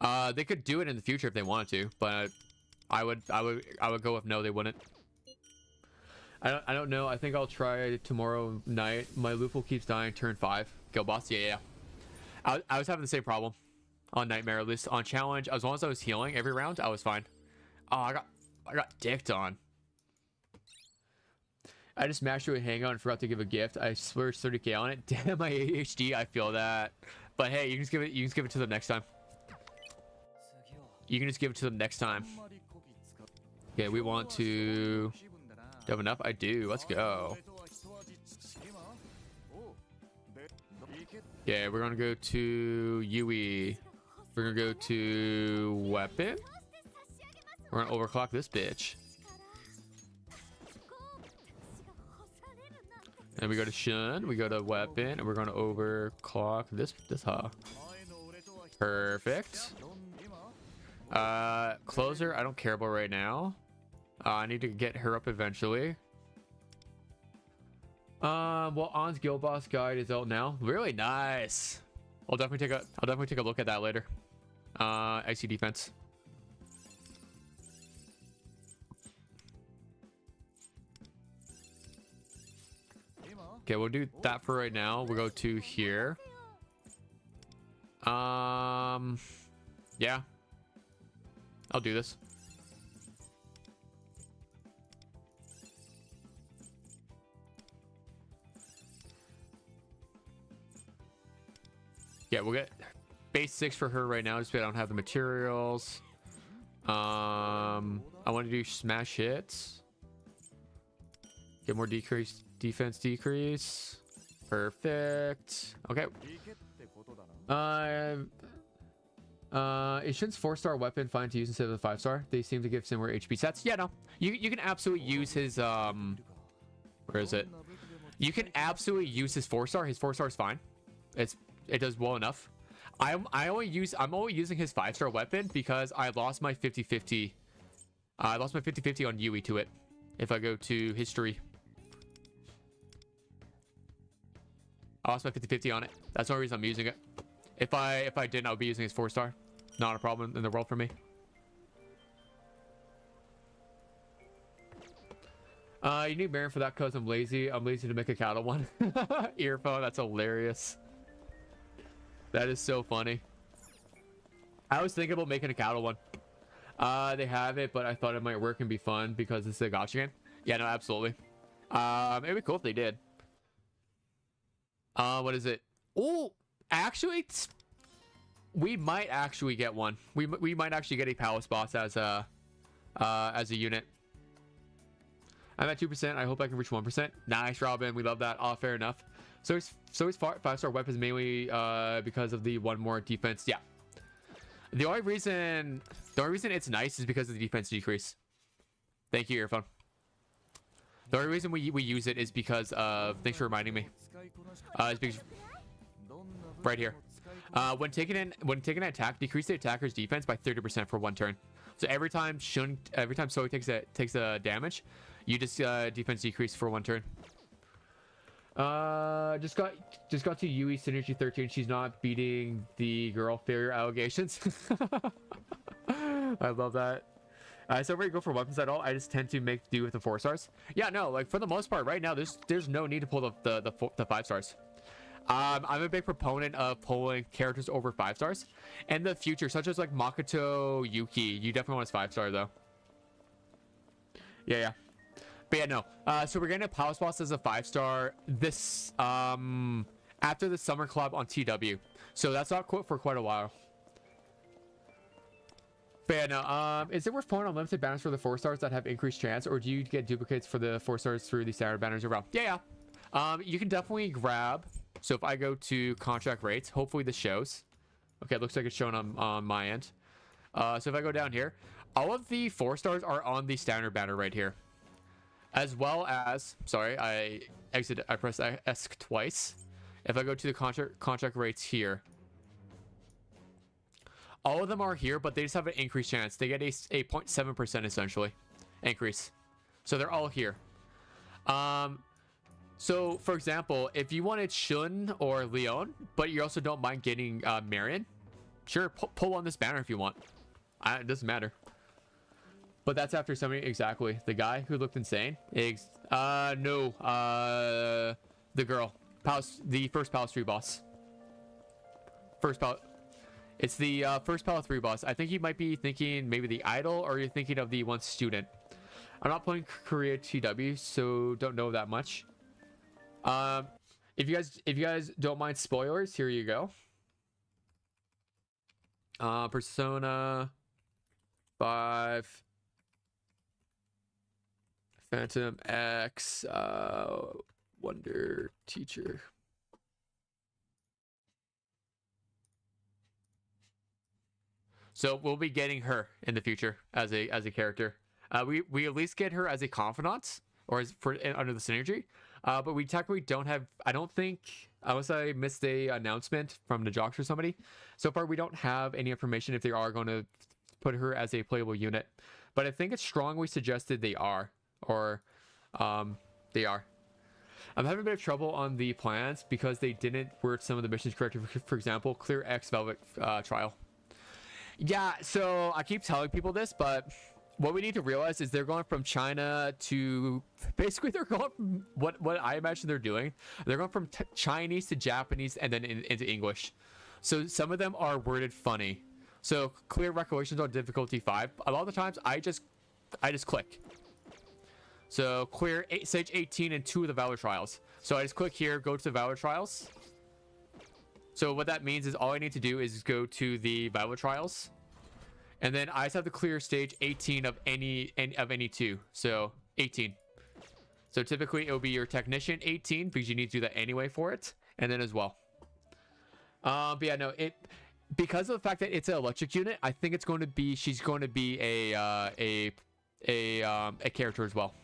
Speaker 1: They could do it in the future if they wanted to, but I would go with no, they wouldn't. I don't know. I think I'll try tomorrow night. My Lufel keeps dying. Turn 5. Go boss. Yeah. I was having the same problem on Nightmare, at least on challenge. As long as I was healing every round, I was fine. Oh, I got dicked on. I just mashed it with hangout and forgot to give a gift. I swear it's 30k on it. Damn, my ADHD. I feel that. But hey, you can just give it to them next time. You can just give it to them next time. Okay, we want to. Do you have enough? I do. Let's go. Yeah, we're gonna go to YUI. We're gonna go to weapon. We're gonna overclock this bitch. And we go to Shun. We go to weapon, and we're gonna overclock this huh. Perfect. Closer, I don't care about right now. I need to get her up eventually. Well, On's Guild Boss Guide is out now. Really nice. I'll definitely take a look at that later. IC defense. Okay, we'll do that for right now. We'll go to here. Yeah. I'll do this. Yeah, we'll get base 6 for her right now, just because I don't have the materials. I want to do smash hits. Get more decrease, defense decrease. Perfect. Okay. Is Shin's 4-star weapon fine to use instead of the 5-star? They seem to give similar HP sets. Yeah, no. You can absolutely use his where is it? You can absolutely use his 4-star. His 4-star is fine. It does well enough. I'm only using his 5-star weapon because I lost my 50-50. I lost my 50-50 on YUI to it. If I go to history, I lost my 50-50 on it. That's the only reason I'm using it. If I didn't, I would be using his 4-star. Not a problem in the world for me. You need Baron for that because I'm lazy. I'm lazy to make a cattle one. Earphone, that's hilarious. That is so funny. I was thinking about making a cattle one. They have it, but I thought it might work and be fun because it's a gacha game. Yeah, no, absolutely. It'd be cool if they did. What is it? Oh, actually, we might actually get one. We might actually get a palace boss as a unit. I'm at 2%. I hope I can reach 1%. Nice, Robin. We love that. Oh, fair enough. So his 5-star weapons mainly because of the one more defense. Yeah. The only reason it's nice is because of the defense decrease. Thank you, Earphone. The only reason we use it is because of, thanks for reminding me. It's because, right here. When taking an attack, decrease the attacker's defense by 30% for 1 turn. So every time Zoe takes a damage, you just defense decrease for 1 turn. Just got to YUI Synergy 13. She's not beating the girl failure allegations. I love that. So whenever you go for weapons at all, I just tend to make do with the 4-stars. Yeah, no, like for the most part, right now, there's no need to pull the 5-stars. I'm a big proponent of pulling characters over 5-stars. In the future, such as like Makoto Yuki, you definitely want his 5-star though. Yeah. But yeah, no. So we're getting a palace boss as a 5-star this after the summer club on TW. So that's not for quite a while. But yeah, no. Is it worth pulling unlimited banners for the 4-stars that have increased chance, or do you get duplicates for the 4-stars through the standard banners around? Yeah. You can definitely grab. So if I go to contract rates, hopefully this shows. Okay, it looks like it's shown on my end. So if I go down here, all of the 4-stars are on the standard banner right here. As well as, sorry, I pressed ESC twice. If I go to the contract rates here, all of them are here, but they just have an increased chance. They get a 0.7% essentially increase. So they're all here. So for example, if you wanted Shun or Leon, but you also don't mind getting Marion, sure, pull on this banner if you want. It doesn't matter. But that's after somebody, exactly. The guy who looked insane. No. The girl. The first Palace 3 boss. It's the first Palace 3 boss. I think you might be thinking maybe the idol, or you're thinking of the one student. I'm not playing Korea TW, so don't know that much. If you guys don't mind spoilers, here you go. Persona 5. Phantom X, Wonder Teacher. So we'll be getting her in the future as a character. We at least get her as a confidant or as under the synergy. But we technically don't have. I don't think, unless I missed a announcement from the jocks or somebody. So far, we don't have any information if they are going to put her as a playable unit. But I think it's strongly suggested they are. Or they are. I'm having a bit of trouble on the plans because they didn't word some of the missions correctly. For example, clear X Velvet trial. Yeah, so I keep telling people this, but what we need to realize is they're going from China to basically they're going from what I imagine they're doing. They're going from Chinese to Japanese and then into English. So some of them are worded funny. So clear recollections on difficulty 5. A lot of the times I just click. So clear stage 18 and 2 of the Valor Trials. So I just click here, go to the Valor Trials. So what that means is all I need to do is go to the Valor Trials. And then I just have to clear stage 18 of any 2. So 18. So typically it will be your technician 18 because you need to do that anyway for it. And then as well. But yeah, no, because of the fact that it's an electric unit, I think it's going to be she's going to be a character as well.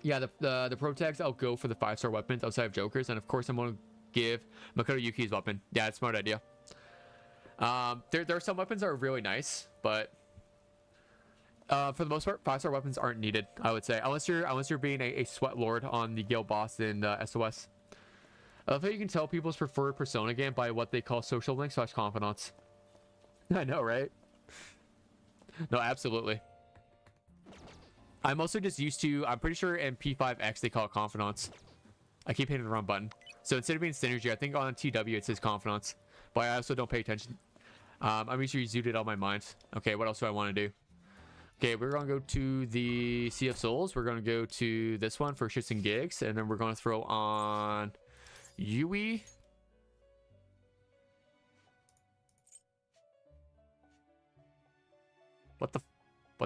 Speaker 1: Yeah, the pro tags, I'll go for the 5-star weapons outside of Jokers, and of course I'm going to give Makoto Yuki his weapon. Yeah, it's a smart idea. There are some weapons that are really nice, but for the most part, 5-star weapons aren't needed, I would say, unless you're being a sweat lord on the guild boss in SOS. I love how you can tell people's preferred Persona game by what they call social link / confidants. I know, right? No, absolutely. I'm also just used to, I'm pretty sure in P5X they call it confidants. I keep hitting the wrong button. So instead of being synergy, I think on TW it says confidants. But I also don't pay attention. I'm usually zooted out of my mind. Okay, what else do I want to do? Okay, we're going to go to the Sea of Souls. We're going to go to this one for shits and gigs. And then we're going to throw on YUI. What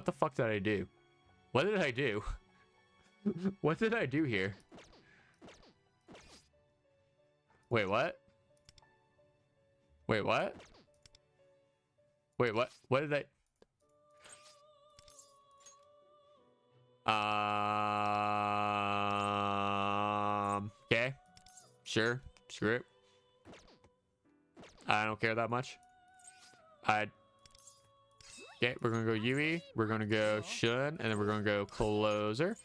Speaker 1: the fuck did I do? What did I do? What did I do here? Wait, what? Wait, what? Wait, what? What did I... Okay. Sure. Screw it. I don't care that much. Okay, we're gonna go Yui, we're gonna go Shun, and then we're gonna go Closer.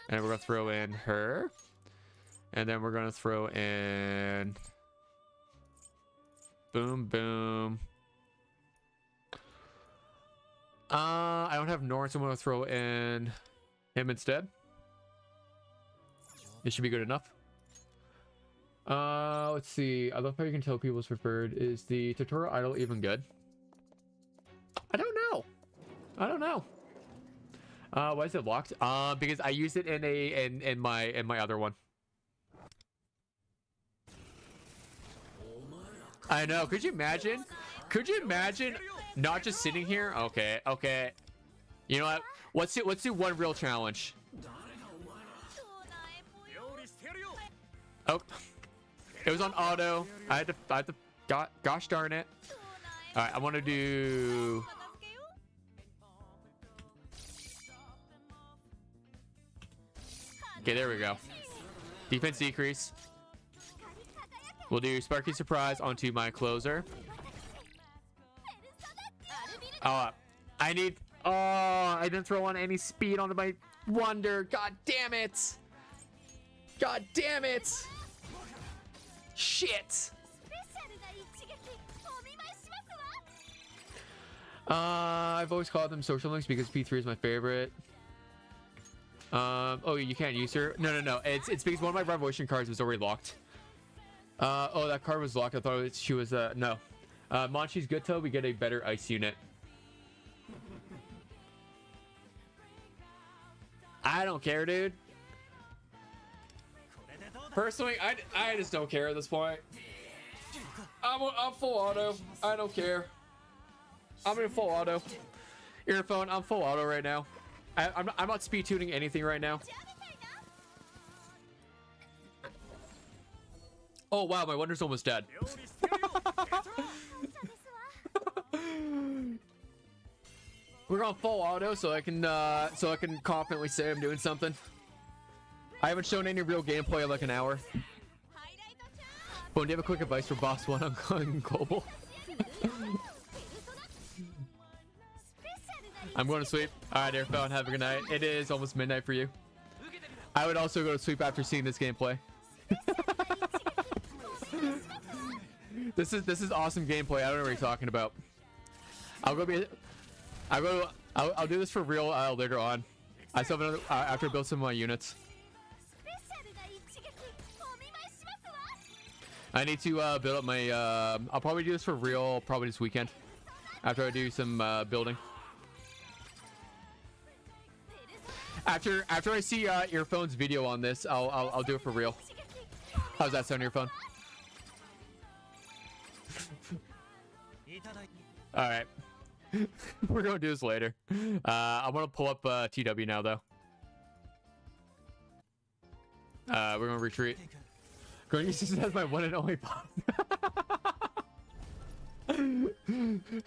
Speaker 1: And we're gonna throw in her. And then we're gonna throw in... Boom, boom. I don't have Norn, so I'm gonna throw in him instead. This should be good enough. Let's see. I love how you can tell people's preferred. Is the tutorial idol even good? I don't know. I don't know. Why is it locked? Because I used it in my other one. I know. Could you imagine? Could you imagine not just sitting here? Okay, okay. You know what? Let's do one real challenge. Oh, it was on auto. I had to. Gosh darn it. All right, I want to do. Okay, there we go. Defense decrease. We'll do Sparky Surprise onto my Closer. Oh, I need... Oh, I didn't throw on any speed onto my Wonder. God damn it. God damn it. Shit. I've always called them social links because P3 is my favorite. Oh, you can't use her? No. It's because one of my Revolution cards was already locked. Oh, that card was locked. I thought she was, no. Monchi's good till we get a better ice unit. I don't care, dude. Personally, I just don't care at this point. I'm full auto. I don't care. I'm in full auto. Earphone, I'm full auto right now. I'm not speed tuning anything right now. Oh wow, my Wonder's almost dead. We're on full auto, so I can confidently say I'm doing something. I haven't shown any real gameplay in like an hour. But do you have a quick advice for boss 1 on going global? I'm going to sleep. Alright, Airphone, have a good night. It is almost midnight for you. I would also go to sleep after seeing this gameplay. This is awesome gameplay. I don't know what you're talking about. I'll do this for real later on. I still have another after I build some of my units. I need to build up my I'll probably do this for real probably this weekend after I do some building. After I see Earphone's video on this, I'll do it for real. How's that sound, Earphone? All right. We're gonna do this later. I want to pull up TW now though. We're gonna retreat. Going to use this as my one and only pop.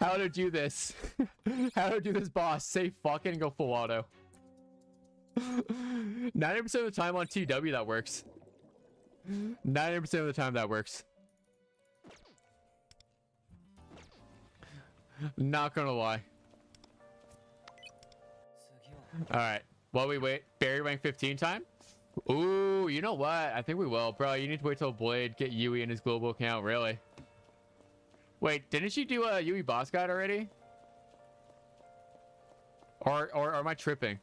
Speaker 1: How to do this. How to do this, boss. Say fucking go full auto. 90% of the time on TW that works. 90% of the time that works. Not gonna lie. Alright. While we wait, Barry rank 15 time? Ooh, you know what? I think we will. Bro, you need to wait till Blade get YUI in his global account, really. Wait, didn't she do a YUI boss guide already? Or am I tripping?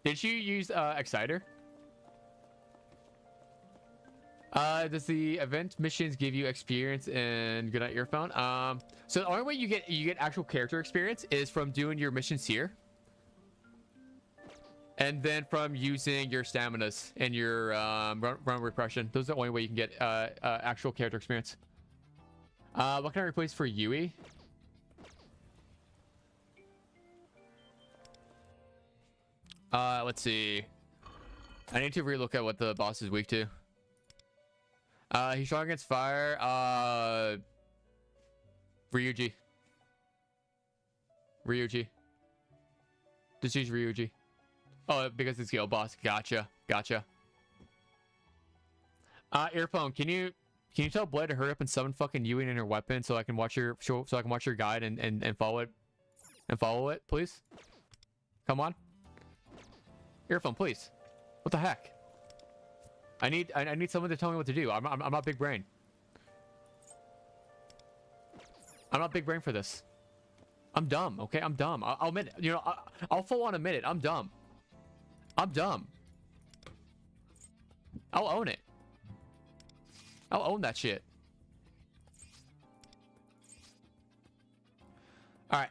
Speaker 1: Did she use Exciter? Does the event missions give you experience in Goodnight Earphone? So the only way you get actual character experience is from doing your missions here. And then from using your staminas and your run repression. Those are the only way you can get actual character experience. What can I replace for YUI? Let's see. I need to relook at what the boss is weak to. He's strong against fire. Ryuji. Just use Ryuji. Oh, because it's skill boss. Gotcha. Earphone, can you tell Blade to hurry up and summon fucking YUI in her weapon so I can watch your guide and follow it, please? Come on. Earphone, please. What the heck? I need someone to tell me what to do. I'm not big brain. I'm not big brain for this. I'm dumb, okay? I'm dumb. I'll admit it. You know, I'll full on admit it. I'm dumb. I'm dumb. I'll own it. I'll own that shit. Alright.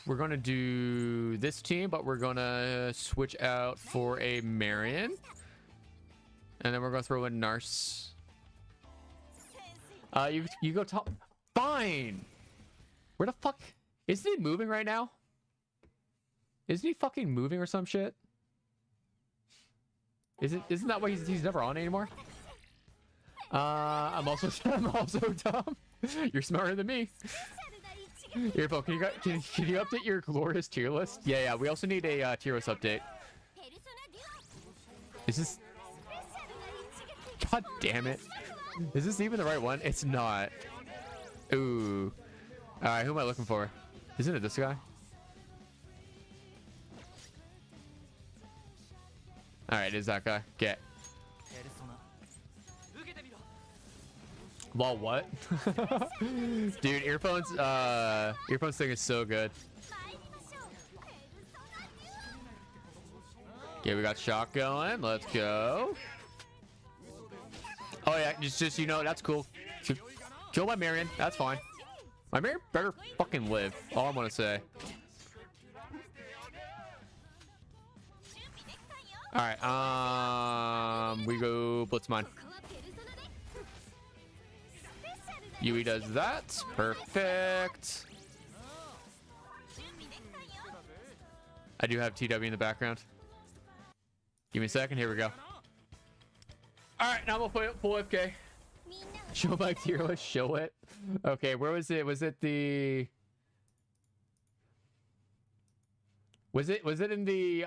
Speaker 1: We're gonna do this team, but we're gonna switch out for a Marion. And then we're gonna throw in Nars. You go top. Fine. Where the fuck? Isn't he moving right now? Isn't he fucking moving or some shit? Isn't that why he's never on anymore? I'm also dumb. You're smarter than me. Earphone, can you update your glorious tier list? Yeah. We also need a tier list update. Is this? God damn it! Is this even the right one? It's not. Ooh. All right, who am I looking for? Isn't it this guy? All right, is that guy? Get. Well, what? Dude, earphones thing is so good. Okay, we got shot going. Let's go. Oh yeah, just you know, that's cool. Kill my Marion. That's fine. My Marion better fucking live. All I'm gonna say. All right. We go blitz mine. YUI does that. Perfect. I do have TW in the background. Give me a second. Here we go. All right, now we'll play full FK. Show my tier list. Show it. Okay, where was it? Was it the? Was it in the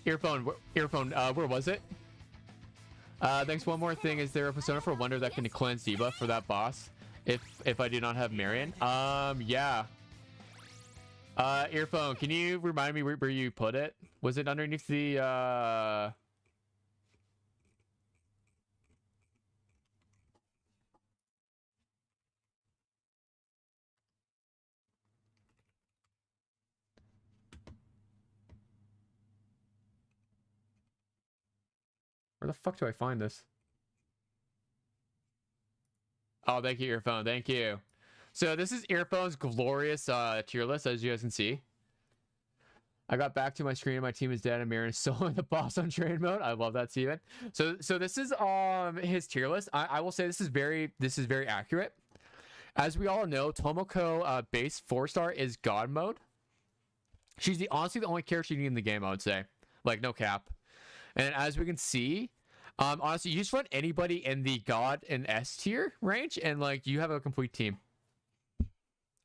Speaker 1: earphone? Where was it? Thanks. One more thing. Is there a persona for Wonder that can cleanse debuff for that boss? If I do not have Marion? Yeah. Earphone, can you remind me where you put it? Was it underneath the Where the fuck do I find this? Oh, thank you, Earphone. Thank you. So this is Earphone's glorious tier list, as you guys can see. I got back to my screen. My team is dead, and Marin is soloing the boss on train mode. I love that, Steven. So this is his tier list. I will say this is very accurate. As we all know, Tomoko base 4-star is God mode. She's honestly the only character you need in the game, I would say. Like, no cap. And as we can see, honestly, you just run anybody in the God and S tier range, and like you have a complete team.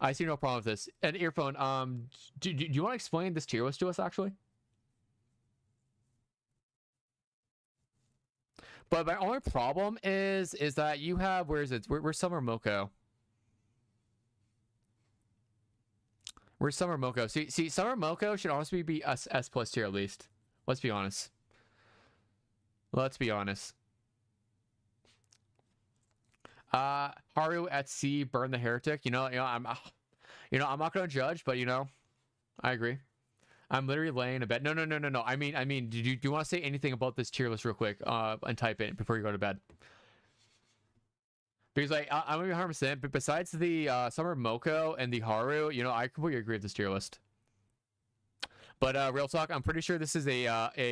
Speaker 1: I see no problem with this. And earphone, do you want to explain this tier list to us actually? But my only problem is that you have, where is it? Where's Summer Moko? Where's Summer Moko? See, Summer Moko should honestly be S plus tier at least. Let's be honest. Let's be honest. Haru at C, burn the heretic. I'm not gonna judge, but I agree. I'm literally laying in bed. No. I mean, do you want to say anything about this tier list real quick? And type it before you go to bed. Because I'm gonna be 100%. But besides the Summer Moko and the Haru, I completely agree with this tier list. But real talk, I'm pretty sure this is a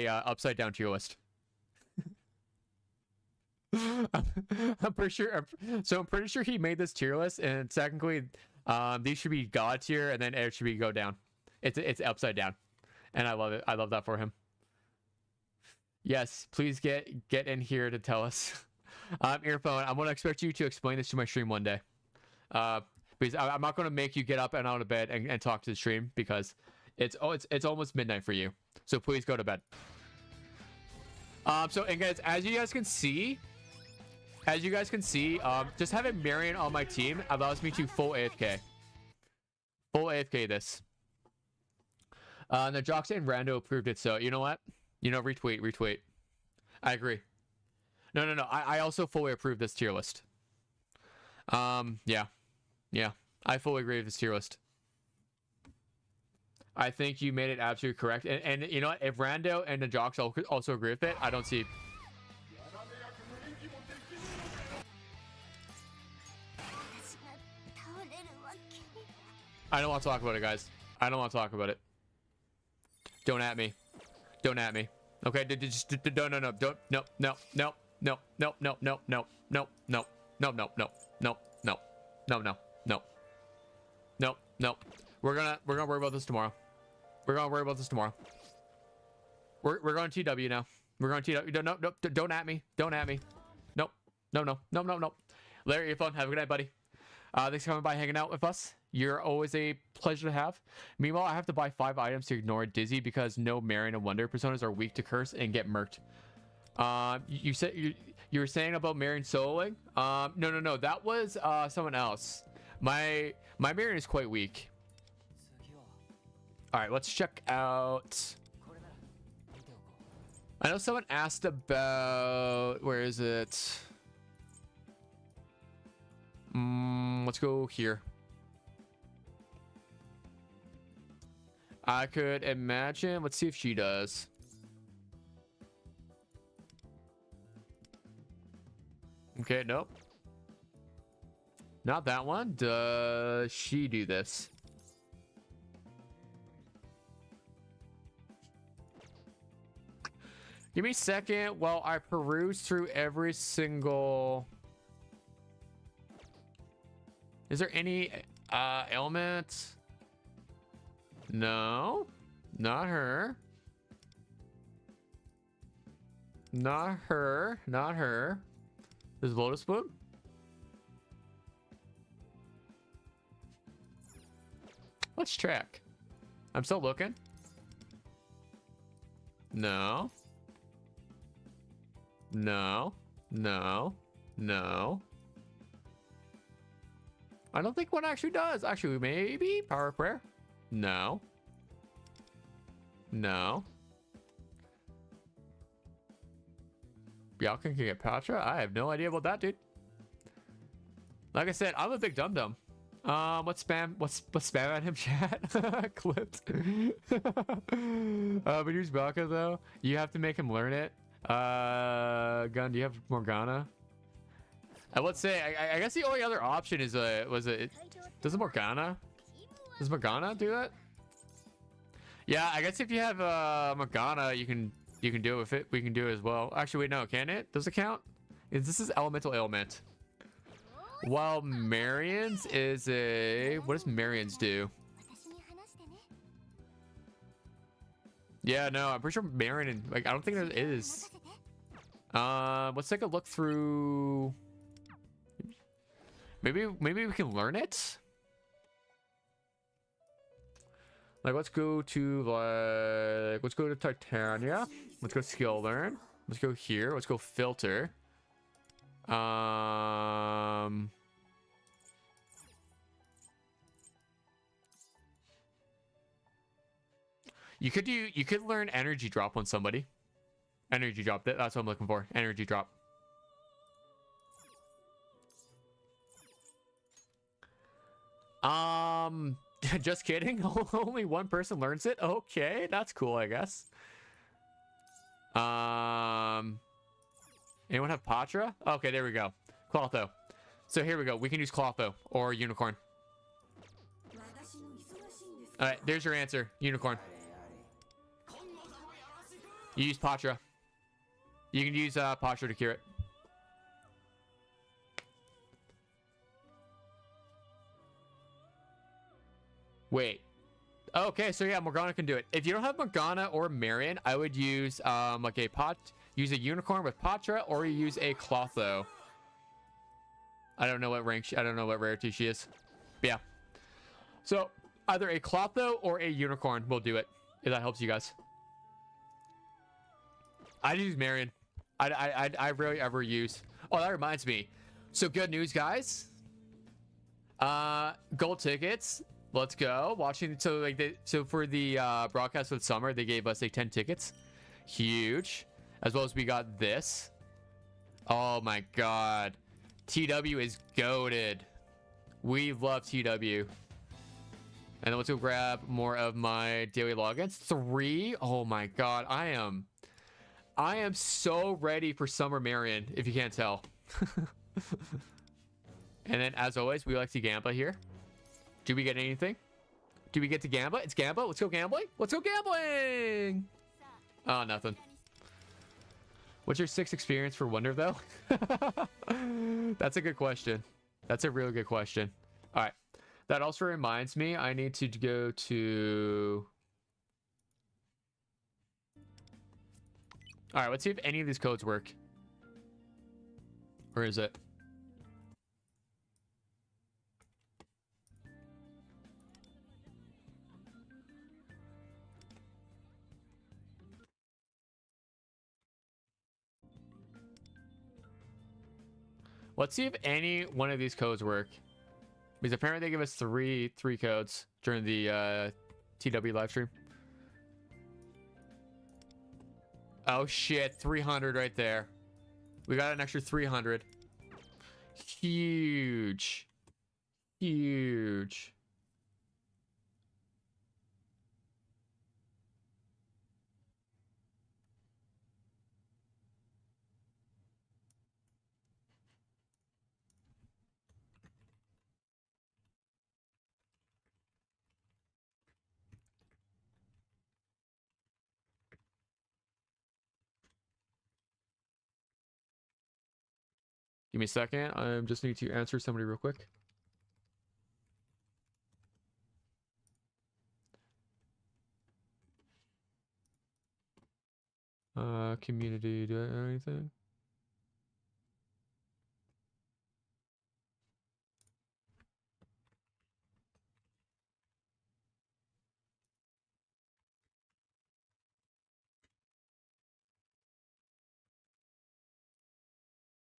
Speaker 1: upside down tier list. I'm pretty sure. So I'm pretty sure he made this tier list, and technically, these should be God tier, and then it should be go down. It's upside down, and I love it. I love that for him. Yes, please get in here to tell us. Earphone, I'm gonna expect you to explain this to my stream one day. Because I'm not gonna make you get up and out of bed and talk to the stream because it's almost midnight for you. So please go to bed. And guys, as you guys can see, just having Marion on my team allows me to full AFK. Full AFK this. The Joxa and Rando approved it, so you know what? Retweet. I agree. No. I also fully approve this tier list. Yeah. I fully agree with this tier list. I think you made it absolutely correct. And you know what? If Rando and the Joxa also agree with it, I don't see. I don't want to talk about it, guys. I don't want to talk about it. Don't at me. Okay, just no. We're gonna worry about this tomorrow. We're going TW now. We're going TW. No, don't at me. No. Larry, your phone. Have a good night, buddy. Thanks for coming by, hanging out with us. You're always a pleasure to have. Meanwhile, I have to buy 5 items to ignore Dizzy because no Marion and Wonder personas are weak to curse and get murked. You said you were saying about Marion soloing? No. That was someone else. My Marion is quite weak. All right, let's check out. I know someone asked about, where is it? Let's go here. I could imagine. Let's see if she does. Okay, nope. Not that one. Does she do this? Give me a second while I peruse through every single... Is there any ailment? No, not her. Not her. There's Lotus Bloom. Let's check. I'm still looking. No. I don't think one actually does. Actually, maybe Power of Prayer. No. Y'all can get Patra? I have no idea about that, dude. Like I said, I'm a big dum-dum. What's spam at him, chat? Clipped. But here's Baka, though. You have to make him learn it. Gun, do you have Morgana? I would say, I guess the only other option is, does Morgana do that? Yeah, I guess if you have Morgana, you can do it with it. We can do it as well. Actually, wait, no, can it? Does it count? This is elemental ailment. While Marion's is a... What does Marion's do? Yeah, no, I'm pretty sure Marion... Like, I don't think there is. Let's take a look through... Maybe we can learn it? Like, let's go to Titania. Let's go skill learn. Let's go here. Let's go filter. You could learn energy drop on somebody. Energy drop. That's what I'm looking for. Energy drop. Just kidding. Only one person learns it. Okay, that's cool, I guess. Anyone have Patra? Okay, there we go. Clotho. So here we go. We can use Clotho or Unicorn. All right, there's your answer. Unicorn. You use Patra. You can use Patra to cure it. Wait. Okay, so yeah, Morgana can do it. If you don't have Morgana or Marion, I would use like use a Unicorn with Patra, or you use a Clotho. I don't know what rank I don't know what rarity she is. But yeah. So either a Clotho or a Unicorn will do it, if that helps you guys. I use Marion. I rarely ever use. Oh, that reminds me. So good news, guys. Gold tickets. Let's go. Watching. So like so for the broadcast of the summer, they gave us 10 tickets. Huge. As well as we got this. Oh my god. TW is goated. We love TW. And then let's go grab more of my daily logins. 3. Oh my god. I am so ready for Summer Marion, if you can't tell. And then, as always, we like to gamble here. Do we get anything? Do we get to gamble? It's gamble. Let's go gambling. Let's go gambling. Oh, nothing. What's your 6 experience for Wonder, though? That's a good question. That's a really good question. All right. That also reminds me, I need to go to... All right, let's see if any of these codes work. Where is it? Let's see if any one of these codes work. Because apparently they give us three codes during the TW live stream. Oh shit, 300 right there. We got an extra 300. Huge. Huge. Give me a second. I just need to answer somebody real quick. Community, do I have anything?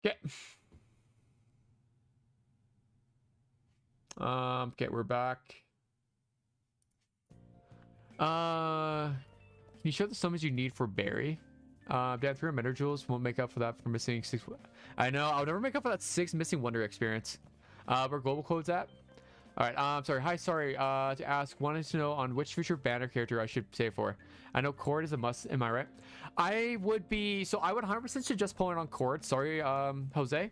Speaker 1: Okay. Okay, we're back. Can you show the summons you need for Barry? Dad, 3 Meta Jewels won't make up for that for missing 6. I know, I'll never make up for that 6 missing Wonder experience. Where global codes at? Alright, sorry. Hi, sorry. To ask, wanted to know on which future banner character I should save for. I know Cord is a must, am I right? I would 100% suggest pulling on Cord. Sorry, Jose.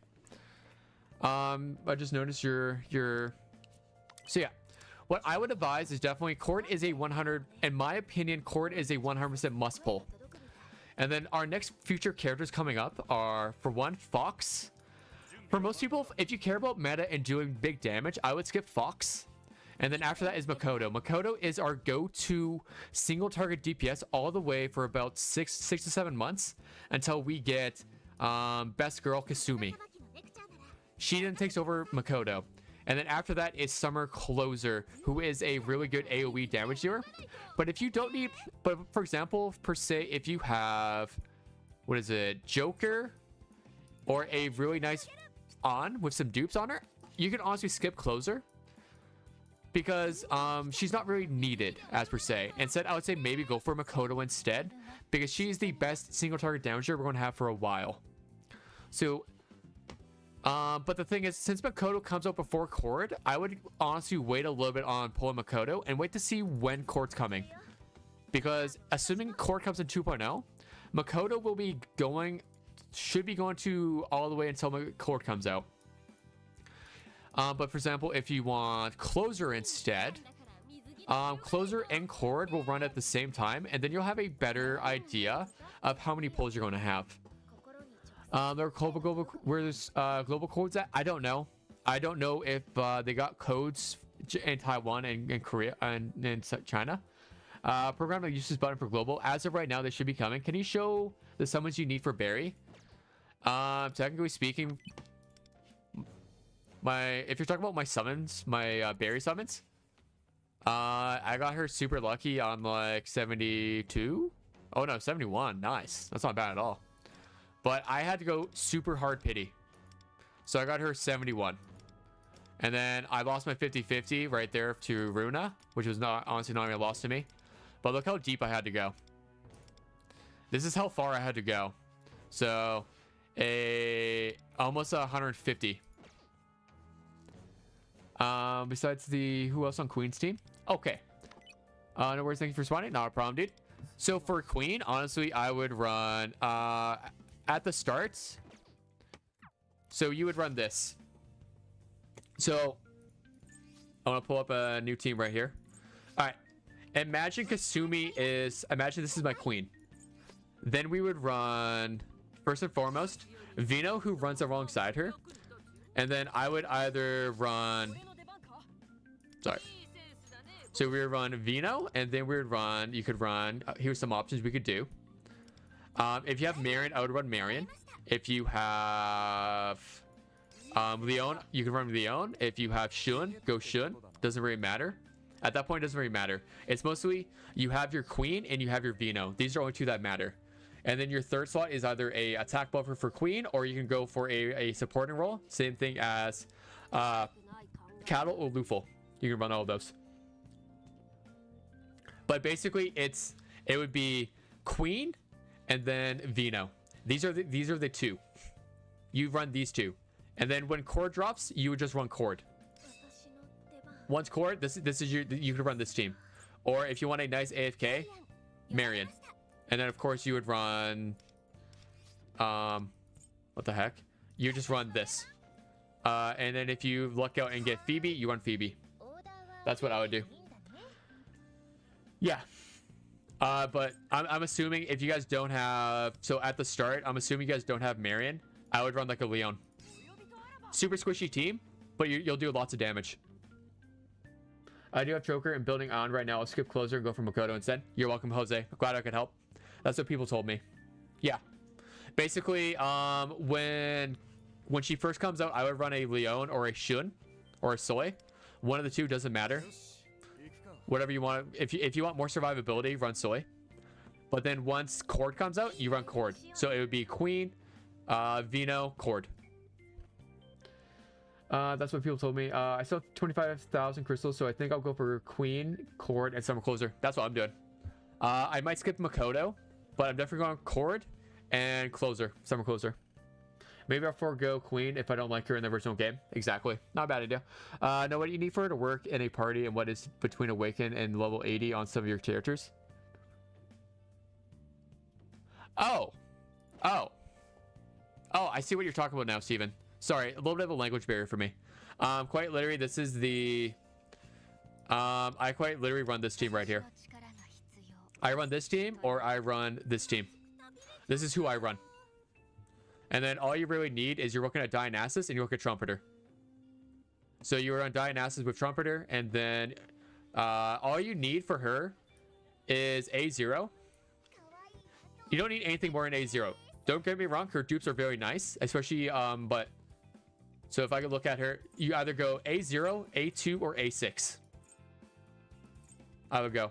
Speaker 1: I just noticed your so yeah. What I would advise is definitely Cord is a 100, in my opinion, Cord is a 100% must pull. And then our next future characters coming up are, for one, Fox. For most people, if you care about meta and doing big damage, I would skip Fox. And then after that is Makoto. Makoto is our go-to single target DPS all the way for about 6 to 7 months until we get Best Girl Kasumi. She then takes over Makoto. And then after that is Summer Closer, who is a really good AoE damage dealer. But if you don't need, but for example, per se, if you have, what is it, Joker or a really nice on with some dupes on her, you can honestly skip Closer because she's not really needed as per se. Instead, I would say maybe go for Makoto instead because she's the best single target damager we're going to have for a while. So, but the thing is, since Makoto comes out before Cord, I would honestly wait a little bit on pulling Makoto and wait to see when Cord's coming. Because assuming Cord comes in 2.0, Makoto will be going, should be going to all the way until Cord comes out. But for example, if you want Closer instead, Closer and Cord will run at the same time, and then you'll have a better idea of how many pulls you're going to have. Where's global codes at? I don't know. I don't know if they got codes in Taiwan and Korea and in China. Program the uses button for global. As of right now, they should be coming. Can you show the summons you need for Barry? Technically speaking, if you're talking about my summons, my Barry summons, I got her super lucky on like 72. Oh no, 71. Nice. That's not bad at all. But I had to go super hard pity. So I got her 71. And then I lost my 50-50 right there to Runa, which was honestly not even a loss to me. But look how deep I had to go. This is how far I had to go. So almost 150. Besides who else on Queen's team? Okay. No worries, thank you for spawning. Not a problem, dude. So for Queen, honestly, I would run at the start. So you would run this. So I want to pull up a new team right here. All right. Imagine Kasumi imagine this is my Queen. Then we would run, first and foremost, Vino, who runs alongside her. And then I would either run, sorry. So we would run Vino, and then we would run, you could run, here's some options we could do. If you have Marion, I would run Marion. If you have Leon, you can run Leon. If you have Shun, go Shun. Doesn't really matter. At that point, it doesn't really matter. It's mostly you have your Queen and you have your Vino. These are only two that matter. And then your third slot is either a attack buffer for Queen, or you can go for a supporting role. Same thing as Cattle or Lufel. You can run all of those. But basically, it would be Queen and then Vino. These are the two. You run these two, and then when Cord drops, you would just run Cord. Once Cord, this is you could run this team, or if you want a nice AFK, Marion, and then of course you would run what the heck? You just run this, and then if you luck out and get Phoebe, you run Phoebe. That's what I would do. Yeah. But I'm assuming if you guys don't have, so at the start, I'm assuming you guys don't have Marion. I would run like a Leon. Super squishy team, but you'll do lots of damage. I do have Choker and building on right now. I'll skip Closer and go for Makoto instead. You're welcome, Jose. Glad I could help. That's what people told me. Yeah. Basically, when she first comes out, I would run a Leon or a Shun or a Soy. One of the two, doesn't matter. Whatever you want. If you want more survivability, run Soy. But then once Cord comes out, you run Cord. So it would be Queen, Vino, Cord. That's what people told me. I still have 25,000 crystals, so I think I'll go for Queen, Cord, and Summer Closer. That's what I'm doing. I might skip Makoto, but I'm definitely going Cord and Closer, Summer Closer. Maybe I'll forego Queen if I don't like her in the original game. Exactly. Not a bad idea. Know what you need for her to work in a party and what is between Awaken and level 80 on some of your characters? Oh, I see what you're talking about now, Steven. Sorry, a little bit of a language barrier for me. Quite literally, this is the... I quite literally run this team right here. I run this team, or I run this team. This is who I run. And then all you really need is you're looking at Dionysus and you look at Trumpeter. So you run Dionysus with Trumpeter, and then all you need for her is A0. You don't need anything more than A0. Don't get me wrong, her dupes are very nice, especially, but So if I could look at her, you either go A0, A2, or A6. I would go.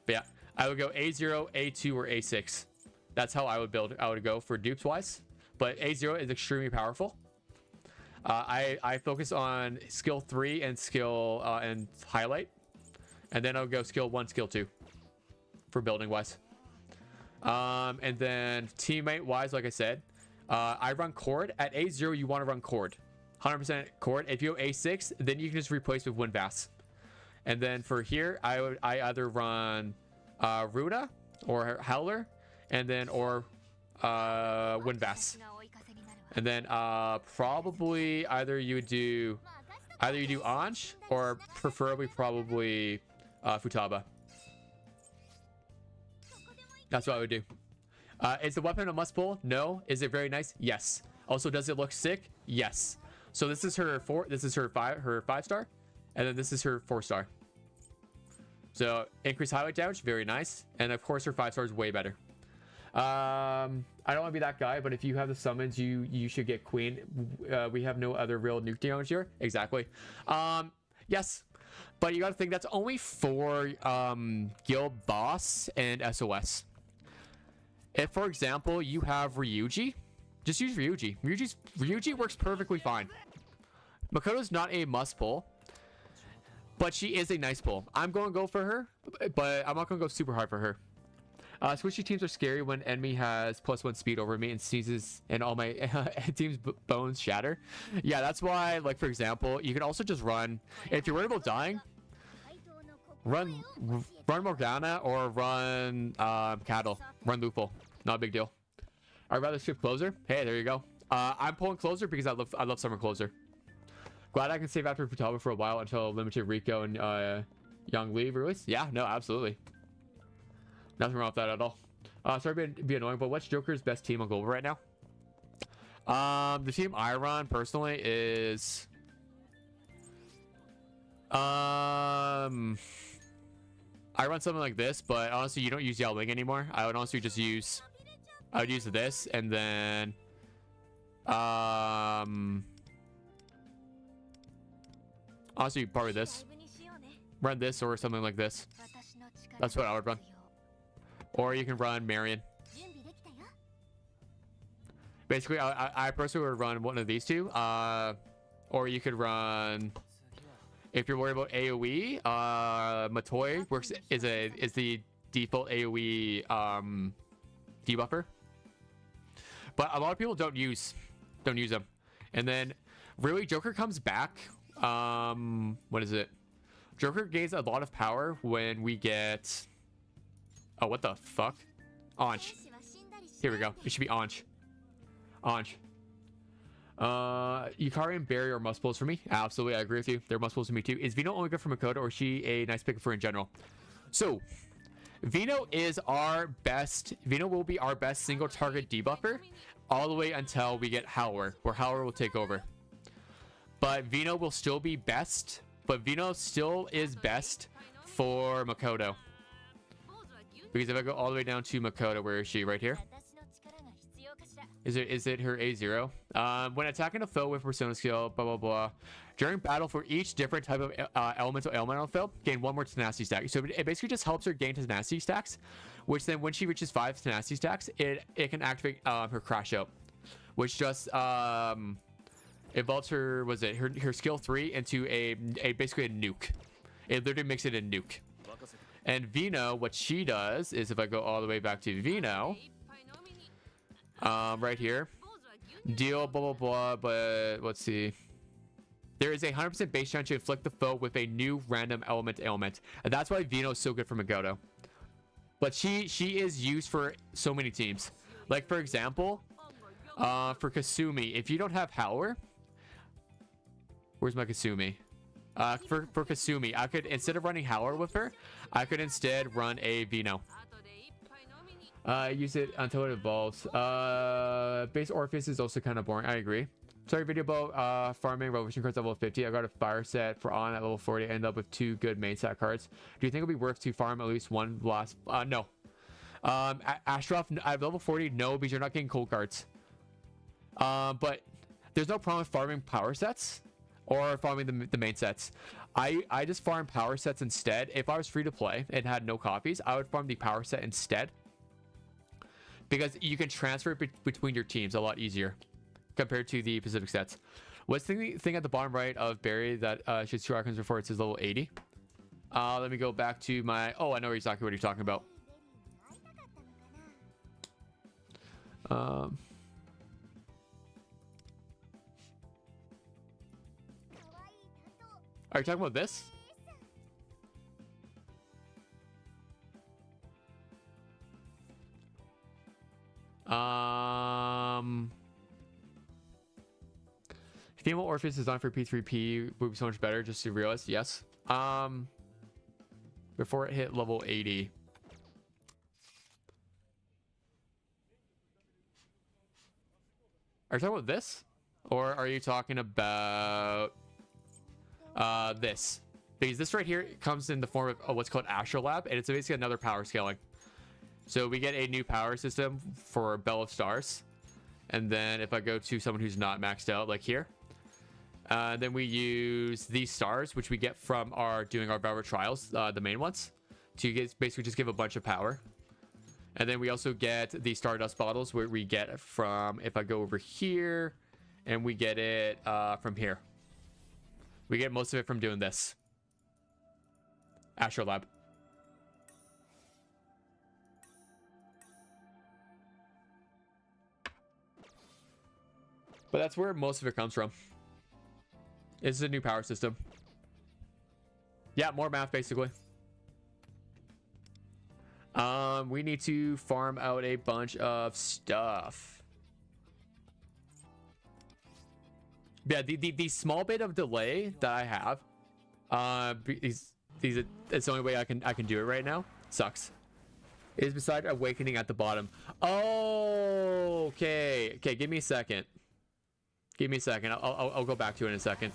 Speaker 1: But yeah, I would go A0, A2, or A6. That's how I would build. I would go for dupes wise. But A0 is extremely powerful. I focus on skill 3 and skill and highlight. And then I'll go skill 1, skill 2 for building wise. And then teammate wise, like I said, I run cord. At A0, you want to run cord. 100% cord. If you go A6, then you can just replace with Windvass. And then for here, I either run Runa or Howler, and then or Windvass. And then probably either you do Anj or preferably probably Futaba. That's what I would do. Is the weapon a must pull? No. Is it very nice? Yes. Also, does it look sick? Yes. So this is her 4. This is her 5-star, and then this is her 4-star. So increased highlight damage, very nice, and of course her 5-star is way better. I don't want to be that guy, but if you have the summons, you should get Queen. We have no other real nuke damage here. Exactly. Yes, but you got to think that's only for guild boss and SOS. If, for example, you have Ryuji, just use Ryuji. Ryuji works perfectly fine. Makoto's not a must pull, but she is a nice pull. I'm going to go for her, but I'm not going to go super hard for her. Squishy teams are scary when enemy has +1 speed over me and sneezes and all my team's bones shatter. Yeah, that's why, like, for example, you can also just run. If you're worried about dying, run Morgana or run Cattle. Run Lupul. Not a big deal. I'd rather skip Closer. Hey, there you go. I'm pulling Closer because I love Summer Closer. Glad I can save after Futaba for a while until Limited Rico and Young Lee release. Yeah, no, absolutely. Nothing wrong with that at all. Sorry to be annoying, but what's Joker's best team on Global right now? The team I run personally is I run something like this, but honestly you don't use Yao Ling anymore. I would honestly just use this, and then honestly probably this. Run this or something like this. That's what I would run. Or you can run Marion. Basically, I personally would run one of these two. Or you could run, if you're worried about AoE, Matoi works is the default AoE debuffer. But a lot of people don't use them. And then really Joker comes back. What is it? Joker gains a lot of power when we get... Oh, what the fuck? Anj. Here we go. It should be Anj. Anj. Yukari and Barry are must pulls for me. Absolutely, I agree with you. They're must pulls for me too. Is Vino only good for Makoto, or is she a nice pick for in general? So, Vino is our best... Vino will be our best single target debuffer all the way until we get Howler, where Howler will take over. But Vino will still be best. But Vino still is best for Makoto. Because if I go all the way down to Makoto, where is she? Right here? Is it her A0? When attacking a foe with persona skill, blah blah blah. During battle for each different type of elemental foe, gain 1 more tenacity stack. So it basically just helps her gain tenacity stacks, which then when she reaches 5 tenacity stacks, it can activate her crash out, which just evolves her her skill 3 into a basically a nuke. It literally makes it a nuke. And Vino, what she does is, if I go all the way back to Vino, right here, deal blah blah blah, but let's see. There is a 100% base chance to inflict the foe with a new random ailment, and that's why Vino is so good for Makoto. But she is used for so many teams. Like for example, for Kasumi, if you don't have Howler, where's my Kasumi? For Kasumi, I could, instead of running Howler with her, I could instead run a Vino. Use it until it evolves. Base Orpheus is also kind of boring. I agree. Sorry, video about farming Revolution cards at level 50. I got a fire set for on at level 40. I ended up with 2 good main set cards. Do you think it'll be worth to farm at least one last? No. Astroth at level 40, no, because you're not getting cold cards. But there's no problem with farming power sets or farming the main sets. I just farm power sets instead. If I was free to play and had no copies, I would farm the power set instead, because you can transfer it between your teams a lot easier compared to the Pacific sets. What's the thing at the bottom right of Barry that shoots 2 icons before it says level 80? Let me go back to my... Oh, I know exactly what you're talking about. Are you talking about this? Female Orpheus designed for P3P would be so much better, just to realize. Yes. Before it hit level 80. Are you talking about this? Or are you talking about this? Because this right here comes in the form of what's called Astrolab, and it's basically another power scaling. So we get a new power system for Bell of Stars. And then if I go to someone who's not maxed out, like here, then we use these stars, which we get from doing our Velvet Trials, the main ones, to basically just give a bunch of power. And then we also get the Stardust bottles, where we get from, if I go over here, and we get it from here. We get most of it from doing this. Astrolab. But that's where most of it comes from. It's a new power system. Yeah, more math, basically. We need to farm out a bunch of stuff. Yeah, the small bit of delay that I have, it's the only way I can do it right now. Sucks. Is beside awakening at the bottom. Oh, okay. Give me a second. Give me a second. I'll go back to it in a second.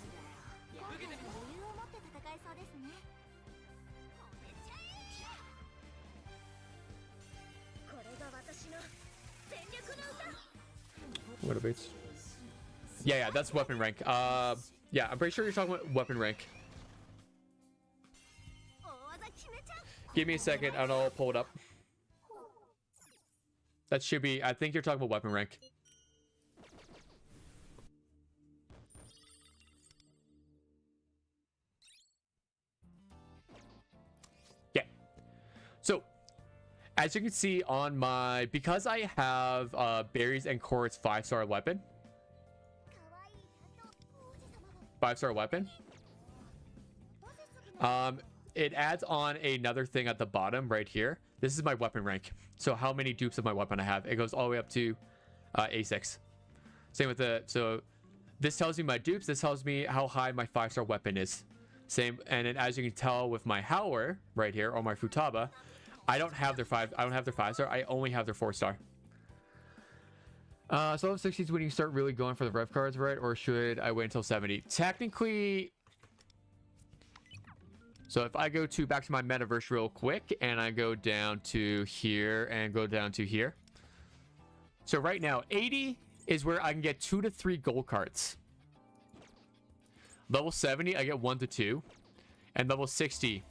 Speaker 1: What abates? Yeah, that's weapon rank. Yeah, I'm pretty sure you're talking about weapon rank. Give me a second and I'll pull it up. That should be, I think you're talking about weapon rank. Yeah. So, as you can see on my, because I have berries and Kort's 5-star weapon. 5-star weapon. It adds on another thing at the bottom right here. This is my weapon rank. So how many dupes of my weapon I have. It goes all the way up to A6. Same with the, so this tells me my dupes. This tells me how high my 5-star weapon is. Same, and then as you can tell with my Howler right here, or my Futaba, I don't have their 5-star. I only have their 4-star. So level 60 is when you start really going for the rev cards, right? Or should I wait until 70? Technically, so if I go back to my metaverse real quick, and I go down to here and go down to here. So right now, 80 is where I can get 2 to 3 gold cards. Level 70, I get 1 to 2. And level 60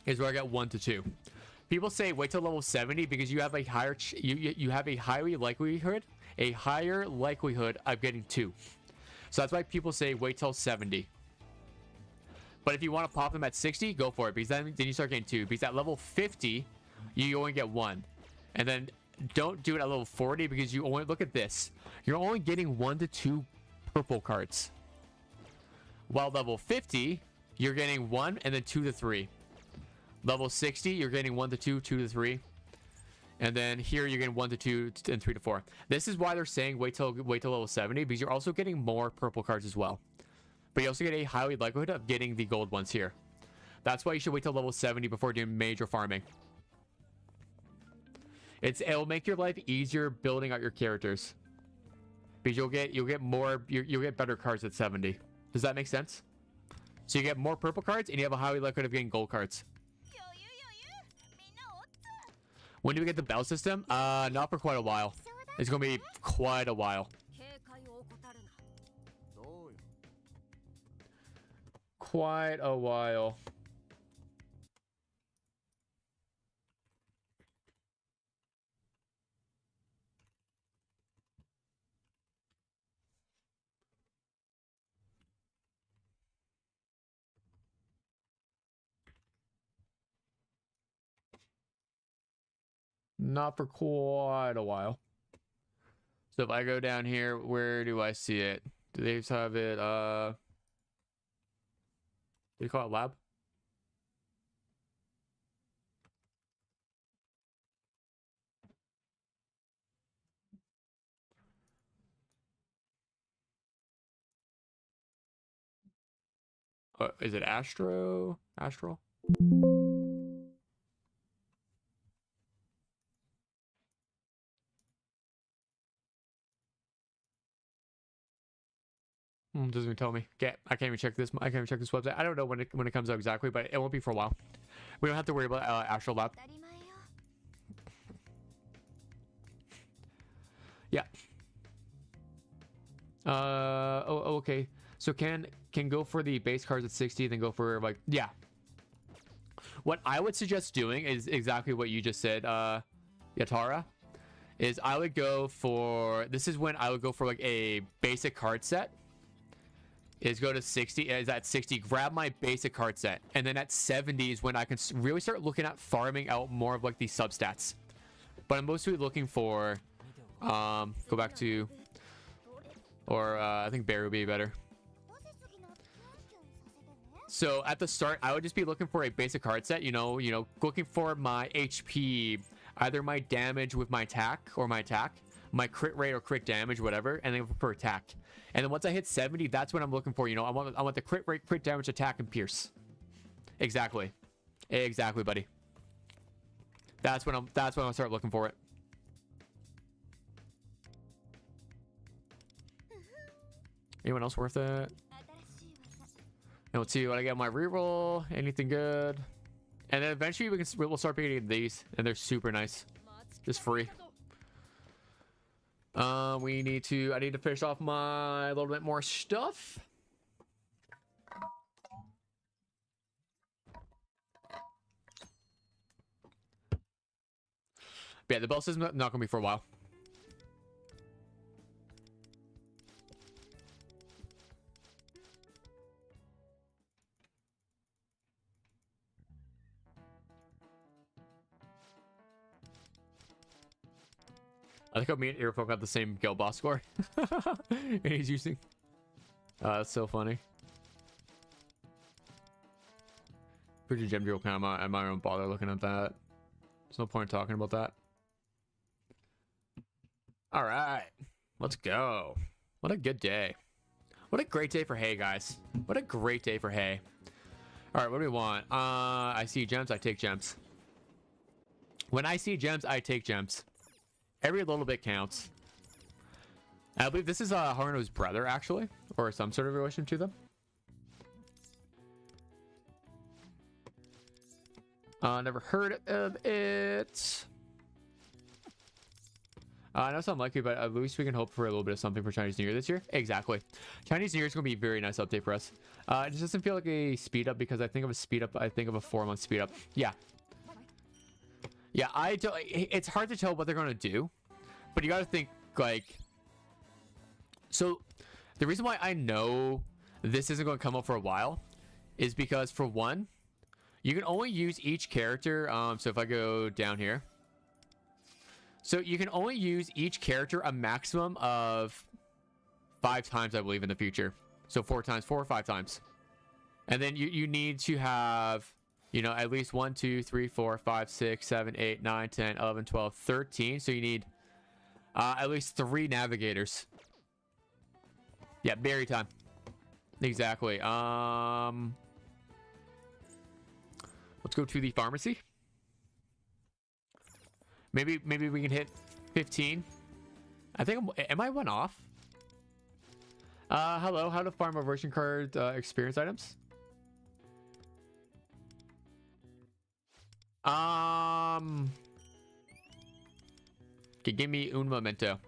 Speaker 1: is where I get 1 to 2. People say wait till level 70 because you have a higher you have a higher likelihood of getting 2. So that's why people say wait till 70. But if you want to pop them at 60, go for it, because then you start getting 2. Because at level 50, you only get 1. And then don't do it at level 40 because you only, look at this. You're only getting 1 to 2 purple cards. While level 50, you're getting 1 and then 2 to 3. Level 60, you're getting 1 to 2, 2 to 3. And then here you're getting 1 to 2 and 3 to 4. This is why they're saying wait till level 70, because you're also getting more purple cards as well. But you also get a high likelihood of getting the gold ones here. That's why you should wait till level 70 before doing major farming. It'll make your life easier building out your characters, because you'll get better cards at 70. Does that make sense? So you get more purple cards and you have a high likelihood of getting gold cards. When do we get the bell system? Not for quite a while. It's gonna be quite a while. quite a while. Not for quite a while. So if I go down here, where do I see it? Do they have it, do you call it lab? Is it Astro? Astral? Doesn't even tell me. I can't even check this. I can't even check this website. I don't know when it comes out exactly, but it won't be for a while. We don't have to worry about Astral Lab. Yeah. Oh, okay. So can go for the base cards at 60, then go for like, yeah. What I would suggest doing is exactly what you just said, Yatara. Is I would go for, this is when I would go for like a basic card set. Is go to 60, is at 60, grab my basic card set. And then at 70 is when I can really start looking at farming out more of like these substats. But I'm mostly looking for, go back to, or I think Bear would be better. So at the start, I would just be looking for a basic card set, you know, looking for my HP, either my damage with my attack or my attack, my crit rate or crit damage, whatever, and then for attack. And then once I hit 70, that's what I'm looking for. You know, I want the crit rate, crit damage, attack, and pierce. Exactly. Exactly, buddy. That's when I'll start looking for it. Anyone else worth it? And let's see what I get on my reroll. Anything good? And then eventually we'll start picking these, and they're super nice. Just free. I need to finish off my little bit more stuff. But yeah, the bell system's not gonna be for a while. I think me and Earfolk got the same guild boss score. And he's using... that's so funny. Pretty gem drill kind of, I might not bother looking at that. There's no point in talking about that. Alright. Let's go. What a good day. What a great day for hay, guys. What a great day for hay. Alright, what do we want? I see gems, I take gems. When I see gems, I take gems. Every little bit counts. I believe this is Haruno's brother, actually, or some sort of relation to them. Never heard of it. I know it's unlikely, but at least we can hope for a little bit of something for Chinese New Year this year. Exactly. Chinese New Year is going to be a very nice update for us. It just doesn't feel like a speed up because I think of a speed up. I think of a 4-month speed up. Yeah. Yeah, I don't. It's hard to tell what they're gonna do, but you gotta think like. So, the reason why I know this isn't going to come up for a while is because, for one, you can only use each character. So if I go down here, so you can only use each character a maximum of 5 times, I believe, in the future. So 4 times 4, 5 times, and then you need to have. You know, at least 1, 2, 3, 4, 5, 6, 7, 8, 9, 10, 11, 12, 13. So you need at least 3 navigators. Yeah, berry time. Exactly. Let's go to the pharmacy. Maybe we can hit 15. I think am I one off? Hello, how to farm a version card experience items? Okay, give me un momento.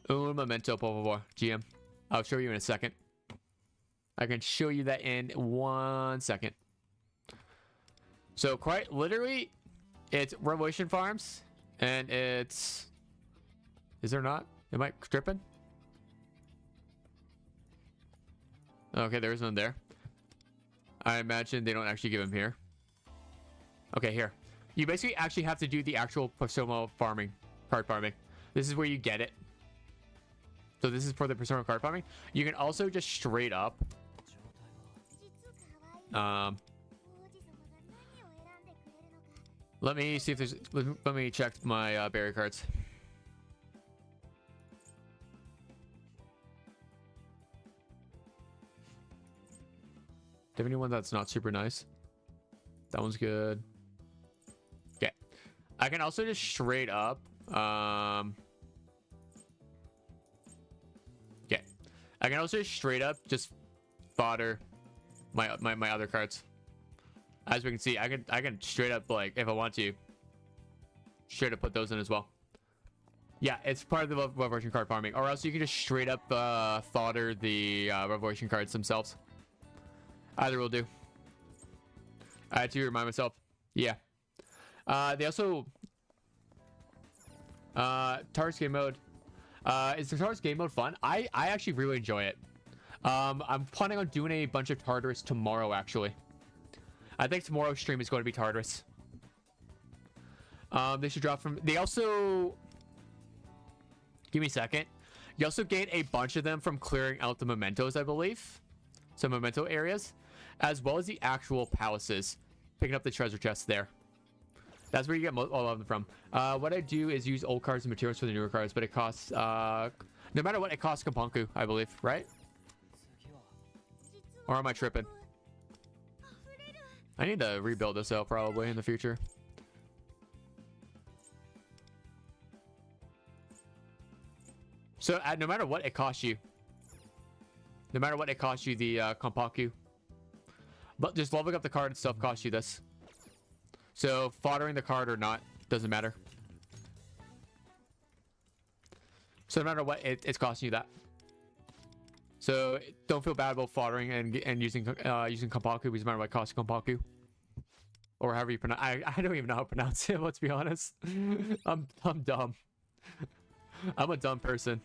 Speaker 1: Un momento, por favor, GM. I'll show you in a second. I can show you that in 1 second. So quite literally, it's Revolution Farms, and it's... Is there not? Am I tripping? Okay, there is none there. I imagine they don't actually give them here. Okay, here. You basically actually have to do the actual Persona farming, card farming. This is where you get it. So this is for the Persona card farming. You can also just straight up... let me see if there's... Let me check my berry cards. Do you have anyone that's not super nice? That one's good. Okay. I can also just straight up... Okay. I can also straight up just fodder my other cards. As we can see, I can straight up, like, if I want to, straight up put those in as well. Yeah, it's part of the Revolution card farming. Or else you can just straight up fodder the Revolution cards themselves. Either will do. I had to remind myself. Yeah. They also... Target's game mode. Is the Tartarus game mode fun? I actually really enjoy it. I'm planning on doing a bunch of Tartarus tomorrow, actually. I think tomorrow's stream is going to be Tartarus. They should drop from... They also... Give me a second. You also gain a bunch of them from clearing out the mementos, I believe. Some memento areas. As well as the actual palaces. Picking up the treasure chests there. That's where you get all of them from. What I do is use old cards and materials for the newer cards, but it costs... no matter what, it costs Kampanku, I believe, right? Or am I tripping? I need to rebuild this out probably in the future. So no matter what it costs you. No matter what it costs you, the Kampanku. But just leveling up the card itself costs you this. So foddering the card or not, doesn't matter. So no matter what, it's costing you that. So don't feel bad about foddering and using Kampanku because no matter what costs Kampanku. Or however you pronounce... I don't even know how to pronounce it, let's be honest. I'm dumb. I'm a dumb person.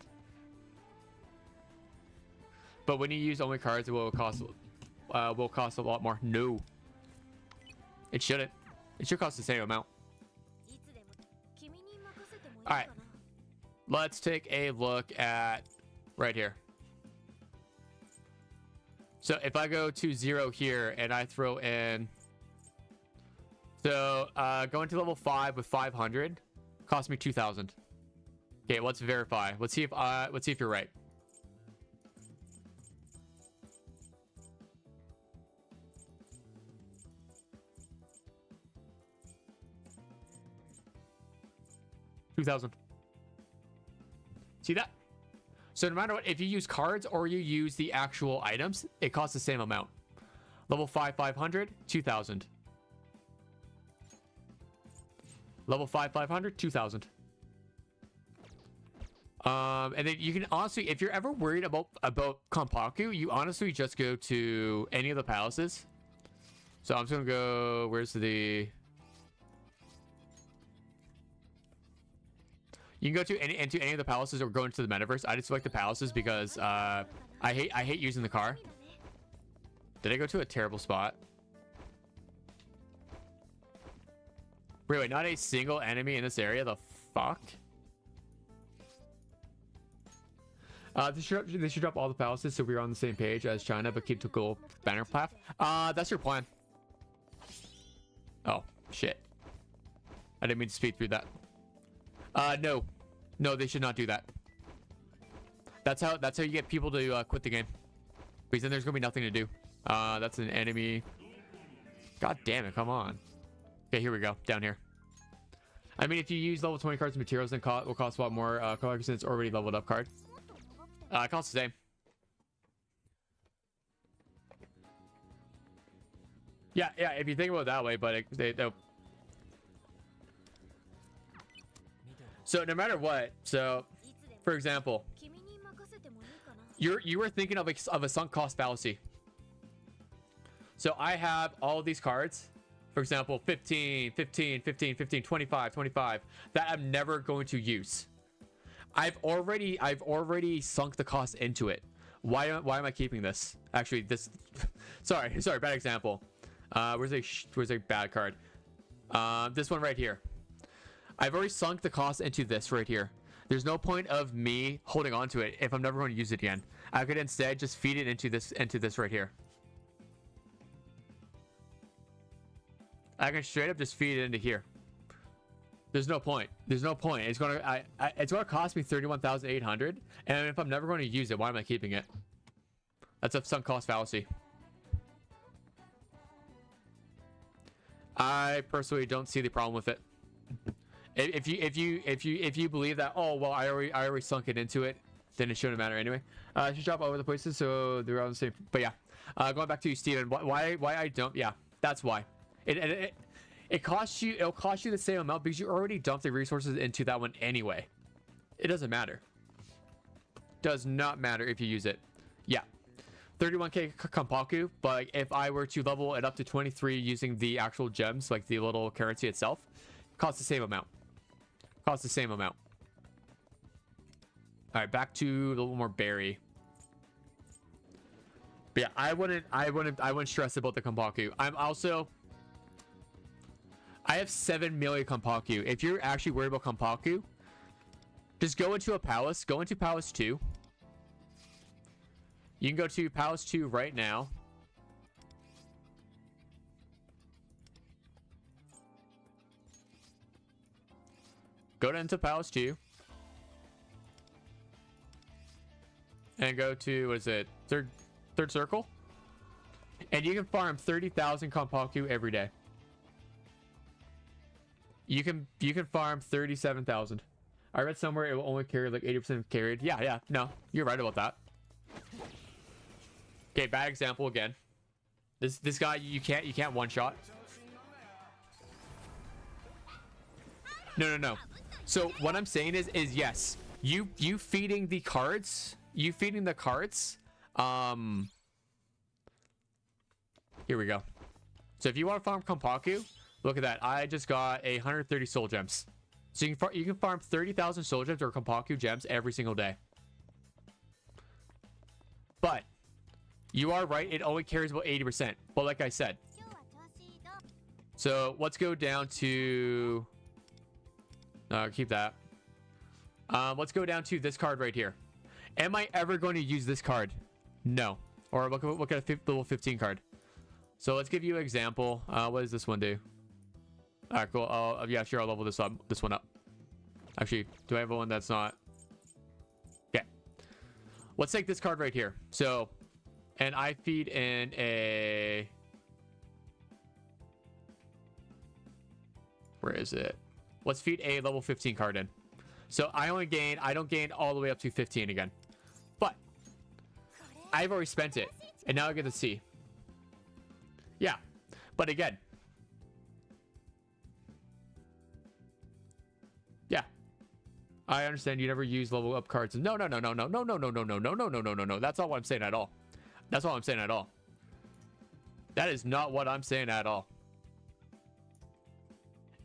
Speaker 1: But when you use only cards, it will cost a lot more. No. It shouldn't. It should cost the same amount. Alright. Let's take a look at right here. So if I go to 0 here and I throw in... So going to level 5 with 500 cost me 2,000. Okay, let's verify. Let's see if you're right. $2,000. See that? So no matter what, if you use cards or you use the actual items, it costs the same amount. Level 5, 500, 2,000. Level 5, 500, 2,000. And then you can honestly, if you're ever worried about Kampanku, you honestly just go to any of the palaces. So I'm just gonna go. Where's the? You can go to any of the palaces or go into the metaverse. I just select the palaces because I hate using the car. Did I go to a terrible spot? Wait, not a single enemy in this area. The fuck? They should drop all the palaces so we're on the same page as China, but keep the gold banner path. That's your plan. Oh shit! I didn't mean to speed through that. No, they should not do that. That's how you get people to quit the game. Because then there's gonna be nothing to do. That's an enemy. God damn it! Come on. Okay, here we go. Down here. I mean, if you use level 20 cards and materials, then will cost a lot more. Since it's already leveled up card. It costs the same. Yeah. If you think about it that way, but they'll. So no matter what, so for example, you were thinking of a sunk cost fallacy. So I have all of these cards, for example, 15, 15, 15, 15, 25, 25, that I'm never going to use. I've already sunk the cost into it. Why am I keeping this? Actually, this, sorry, bad example. Where's a bad card? This one right here. I've already sunk the cost into this right here. There's no point of me holding on to it if I'm never going to use it again. I could instead just feed it into this right here. I can straight up just feed it into here. There's no point. There's no point. It's gonna cost me 31,800, and if I'm never going to use it, why am I keeping it? That's a sunk cost fallacy. I personally don't see the problem with it. If you believe that, oh well, I already sunk it into it, then it shouldn't matter anyway. I should drop over the places so they're on the same. But yeah, going back to you, Steven. Why I don't? Yeah, that's why. It costs you. It'll cost you the same amount because you already dumped the resources into that one anyway. It doesn't matter. Does not matter if you use it. Yeah, 31k Kompaku. But like, if I were to level it up to 23 using the actual gems, like the little currency itself, costs the same amount. Costs the same amount. All right, back to a little more berry. But yeah, I wouldn't stress about the Kompaku. I have 7 million Kompaku. If you're actually worried about Kompaku, just go into a palace. Go into Palace 2. You can go to Palace 2 right now. Go into Palace 2. And go to, what is it? Third circle? And you can farm 30,000 Kompaku every day. You can farm 37,000. I read somewhere it will only carry like 80% carried. Yeah, no, you're right about that. Okay, bad example again. This guy you can't one shot. No. So what I'm saying is yes, you feeding the cards. Here we go. So if you want to farm Kompaku, look at that. I just got 130 soul gems. So you can farm 30,000 soul gems or Kompaku gems every single day. But you are right. It only carries about 80%. But like I said. So let's go down to... keep that. Let's go down to this card right here. Am I ever going to use this card? No. Or look at a level 15 card. So let's give you an example. What does this one do? All right, cool. Yeah, sure. I'll level this one up. Actually, do I have one that's not? Okay. Let's take this card right here. So, and I feed in a... Where is it? Let's feed a level 15 card in. So I don't gain all the way up to 15 again. But I've already spent it. And now I get to see. Yeah. But again. Yeah. I understand you never use level up cards. No. That's not what I'm saying at all. That's all I'm saying at all. That is not what I'm saying at all.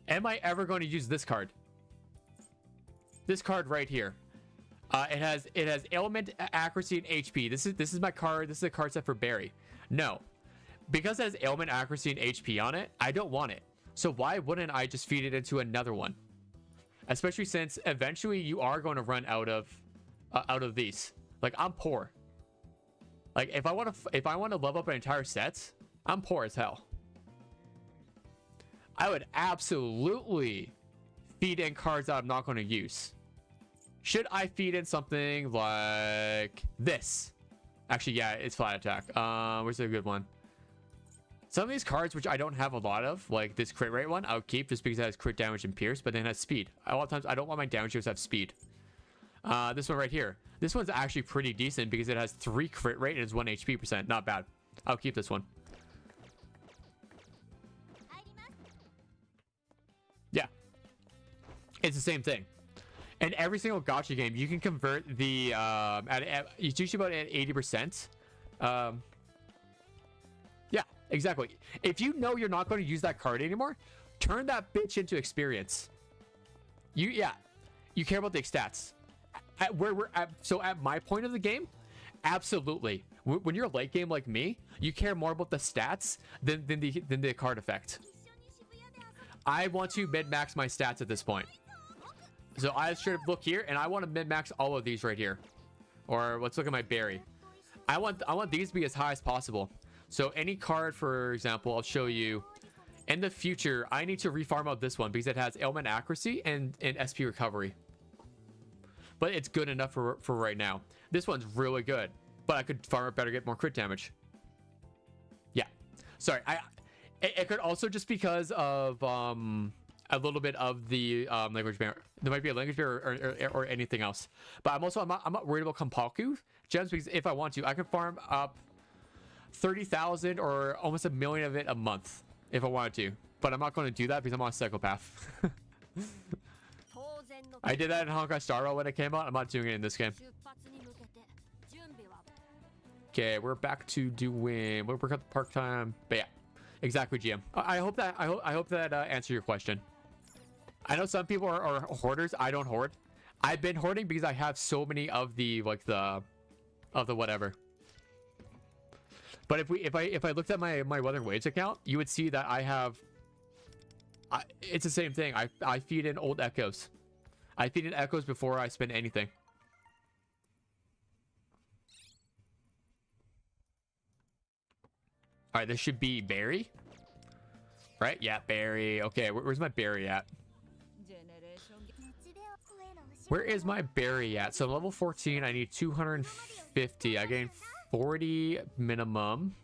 Speaker 1: Am I ever going to use this card? This card right here. It has element, accuracy, and HP. This is my card. This is a card set for Barry. No. Because it has ailment, accuracy, and HP on it, I don't want it. So why wouldn't I just feed it into another one? Especially since eventually you are going to run out of these. Like, I'm poor. Like, if I want to level up an entire set, I'm poor as hell. I would absolutely feed in cards that I'm not going to use. Should I feed in something like this? Actually, yeah, it's flat attack. Where's a good one? Some of these cards, which I don't have a lot of, like this crit rate one, I'll keep just because it has crit damage and pierce, but then it has speed. A lot of times, I don't want my damage to have speed. This one right here. This one's actually pretty decent because it has 3 crit rate and it's 1 HP percent. Not bad. I'll keep this one. Yeah. It's the same thing. And every single gacha game, you can convert the, it's usually about at 80%. Yeah. Exactly. If you know you're not going to use that card anymore, turn that bitch into experience. You care about the stats. So at my point of the game, absolutely. When you're late game like me, you care more about the stats than the card effect. I want to mid-max my stats at this point. So I should look here, and I want to mid-max all of these right here. Or let's look at my berry. I want these to be as high as possible. So any card, for example, I'll show you. In the future, I need to refarm out this one because it has ailment accuracy and SP recovery. But it's good enough for right now. This one's really good, but I could farm it better, get more crit damage. Yeah, sorry. It could also just because of a little bit of the language barrier. There might be a language barrier or anything else. But I'm not worried about Kampaku gems because if I want to, I can farm up 30,000 or almost 1 million of it a month if I wanted to. But I'm not going to do that because I'm on a psychopath. I did that in Honkai Star Rail when it came out. I'm not doing it in this game. Okay, we're back to doing. We're at the park time. But yeah, exactly, GM. I hope that answered your question. I know some people are hoarders. I don't hoard. I've been hoarding because I have so many of the of the whatever. But if I looked at my Weather and Waves account, you would see that I have. It's the same thing. I feed in old echoes. I feed in echoes before I spend anything. All right, this should be berry, right? Yeah, berry. Okay, where's my berry at? Where is my berry at? So level 14, I need 250. I gain 40 minimum.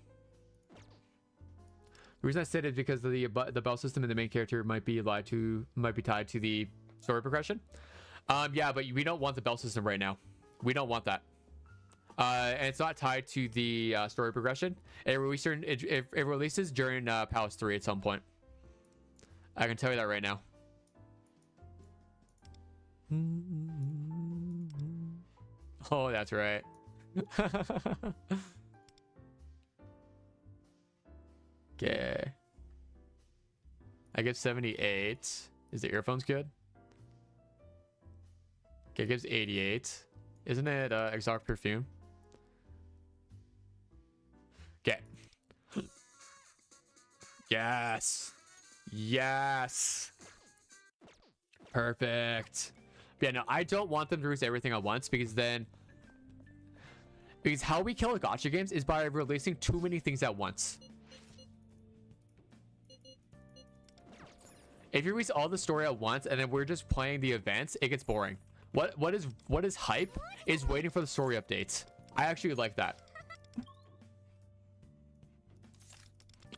Speaker 1: The reason I said it is because the bell system in the main character might be tied to the story progression. Yeah, but we don't want the bell system right now. We don't want that. And it's not tied to the story progression. It releases during Palace 3 at some point. I can tell you that right now. Oh, that's right. Okay. I give 78. Is the earphones good? Okay, it gives 88. Isn't it exotic perfume? Okay. Yes. Yes. Perfect. But yeah, no, I don't want them to release everything at once because how we kill a gacha games is by releasing too many things at once. If you release all the story at once and then we're just playing the events, it gets boring. What is hype is waiting for the story updates. I actually like that.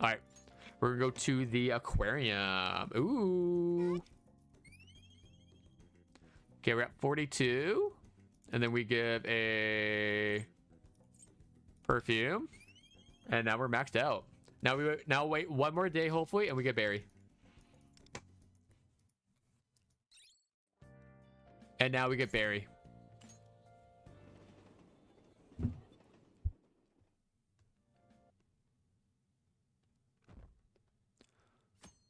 Speaker 1: All right, we're gonna go to the aquarium. Ooh. Okay, we're at 42, and then we give a perfume, and now we're maxed out. Now wait one more day hopefully, and we get berry. And now we get berry.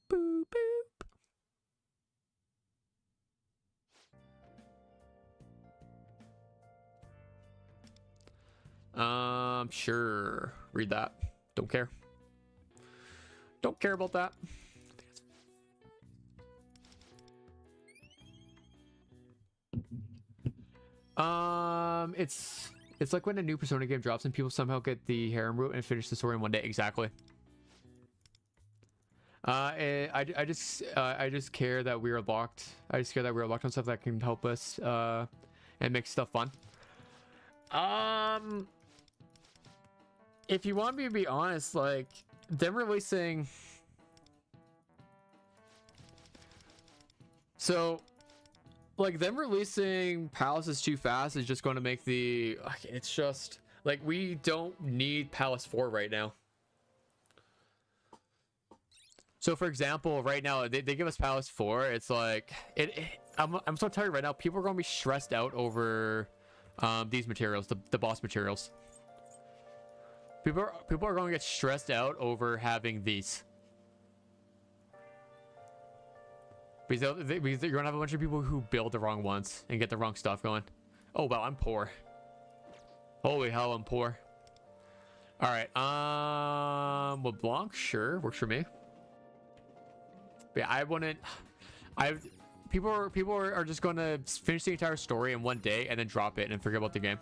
Speaker 1: Boop, boop. Sure. Read that. Don't care. Don't care about that. It's like when a new Persona game drops and people somehow get the harem route and finish the story in one day. Exactly. I just care that we are locked. I just care that we're locked on stuff that can help us and make stuff fun. If you want me to be honest, like them releasing, so like them releasing Palaces too fast is just going to make it's just like we don't need Palace 4 right now. So for example, right now they give us Palace 4. It's like I'm so tired right now. People are going to be stressed out over these materials, the boss materials. People are going to get stressed out over having these. Because you're going to have a bunch of people who build the wrong ones and get the wrong stuff going. Oh, wow, I'm poor. Holy hell, I'm poor. All right, LeBlanc, sure, works for me. But yeah, I wouldn't. People are just going to finish the entire story in one day and then drop it and forget about the game.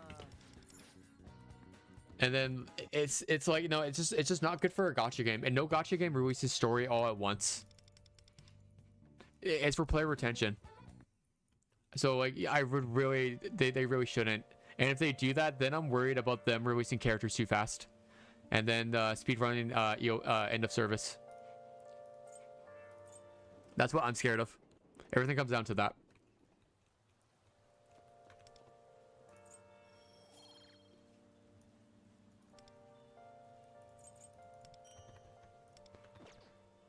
Speaker 1: And then it's like, you know, it's just not good for a gacha game. And no gacha game releases story all at once. It's for player retention. So like, I would really, they really shouldn't. And if they do that, then I'm worried about them releasing characters too fast, and then speedrunning end of service. That's what I'm scared of. Everything comes down to that.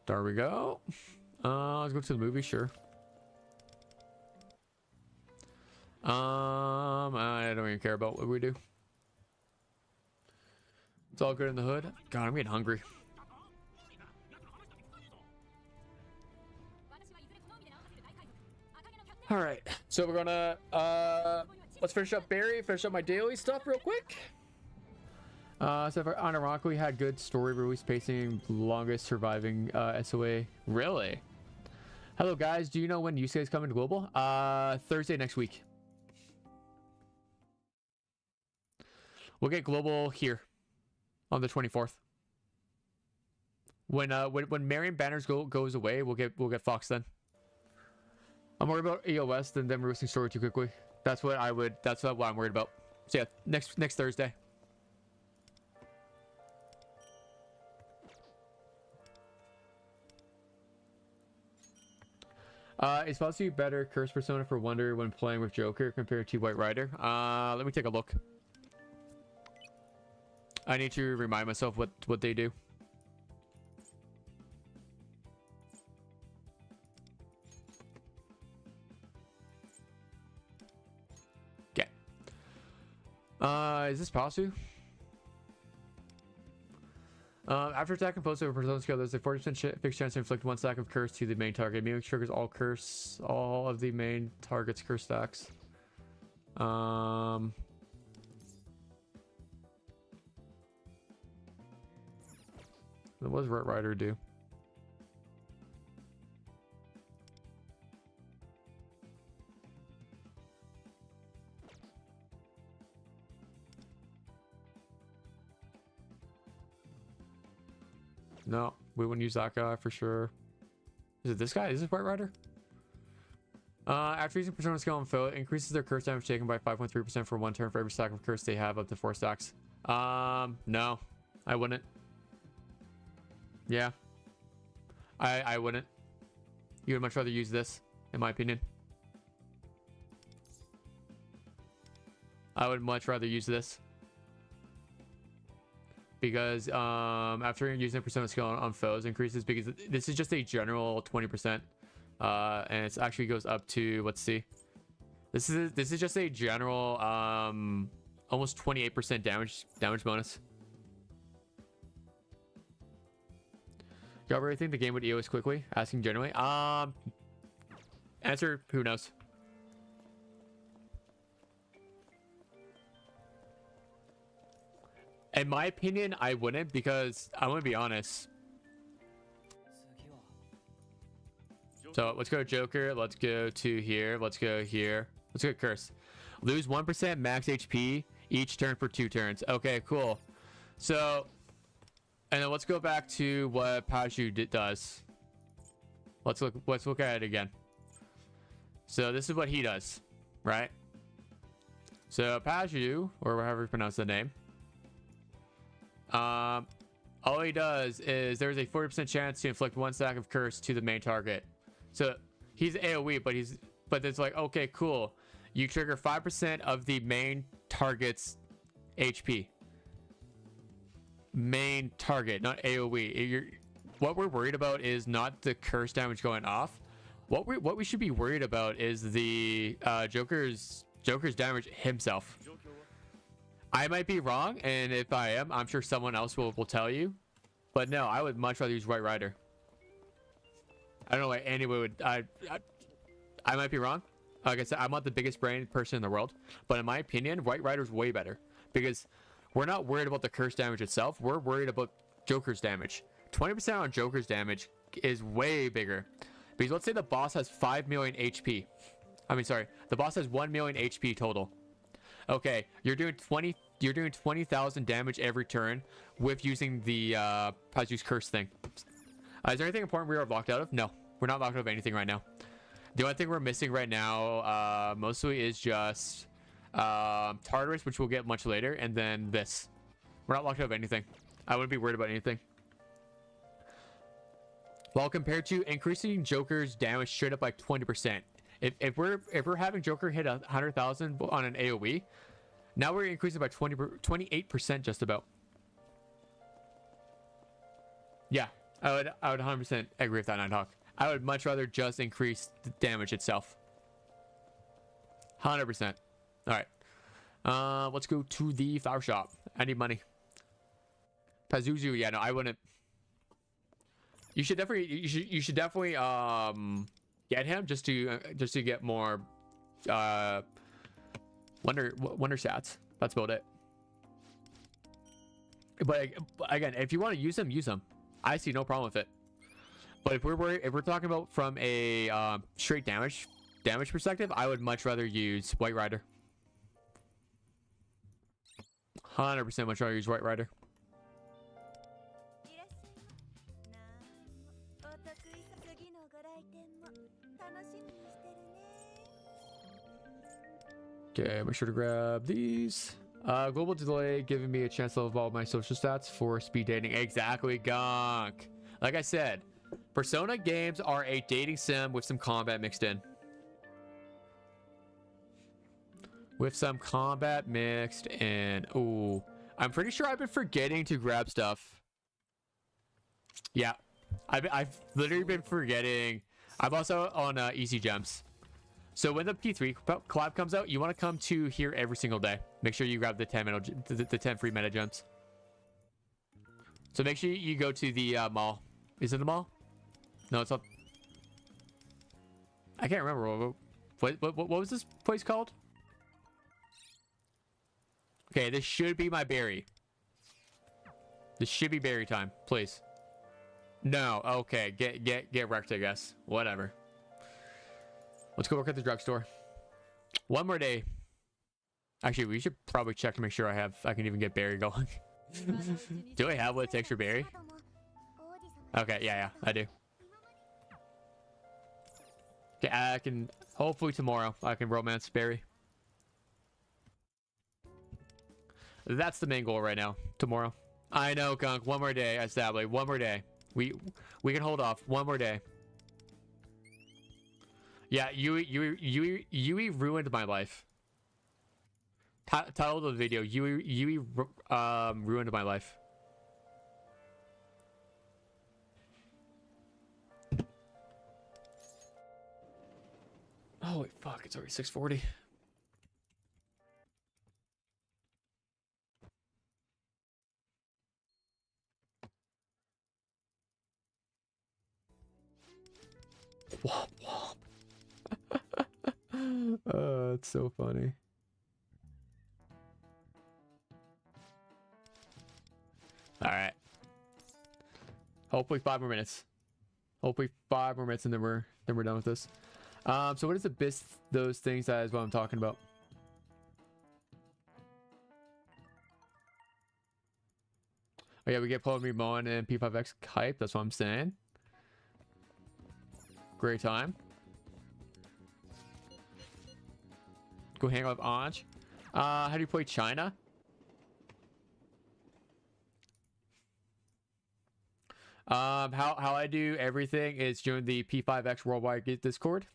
Speaker 1: There we go. Let's go to the movie, sure. I don't even care about what we do. It's all good in the hood. God, I'm getting hungry. All right, so we're gonna let's finish up Barry, finish up my daily stuff real quick. So unironically had good story release pacing, longest surviving SOA. Really? Hello guys, do you know when Yusuke is coming to global? Thursday next week. We'll get global here on the 24th. When Marion Banners goes away, we'll get Fox then. I'm worried about EOS than them releasing story too quickly. That's what I'm worried about. So yeah, next Thursday. It's supposed to be better curse persona for Wonder when playing with Joker compared to White Rider. Let me take a look. I need to remind myself what they do. Okay. Is this possible? After attack and post over persona skill, there's a 40% fixed chance to inflict one stack of curse to the main target. Immediately triggers all of the main target's curse stacks. What does Red Rider do? No, we wouldn't use that guy for sure. Is it this guy? Is this White Rider? After using persona skill on foe, it increases their curse damage taken by 5.3% for 1 turn for every stack of curse they have, up to 4 stacks. No, I wouldn't. Yeah, I wouldn't. You would much rather use this, in my opinion. I would much rather use this. Because after using a persona skill on foes increases, because this is just a general 20%, and it actually goes up to, let's see, this is just a general almost 28% damage bonus. Y'all really think the game would EOS quickly? Asking generally. Answer, who knows. In my opinion, I wouldn't, because I'm gonna be honest. So let's go to Joker. Let's go to here. Let's go here. Let's go to Curse. Lose 1% max HP each turn for 2 turns. Okay, cool. So, and then let's go back to what Paju does. Let's look at it again. So this is what he does, right? So Paju, or however you pronounce the name. All he does is there's a 40% chance to inflict 1 stack of curse to the main target. So he's AoE, but it's like, okay, cool. You trigger 5% of the main target's HP. Main target, not AoE. What we're worried about is not the curse damage going off. What we should be worried about is the Joker's damage himself. I might be wrong, and if I am, I'm sure someone else will tell you. But no, I would much rather use White Rider. I don't know why anyone would. I might be wrong. Like I said, I'm not the biggest brain person in the world, but in my opinion, White Rider's way better because we're not worried about the curse damage itself. We're worried about Joker's damage. 20% on Joker's damage is way bigger because let's say the boss has 5 million HP. I mean, sorry, the boss has 1 million HP total. Okay, you're doing 20,000 damage every turn with using the Pazu's curse thing. Is there anything important we are locked out of? No, we're not locked out of anything right now. The only thing we're missing right now mostly is just Tartarus, which we'll get much later, and then this. We're not locked out of anything. I wouldn't be worried about anything. While compared to increasing Joker's damage straight up by 20%. If we're having Joker hit 100,000 on an AoE, now we're increasing by 28% just about. Yeah, I would 100% agree with that, Nighthawk. I would much rather just increase the damage itself. 100%. All right. Let's go to the flower shop. I need money. Pazuzu, yeah, no, I wouldn't. You should definitely get him just to get more wonder stats. That's about it. But again, if you want to use him, use him. I see no problem with it. But if we're talking about from a straight damage perspective, I would much rather use White Rider. 100% much rather use White Rider. Okay, make sure to grab these. Global delay giving me a chance to evolve my social stats for speed dating. Exactly, Gunk. Like I said, Persona games are a dating sim with some combat mixed in. With some combat mixed in. Ooh, I'm pretty sure I've been forgetting to grab stuff. Yeah, I've literally been forgetting. I'm also on easy gems. So when the P3 collab comes out, you want to come to here every single day. Make sure you grab the 10 free meta gems. So make sure you go to the mall. Is it the mall? No, it's not. I can't remember. What was this place called? Okay, this should be my berry. This should be berry time, please. No, okay, get wrecked, I guess. Whatever. Let's go work at the drugstore. One more day. Actually, we should probably check to make sure I can even get berry going. Do I have what it takes for berry? Okay, yeah, I do. Okay, I can hopefully tomorrow I can romance berry. That's the main goal right now. Tomorrow. I know, Gunk. One more day, Established. One more day. We can hold off. One more day. Yeah, YUI ruined my life. Title of the video: YUI ruined my life. Holy fuck! It's already 6:40. Womp womp. It's so funny. All right. Hopefully 5 more minutes. Hopefully 5 more minutes, and then we're done with this. So what is the best those things? That is what I'm talking about. Oh yeah, we get Pokemon Mon and P5X hype. That's what I'm saying. Great time. Go hang out with Anj. How do you play China? How I do everything is join the P5X Worldwide Discord.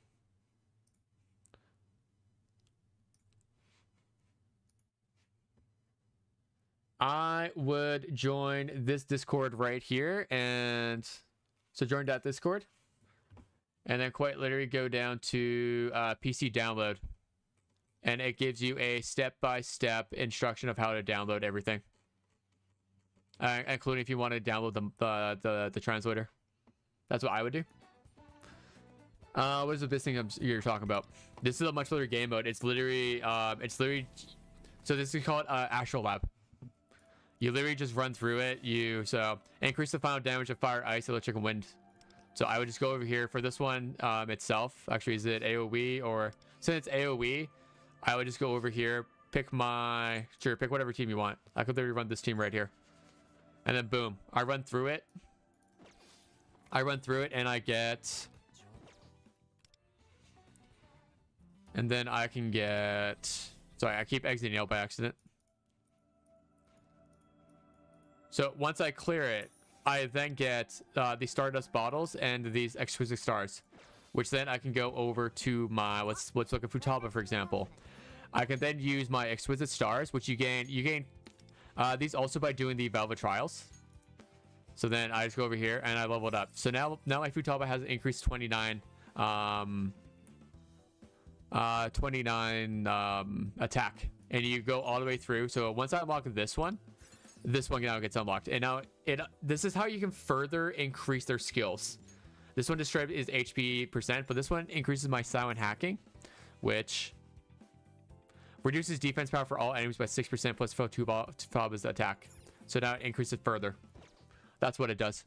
Speaker 1: I would join this Discord right here, and so join that Discord, and then quite literally go down to PC download. and it gives you a step-by-step instruction of how to download everything, including if you want to download the translator. That's what I would do. What is the best thing you're talking about? This is a much later game mode. It's literally so this is called Astral Lab. You literally just run through it. So increase the final damage of fire, ice, electric, and wind. So I would just go over here for this one itself. Actually, is it AoE? Or since it's AoE, I would just go over here, pick whatever team you want. I could literally run this team right here. And then boom, I run through it. And I get... And then I can get... Sorry, I keep exiting out by accident. So once I clear it, I then get the Stardust bottles and these exquisite stars, which then I can go over to my let's look at Futaba, for example. I can then use my exquisite stars, which you gain these also by doing the Velvet trials. So then I just go over here and I leveled up. So now my Futaba has increased 29 attack, and you go all the way through. So once I unlock this one now gets unlocked, and now this is how you can further increase their skills. This one described is HP percent, but this one increases my silent hacking, which reduces defense power for all enemies by 6% plus Futaba's attack. So now it increases further. That's what it does.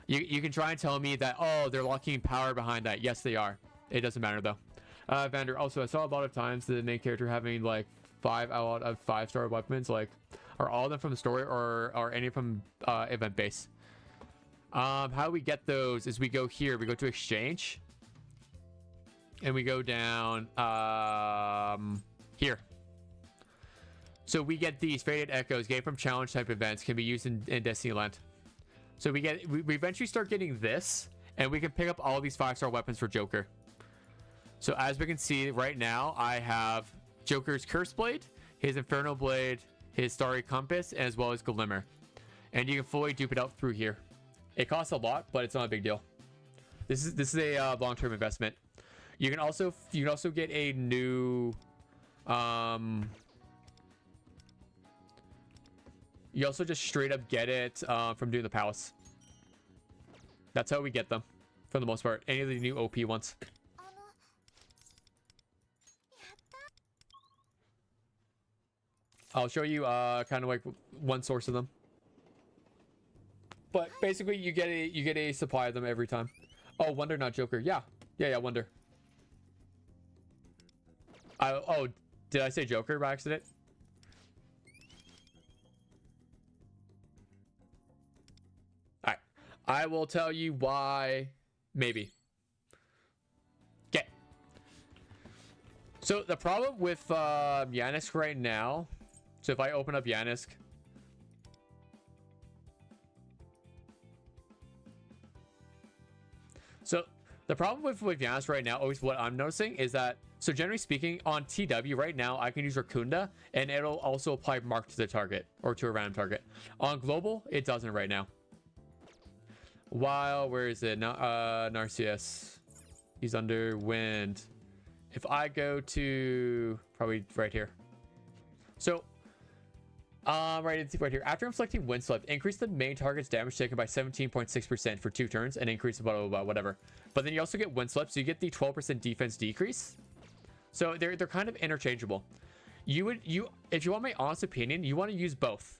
Speaker 1: You can try and tell me that, oh, they're locking power behind that. Yes, they are. It doesn't matter though. Vander, also, I saw a lot of times the main character having like 5 out of 5-star weapons. Like, are all of them from the story, or are any from event base? How we get those is we go here, we go to exchange, and we go down here. So we get these faded echoes gained from challenge type events, can be used in Destiny Land. So we eventually start getting this, and we can pick up all these 5-star weapons for Joker. So as we can see right now, I have Joker's Curse Blade, his Inferno Blade, his Starry Compass, as well as Glimmer. And you can fully dupe it out through here. It costs a lot, but it's not a big deal. This is a long-term investment. You can also get a new you also just straight up get it from doing the palace. That's how we get them for the most part. Any of the new OP ones. I'll show you kind of like one source of them. But basically you get a supply of them every time. Oh, Wonder, not Joker. Yeah, Wonder. Oh, did I say Joker by accident? Alright. I will tell you why, maybe. Okay. So the problem with Yanis right now, so if I open up Yanis, so the problem with Yanis right now, always what I'm noticing is that, so generally speaking, on TW right now, I can use Racunda, and it'll also apply Mark to the target, or to a random target. On Global, it doesn't right now. While, where is it? Narcissus. He's under Wind. If I go to, probably right here. So, right here. After inflicting Windswept, increase the main target's damage taken by 17.6% for 2 turns, and increase blah, blah, blah, whatever. But then you also get Windswept, so you get the 12% defense decrease. So they're kind of interchangeable. If you want my honest opinion, you want to use both.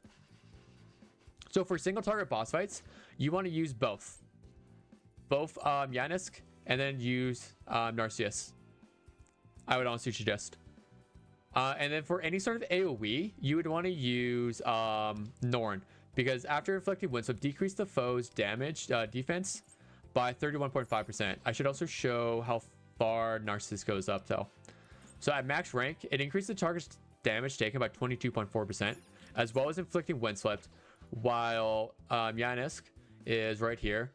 Speaker 1: So for single target boss fights, you want to use both Yanis and then use Narcissus. I would honestly suggest. And then for any sort of AoE, you would want to use Norn, because after inflicting Windswept, decrease the foe's damage defense by 31.5%. I should also show how far Narcissus goes up though. So at max rank, it increases the target's damage taken by 22.4%, as well as inflicting Windswept, while Yanis is right here.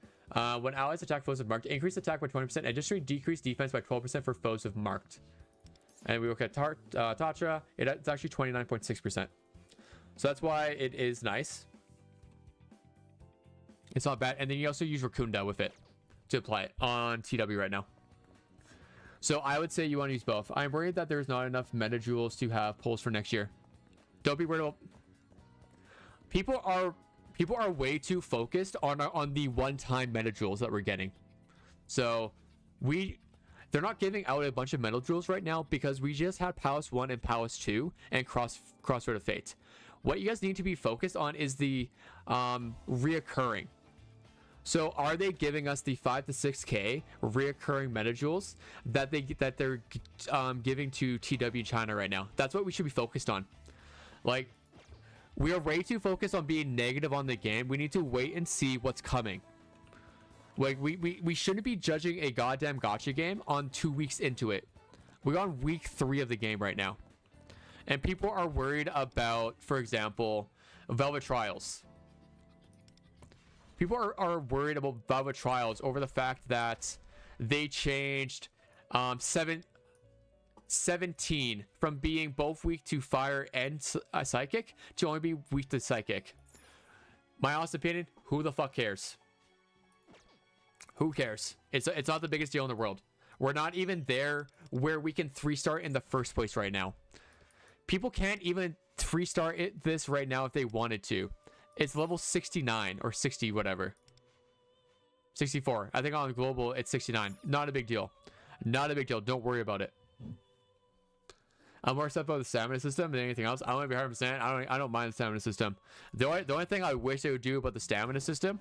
Speaker 1: When allies attack foes with marked, increase attack by 20%, additionally decrease defense by 12% for foes with marked. And we look at Tatra, it's actually 29.6%. So that's why it is nice. It's not bad. And then you also use Racunda with it to apply it on TW right now. So I would say you want to use both. I'm worried that there's not enough meta jewels to have pulls for next year. Don't be worried about... People are way too focused on the one-time meta jewels that we're getting. So they're not giving out a bunch of meta jewels right now because we just had Palace 1 and Palace 2 and Crossroad of Fate. What you guys need to be focused on is the reoccurring. So are they giving us the 5 to 6k reoccurring meta jewels that they're giving to TW China right now? That's what we should be focused on. Like, we are way too focused on being negative on the game. We need to wait and see what's coming. Like, we shouldn't be judging a goddamn gacha game on 2 weeks into it. We're on week 3 of the game right now. And people are worried about, for example, Velvet Trials. People are worried about Velvet Trials over the fact that they changed 17 from being both weak to fire and psychic to only be weak to psychic. My honest opinion, who the fuck cares? Who cares? It's not the biggest deal in the world. We're not even there where we can 3-star in the first place right now. People can't even 3-star this right now if they wanted to. It's level 69 or 60, whatever. 64. I think on global it's 69. Not a big deal. Not a big deal. Don't worry about it. I'm more upset about the stamina system than anything else. I want to be 100%. I don't mind the stamina system. The only thing I wish they would do about the stamina system.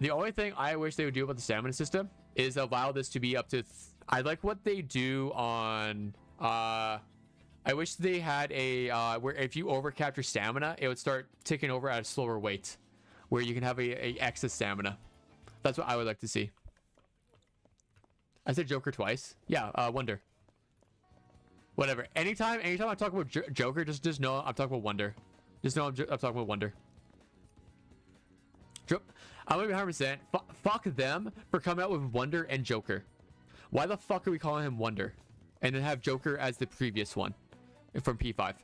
Speaker 1: The only thing I wish they would do about the stamina system is allow this to be up to... I like what they do on... I wish they had a where if you overcapture stamina, it would start ticking over at a slower rate, where you can have a excess stamina. That's what I would like to see. I said Joker twice. Yeah, Wonder. Whatever. Anytime I talk about Joker, just know I'm talking about Wonder. Just know I'm talking about Wonder. I'm gonna be 100%. Fuck them for coming out with Wonder and Joker. Why the fuck are we calling him Wonder? And then have Joker as the previous one from P5.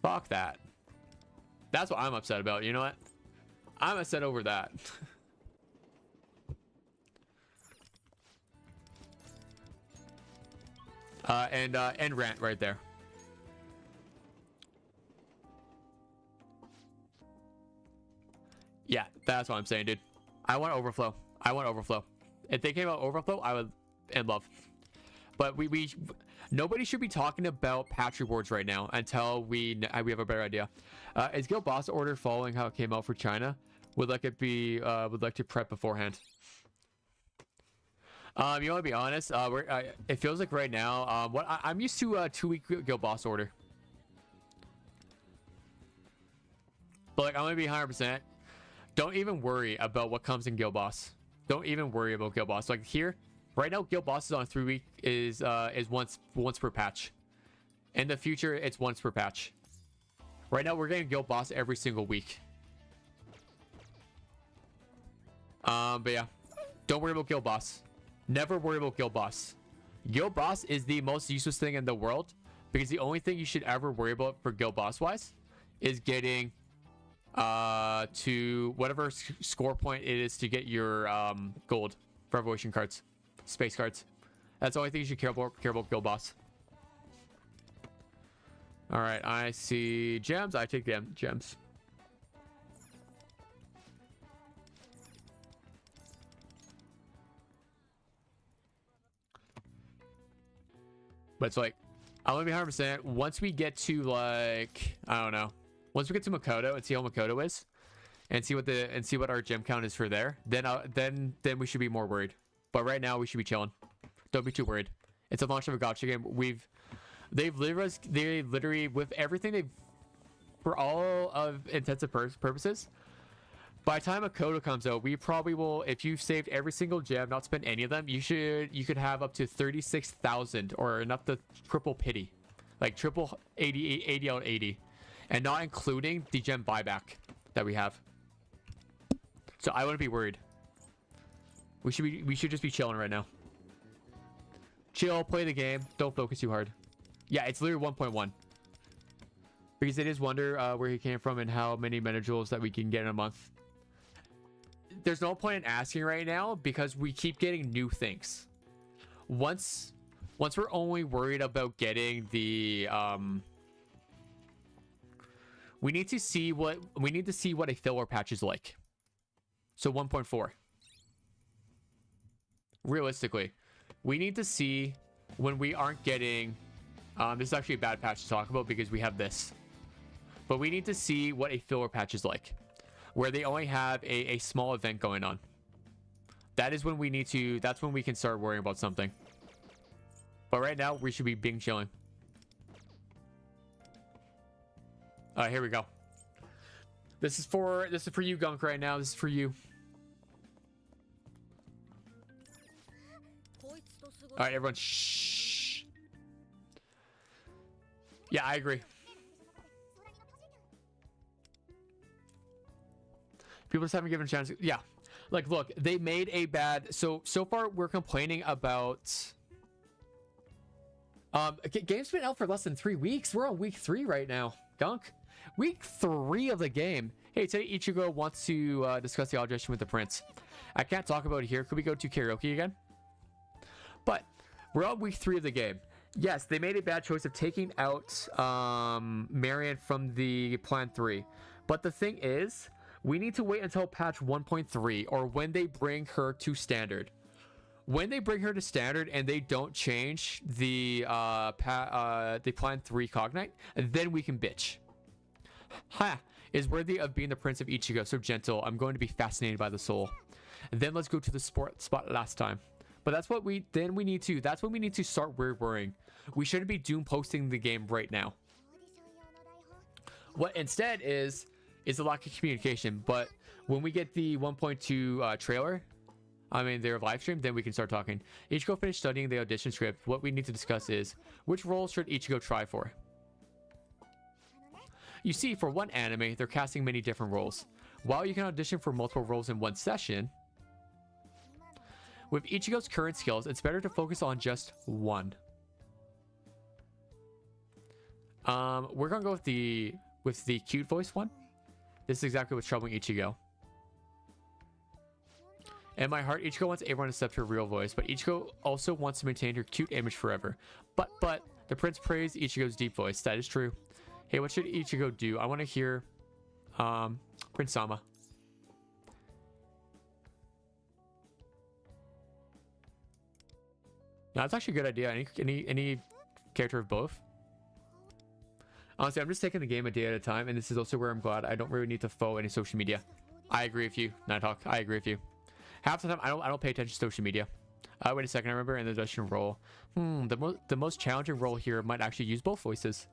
Speaker 1: Fuck that. That's what I'm upset about. You know what? I'm upset over that. And rant right there. Yeah, that's what I'm saying, dude. I want overflow. I want overflow. If they came out overflow, I would in love. But nobody should be talking about patch rewards right now until we have a better idea. Is Guild Boss Order following how it came out for China? Would like to prep beforehand. You want to be honest? It feels like right now. I'm used to a 2-week Guild Boss Order. But like, I'm gonna be 100%. Don't even worry about what comes in Guild Boss. Don't even worry about Guild Boss. Like here. Right now, Guild Boss is on 3-week is once per patch. In the future, it's once per patch. Right now, we're getting Guild Boss every single week. But yeah, don't worry about Guild Boss. Never worry about Guild Boss. Guild Boss is the most useless thing in the world because the only thing you should ever worry about for Guild Boss wise is getting to whatever score point it is to get your gold for evolution cards. Space cards. That's the only thing you should care about Guild Boss. All right, I see gems. I take them gems. But it's like, I'm gonna be 100%. Once we get to like, I don't know. Once we get to Makoto and see how Makoto is, and see what our gem count is for there, then we should be more worried. But right now we should be chilling. Don't be too worried. It's a launch of a gacha game. They literally with everything for all of intensive purposes. By the time Makoto comes out, we probably will. If you've saved every single gem, not spent any of them, you could have up to 36,000 or enough to triple pity, like triple 80 out 80, and not including the gem buyback that we have. So I wouldn't be worried. We should just be chilling right now. Chill, play the game. Don't focus too hard. Yeah, it's literally 1.1. Because it is wonder where he came from and how many meta jewels that we can get in a month. there's no point in asking right now because we keep getting new things. Once we're only worried about getting the we need to see what a filler patch is like. So 1.4. Realistically, we need to see when we aren't getting this is actually a bad patch to talk about because we have this. But we need to see what a filler patch is like, where they only have a small event going on. That is when we need to, that's when we can start worrying about something. But right now, we should be being chilling. Here we go. This is for you, Gunk, right now. This is for you. All right, everyone, shh. Yeah, I agree. People just haven't given a chance. Yeah, like, look, they made a bad. So far, we're complaining about. Game's been out for less than 3 weeks. We're on week 3 right now, Gunk. Week 3 of the game. Hey, today Ichigo wants to discuss the audition with the prince. I can't talk about it here. Could we go to karaoke again? But we're on week 3 of the game. Yes, they made a bad choice of taking out Marion from the Plan 3. But the thing is, we need to wait until patch 1.3 or when they bring her to standard. When they bring her to standard and they don't change the Plan 3 Cognite, then we can bitch. Ha! Is worthy of being the Prince of Ichigo, so gentle. I'm going to be fascinated by the soul. Then let's go to the spot last time. But that's what we need to. That's when we need to start worrying. We shouldn't be doom posting the game right now. What instead is a lack of communication. But when we get the 1.2 trailer, I mean their live stream, then we can start talking. Ichigo finished studying the audition script. What we need to discuss is which role should Ichigo try for. You see, for one anime, they're casting many different roles. While you can audition for multiple roles in one session, with Ichigo's current skills, it's better to focus on just one. We're gonna go with the cute voice one. This is exactly what's troubling Ichigo. In my heart, Ichigo wants everyone to accept her real voice, but Ichigo also wants to maintain her cute image forever. But the prince praised Ichigo's deep voice. That is true. Hey, what should Ichigo do? I want to hear Prince Sama. No, that's actually a good idea. Any character of both. Honestly, I'm just taking the game a day at a time, and this is also where I'm glad I don't really need to follow any social media. I agree with you, Nighthawk. I agree with you. Half the time, I don't pay attention to social media. Wait a second. I remember in the audition role. The most challenging role here might actually use both voices.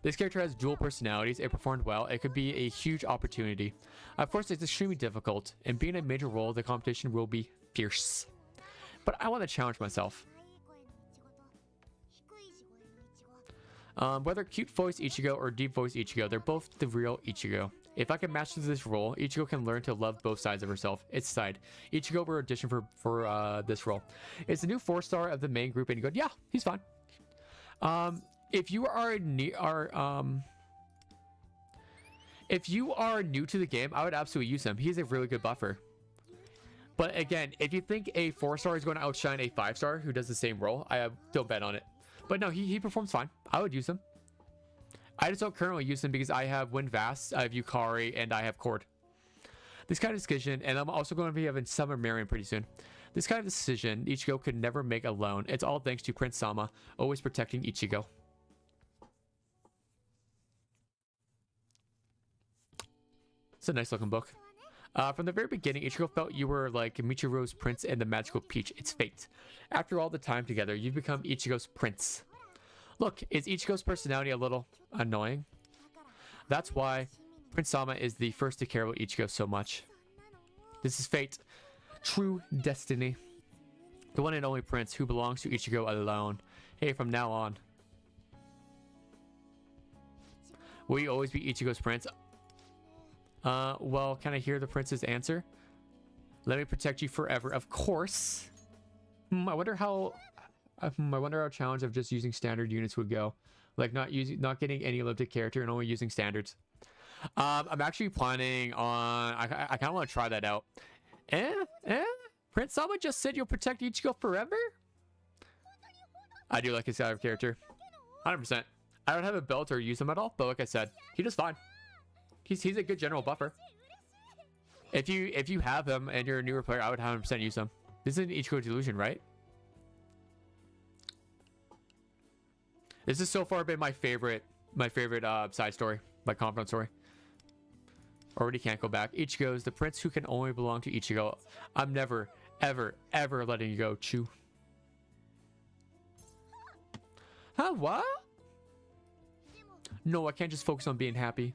Speaker 1: This character has dual personalities. It performed well. It could be a huge opportunity. Of course, it's extremely difficult, and being a major role, the competition will be fierce. But I want to challenge myself. Whether cute voice Ichigo or deep voice Ichigo, they're both the real Ichigo. If I can master this role, Ichigo can learn to love both sides of herself. It's side. Ichigo will audition for this role. It's the new 4-star of the main group, and you go, yeah, he's fine. If you are new to the game, I would absolutely use him. He's a really good buffer. But again, if you think a 4-star is going to outshine a 5-star who does the same role, I don't bet on it. But no, he performs fine. I would use him. I just don't currently use him because I have Wind Vast, I have Yukari, and I have Cord. This kind of decision, and I'm also going to be having Summer Marion pretty soon. This kind of decision, Ichigo could never make alone. It's all thanks to Prince Sama, always protecting Ichigo. It's a nice looking book. From the very beginning, Ichigo felt you were like Michiru's prince and the magical peach. It's fate. After all the time together, you've become Ichigo's prince. Look, is Ichigo's personality a little annoying? That's why Prince Sama is the first to care about Ichigo so much. This is fate. True destiny. The one and only prince who belongs to Ichigo alone. Hey, from now on. Will you always be Ichigo's prince? Well, can I hear the prince's answer? Let me protect you forever. Of course. I wonder how challenge of just using standard units would go. Like not getting any limited character and only using standards. I'm actually planning on. I kind of want to try that out. Eh? Prince Sama just said you'll protect Ichigo forever? I do like his character. 100%. I don't have a belt or use him at all, but like I said, he does fine. He's a good general buffer. If you have him and you're a newer player, I would 100% use him. This is an Ichigo delusion, right? This has so far been my favorite side story, my confidant story. Already can't go back. Ichigo is the prince who can only belong to Ichigo. I'm never, ever, ever letting you go, Chu. Huh? What? No, I can't just focus on being happy.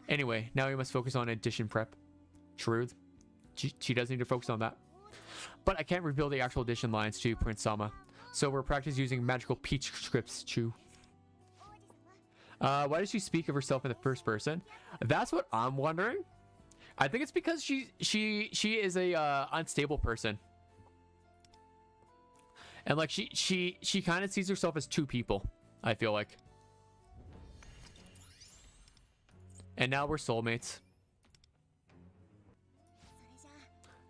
Speaker 1: Anyway, now we must focus on addition prep. Truth. She does need to focus on that. But I can't reveal the actual addition lines to Prince Sama. So we're practicing using magical peach scripts, Chu. Why does she speak of herself in the first person? That's what I'm wondering. I think it's because she is a unstable person. And like she kind of sees herself as two people, I feel like. And now we're soulmates.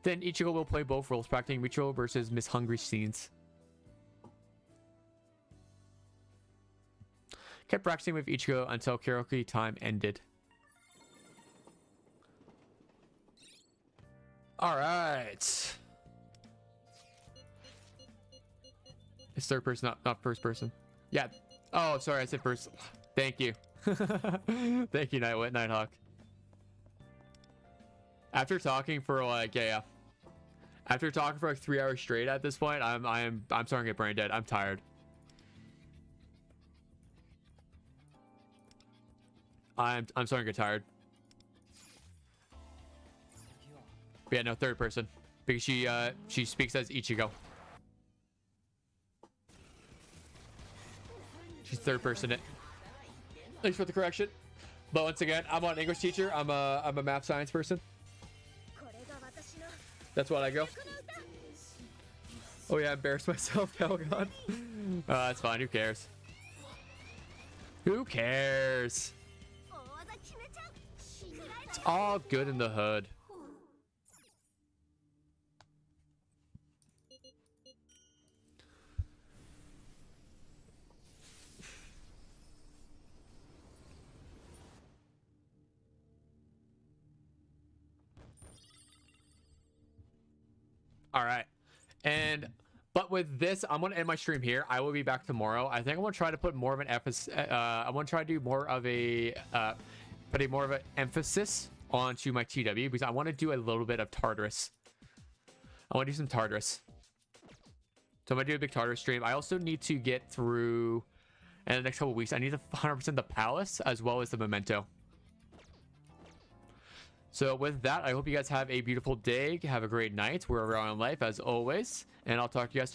Speaker 1: Then Ichigo will play both roles, practicing Micho versus Miss Hungry scenes. Kept practicing with Ichigo until karaoke time ended. Alright. It's third person, not first person. Yeah. Oh, sorry, I said first. Thank you. Thank you, Nighthawk. After talking for like, yeah. After talking for like 3 hours straight at this point, I'm starting to get brain dead. I'm tired. I'm starting to get tired. But yeah, no, third person. Because she speaks as Ichigo. She's third person it. Thanks for the correction. But once again, I'm not an English teacher. I'm a math science person. That's what I go. Oh yeah, I embarrassed myself. Oh god. That's fine. Who cares? Who cares? It's all good in the hood. All right. But with this, I'm going to end my stream here. I will be back tomorrow. I think I'm going to try to put more of an emphasis. I want to try to do more of a, put more of an emphasis onto my TW because I want to do a little bit of Tartarus. I want to do some Tartarus. So I'm going to do a big Tartarus stream. I also need to get through, in the next couple of weeks, I need to 100% the Palace as well as the Memento. So with that, I hope you guys have a beautiful day. Have a great night wherever you're in life, as always. And I'll talk to you guys tomorrow.